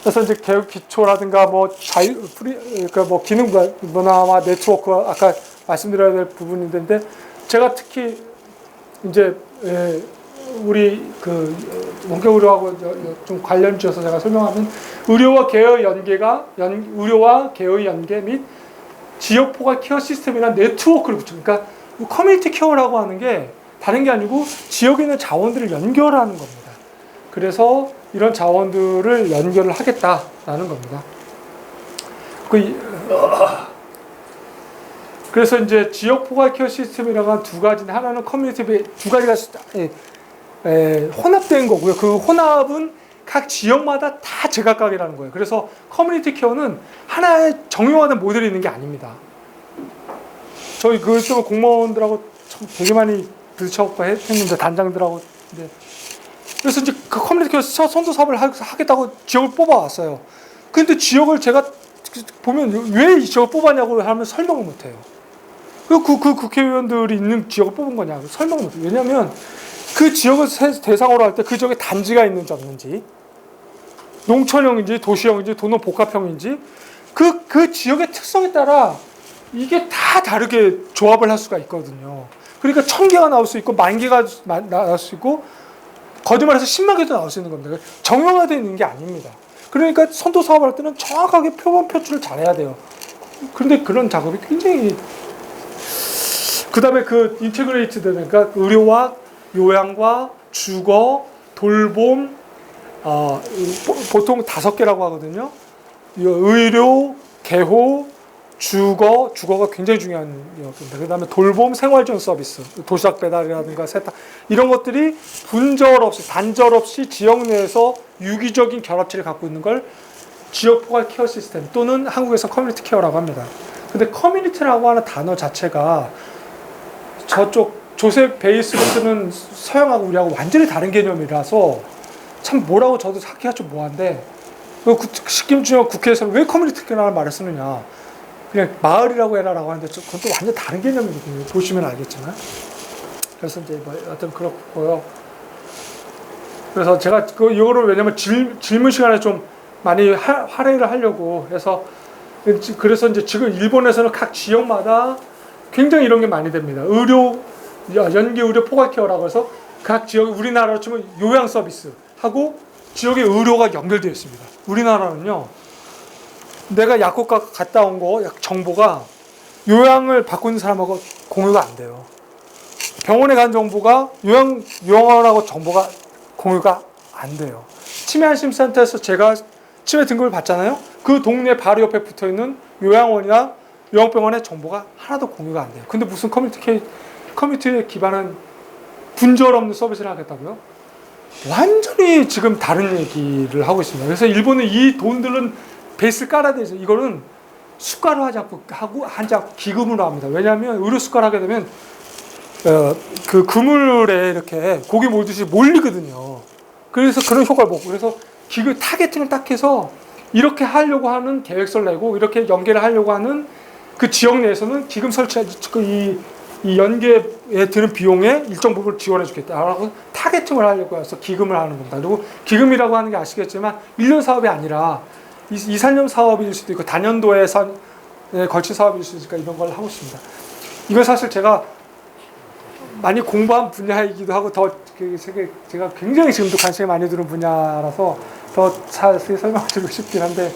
Speaker 1: 그래서 이제 개혁 기초라든가 뭐 그러니까 뭐 기능 문화와 네트워크, 아까 말씀드려야 될 부분인데, 제가 특히 이제 우리 그 원격의료하고 좀 관련 지어서 제가 설명하면, 의료와 개의 연계 및 지역 포괄 케어 시스템이나 네트워크를 붙입니다. 그러니까 커뮤니티 케어라고 하는 게 다른 게 아니고 지역에 있는 자원들을 연결하는 겁니다. 그래서 이런 자원들을 연결을 하겠다라는 겁니다. 그래서 이제 지역 포괄 케어 시스템이라고 하는 두 가지인데, 하나는 커뮤니티, 두 가지가 혼합된 거고요. 그 혼합은 각 지역마다 다 제각각이라는 거예요. 그래서 커뮤니티 케어는 하나의 정형화된 모델이 있는 게 아닙니다. 저희 그걸 좀 공무원들하고 되게 많이 부딪혀서 했는데, 단장들하고. 그래서 이제 그 커뮤니티 케어 선도 사업을 하겠다고 지역을 뽑아왔어요. 근데 지역을 제가 보면 왜 이 지역을 뽑았냐고 하면 설명을 못해요. 그 국회의원들이 있는 지역을 뽑은 거냐고 설명을 못해요. 왜냐하면 그 지역을 대상으로 할 때 그 지역에 단지가 있는지 없는지, 농촌형인지 도시형인지 도농 복합형인지, 그 지역의 특성에 따라 이게 다 다르게 조합을 할 수가 있거든요. 그러니까 1000개가 나올 수 있고 10,000개가 나올 수 있고, 거짓말해서 10만 개도 나올 수 있는 겁니다. 정형화되어 있는 게 아닙니다. 그러니까 선도 사업을 할 때는 정확하게 표본 표출을 잘해야 돼요. 그런데 그런 작업이 굉장히, 그 다음에 그 인테그레이트드, 그러니까 의료와 요양과 주거, 돌봄, 보통 5개라고 하거든요. 의료, 개호, 주거가 굉장히 중요한 영역입니다. 그 다음에 돌봄, 생활지원 서비스, 도시락 배달이라든가 세탁 이런 것들이 분절 없이 단절 없이 지역 내에서 유기적인 결합체를 갖고 있는 걸 지역 포괄 케어 시스템 또는 한국에서 커뮤니티 케어라고 합니다. 근데 커뮤니티라고 하는 단어 자체가 저쪽 조셉 베이스로 쓰는 서양하고 우리하고 완전히 다른 개념이라서 참 뭐라고 저도 하기가 좀 뭐한데 식김주영 국회에서는 왜 커뮤니티라는 말을 쓰느냐 그냥 마을이라고 해라라고 하는데 그건 또 완전 다른 개념이거든요. 보시면 알겠지만 그래서 이제 뭐 어떤 그렇고요. 그래서 제가 이거를 왜냐면 질문 시간에 좀 많이 할애를 하려고 해서 그래서 이제 지금 일본에서는 각 지역마다 굉장히 이런 게 많이 됩니다. 연계 의료 포괄 케어라고 해서 각 지역 우리나라로 치면 요양 서비스 하고 지역의 의료가 연결되어 있습니다. 우리나라는요. 내가 약국가 갔다 온 거 정보가 요양을 받고 있는 사람하고 공유가 안 돼요. 병원에 간 정보가 요양원하고 정보가 공유가 안 돼요. 치매안심센터에서 제가 치매 등급을 받잖아요. 그 동네 바로 옆에 붙어 있는 요양원이나 요양병원의 정보가 하나도 공유가 안 돼요. 근데 무슨 커뮤니티에 기반한 분절 없는 서비스를 하겠다고요? 완전히 지금 다른 얘기를 하고 있습니다. 그래서 일본은 이 돈들은 베이스를 깔아야 되죠. 이거는 수가로 하지 않고 기금으로 합니다. 왜냐하면 의료 수가를 하게 되면 그 그물에 이렇게 고기 몰듯이 몰리거든요. 그래서 그런 효과를 보고 그래서 타겟팅을 딱 해서 이렇게 하려고 하는 계획서를 내고 이렇게 연계를 하려고 하는 그 지역 내에서는 기금 이 연계에 드는 비용의 일정 부분을 지원해 주겠다라고 타겟팅을 하려고 해서 기금을 하는 겁니다. 그리고 기금이라고 하는 게 아시겠지만 1년 사업이 아니라 2, 3년 사업일 수도 있고 다년도에 걸친 사업일 수도 있으니까 이런 걸 하고 있습니다. 이건 사실 제가 많이 공부한 분야이기도 하고 제가 굉장히 지금도 관심이 많이 드는 분야라서 더 자세히 설명을 드리고 싶긴 한데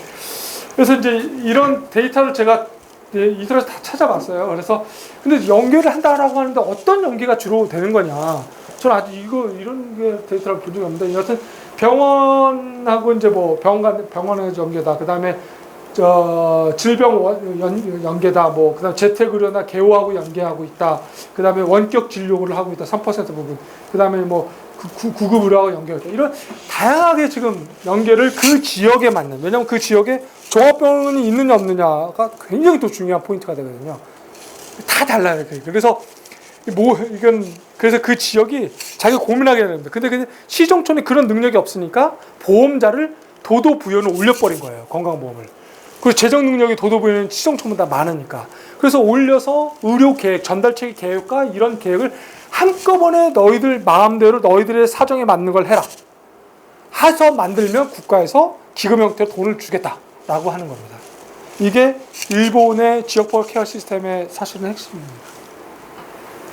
Speaker 1: 그래서 이제 이런 데이터를 제가 인터넷에서 다 찾아봤어요. 그래서 근데 연계를 한다라고 하는데 어떤 연계가 주로 되는 거냐? 저는 아직 이런 게 데이터를 본 적이 없는데 여하튼 병원하고 이제 뭐 병원의 연계다. 그다음에 질병 연계다. 뭐 그다음 재택의료나 개호하고 연계하고 있다. 그다음에 원격 진료를 하고 있다. 3% 부분. 그다음에 뭐 구급 의료하고 연계했다. 이런 다양하게 지금 연계를 그 지역에 맞는. 왜냐하면 그 지역에 종합병원이 있느냐 없느냐가 굉장히 또 중요한 포인트가 되거든요. 다 달라요. 그래서 그래서 그 지역이 자기가 고민하게 됩니다. 근데 시정촌에 그런 능력이 없으니까 보험자를 도도 부여는 올려버린 거예요. 건강보험을. 그리고 재정 능력이 도도 부여는 시정촌보다 많으니까. 그래서 올려서 의료 계획, 전달체계 계획과 이런 계획을 한꺼번에 너희들 마음대로 너희들의 사정에 맞는 걸 해라. 해서 만들면 국가에서 기금 형태로 돈을 주겠다라고 하는 겁니다. 이게 일본의 지역포괄 케어 시스템의 사실은 핵심입니다.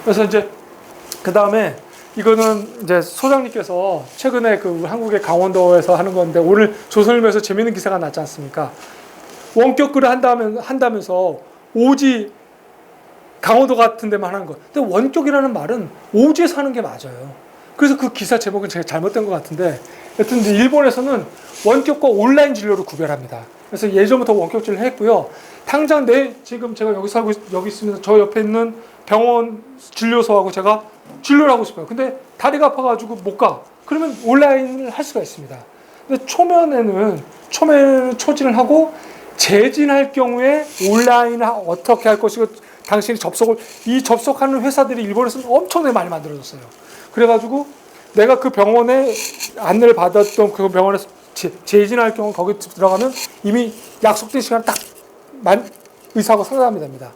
Speaker 1: 그래서 이제 그 다음에 이거는 이제 소장님께서 최근에 그 한국의 강원도에서 하는 건데 오늘 조선일보에서 재밌는 기사가 났지 않습니까? 원격글을 한다면서 오지 강원도 같은 데만 하는 거. 근데 원격이라는 말은 오지에서 하는 게 맞아요. 그래서 그 기사 제목은 제가 잘못된 것 같은데 여튼 일본에서는 원격과 온라인 진료를 구별합니다. 그래서 예전부터 원격 진료를 했고요. 당장 지금 제가 여기 있습니다. 저 옆에 있는 병원 진료소하고 제가 진료를 하고 싶어요. 근데 다리가 아파가지고 못 가. 그러면 온라인을 할 수가 있습니다. 근데 초면에는 초진을 하고 재진할 경우에 온라인을 어떻게 할 것이고 당신이 접속하는 회사들이 일본에서는 엄청나게 많이 만들어졌어요. 그래가지고 내가 그 병원에 안내를 받았던 그 병원에서 재진할 경우 거기 들어가면 이미 약속된 시간에 딱 의사하고 상담이 됩니다.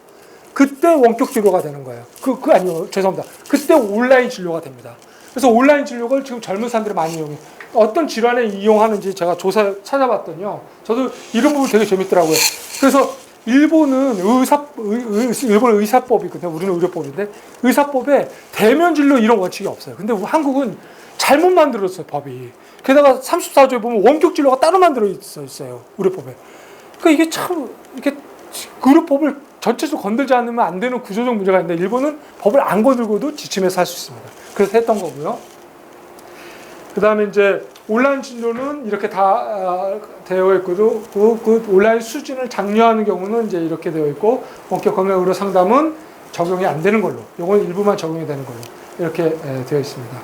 Speaker 1: 그때 원격 진료가 되는 거예요. 아니요, 죄송합니다. 그때 온라인 진료가 됩니다. 그래서 온라인 진료를 지금 젊은 사람들이 많이 이용해요. 어떤 질환에 이용하는지 제가 찾아봤더니요. 저도 이런 부분 되게 재밌더라고요. 그래서 일본은 일본은 의사법이거든요. 우리는 의료법인데 의사법에 대면 진료 이런 원칙이 없어요. 근데 한국은 잘못 만들었어요, 법이. 게다가 34조에 보면 원격 진료가 따로 만들어 있어요, 의료법에. 그러니까 이게 참 이렇게 의료법을 전체적으로 건들지 않으면 안 되는 구조적 문제가 있는데 일본은 법을 안 건들고도 지침해서 할 수 있습니다. 그래서 했던 거고요. 그 다음에 이제 온라인 진료는 이렇게 다 되어 있고도 그 온라인 수준을 장려하는 경우는 이제 이렇게 되어 있고 원격 건강 의료 상담은 적용이 안 되는 걸로, 요건 일부만 적용이 되는 걸로 이렇게 되어 있습니다.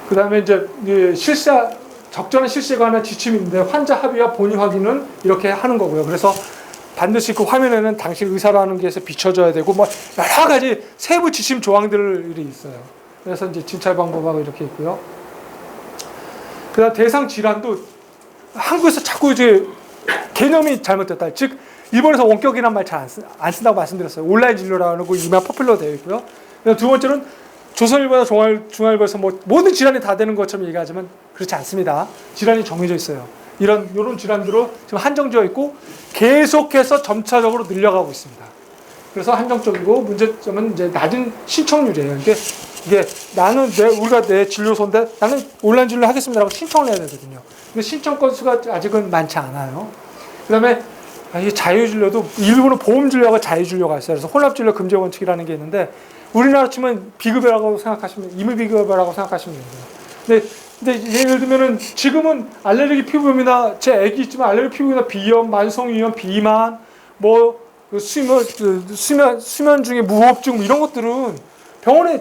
Speaker 1: 그 다음에 이제 적절한 실시에 관한 지침인데 환자 합의와 본의 확인은 이렇게 하는 거고요. 그래서 반드시 그 화면에는 당신 의사라는 게 비춰져야 되고 뭐 여러 가지 세부 지침 조항들이 있어요. 그래서 이제 진찰 방법하고 이렇게 있고요. 그다음 대상 질환도 한국에서 자꾸 이제 개념이 잘못됐다. 즉 일본에서 원격이란 말 잘 안 쓴다고 말씀드렸어요. 온라인 진료라는 거 이미 포퓰러 되어 있고요. 두 번째는 조선일보나 중앙일보에서 뭐 모든 질환이 다 되는 것처럼 얘기하지만 그렇지 않습니다. 질환이 정해져 있어요. 이런 질환들로 지금 한정되어 있고 계속해서 점차적으로 늘려가고 있습니다. 그래서 한정적이고 문제점은 이제 낮은 신청률이에요. 이게 우리가 내 진료소인데 나는 온라인 진료 하겠습니다라고 신청을 해야 되거든요. 근데 신청 건수가 아직은 많지 않아요. 그다음에 이 자유진료도 일부는 보험진료가 자유진료가 있어요. 그래서 혼합진료 금지 원칙이라는 게 있는데 우리나라 치면 비급여라고 생각하시면 임의비급여라고 생각하시면 됩니다. 근데 예를 들면은 지금은 알레르기 피부염이나 제 애기 있지만 알레르기 피부염이나 비염, 만성위염, 비만, 뭐 수면 중에 무호흡증 이런 것들은 병원에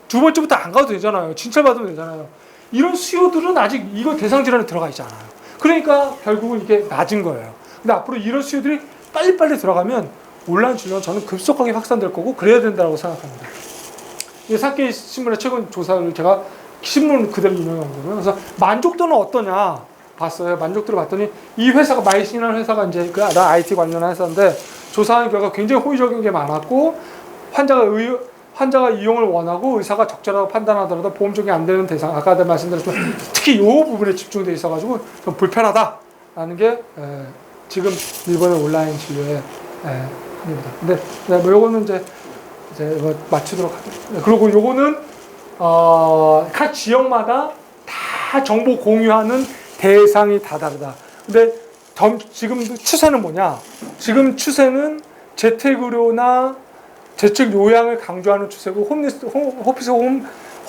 Speaker 1: 두 번째부터 안 가도 되잖아요. 진찰 받으면 되잖아요. 이런 수요들은 아직 이거 대상 질환에 들어가 있지 않아요. 그러니까 결국은 이게 낮은 거예요. 근데 앞으로 이런 수요들이 빨리빨리 들어가면 온라인 진료는 저는 급속하게 확산될 거고 그래야 된다고 생각합니다. 사케이 신문의 최근 조사를 제가 신문 그대로 인용한 거고요. 그래서 만족도는 어떠냐 봤어요. 만족도를 봤더니 이 회사가 마이신이라는 회사가 이제 그 IT 관련한 회사인데 조사한 결과 굉장히 호의적인 게 많았고 환자가 이용을 원하고 의사가 적절하다고 판단하더라도 보험 적용이 안 되는 대상, 아까 말씀드렸지만 특히 이 부분에 집중돼 있어가지고 좀 불편하다라는 게 지금 일본의 온라인 진료의 합니다. 근데 뭐 요거는 이제 뭐 맞추도록 하겠습니다. 그리고 요거는 각 지역마다 다 정보 공유하는 대상이 다 다르다. 근데 지금 추세는 뭐냐? 지금 추세는 재택의료나 재택 요양을 강조하는 추세고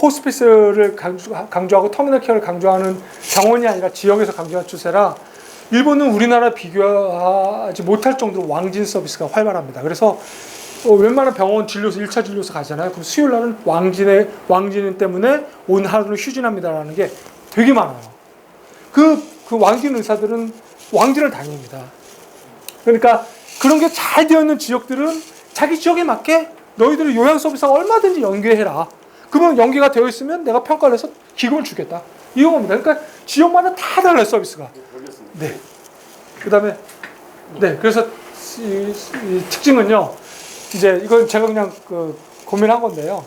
Speaker 1: 호스피스를 강조하고 터미널 케어를 강조하는 병원이 아니라 지역에서 강조하는 추세라 일본은 우리나라 비교하지 못할 정도로 왕진 서비스가 활발합니다. 그래서 웬만한 병원 진료소 1차 진료소 가잖아요. 그럼 수요일 날은 왕진 때문에 오늘 하루는 휴진합니다라는 게 되게 많아요. 그 왕진 의사들은 왕진을 다닙니다. 그러니까 그런 게 잘 되어 있는 지역들은 자기 지역에 맞게 너희들의 요양 서비스가 얼마든지 연계해라. 그러면 연계가 되어 있으면 내가 평가를 해서 기금을 주겠다. 이런 겁니다. 그러니까 지역마다 다 달라요, 서비스가. 네. 그다음에 그래서 이 특징은요. 이제 이건 제가 그냥 고민한 건데요.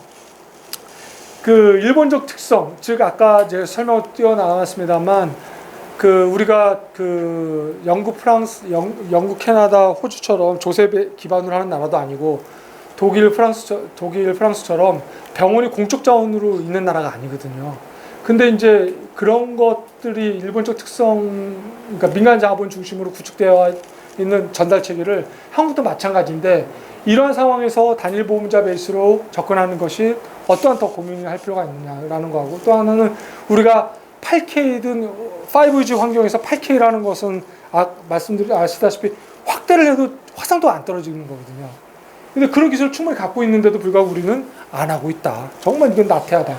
Speaker 1: 그 일본적 특성, 즉 아까 제가 설명을 띄워나왔습니다만 우리가 영국, 캐나다, 호주처럼 조세 기반으로 하는 나라도 아니고 독일, 프랑스처럼 병원이 공적 자원으로 있는 나라가 아니거든요. 근데 이제 그런 것들이 일본적 특성, 그러니까 민간 자본 중심으로 구축되어 있는 전달 체계를 한국도 마찬가지인데 이러한 상황에서 단일 보험자 베이스로 접근하는 것이 어떠한 더 고민을 할 필요가 있느냐라는 거하고 또 하나는 우리가 8K든 5G 환경에서 8K라는 것은 아시다시피 확대를 해도 화상도 안 떨어지는 거거든요. 근데 그런 기술을 충분히 갖고 있는데도 불구하고 우리는 안 하고 있다. 정말 이건 나태하다.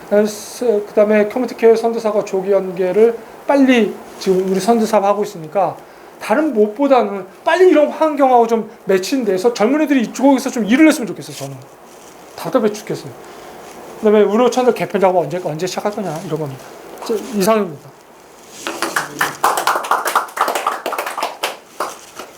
Speaker 1: 그 다음에 커뮤니티 케어 선도사가 조기 연계를 빨리 지금 우리 선도사가 하고 있으니까 다른 무엇보다는 빨리 이런 환경하고 좀 매칭돼서 젊은이들이 이쪽에서 좀 일을 했으면 좋겠어요. 저는 답답해 죽겠어요. 그 다음에 의료 채널 개편 작업 언제 시작할 거냐 이런 겁니다. 이상입니다.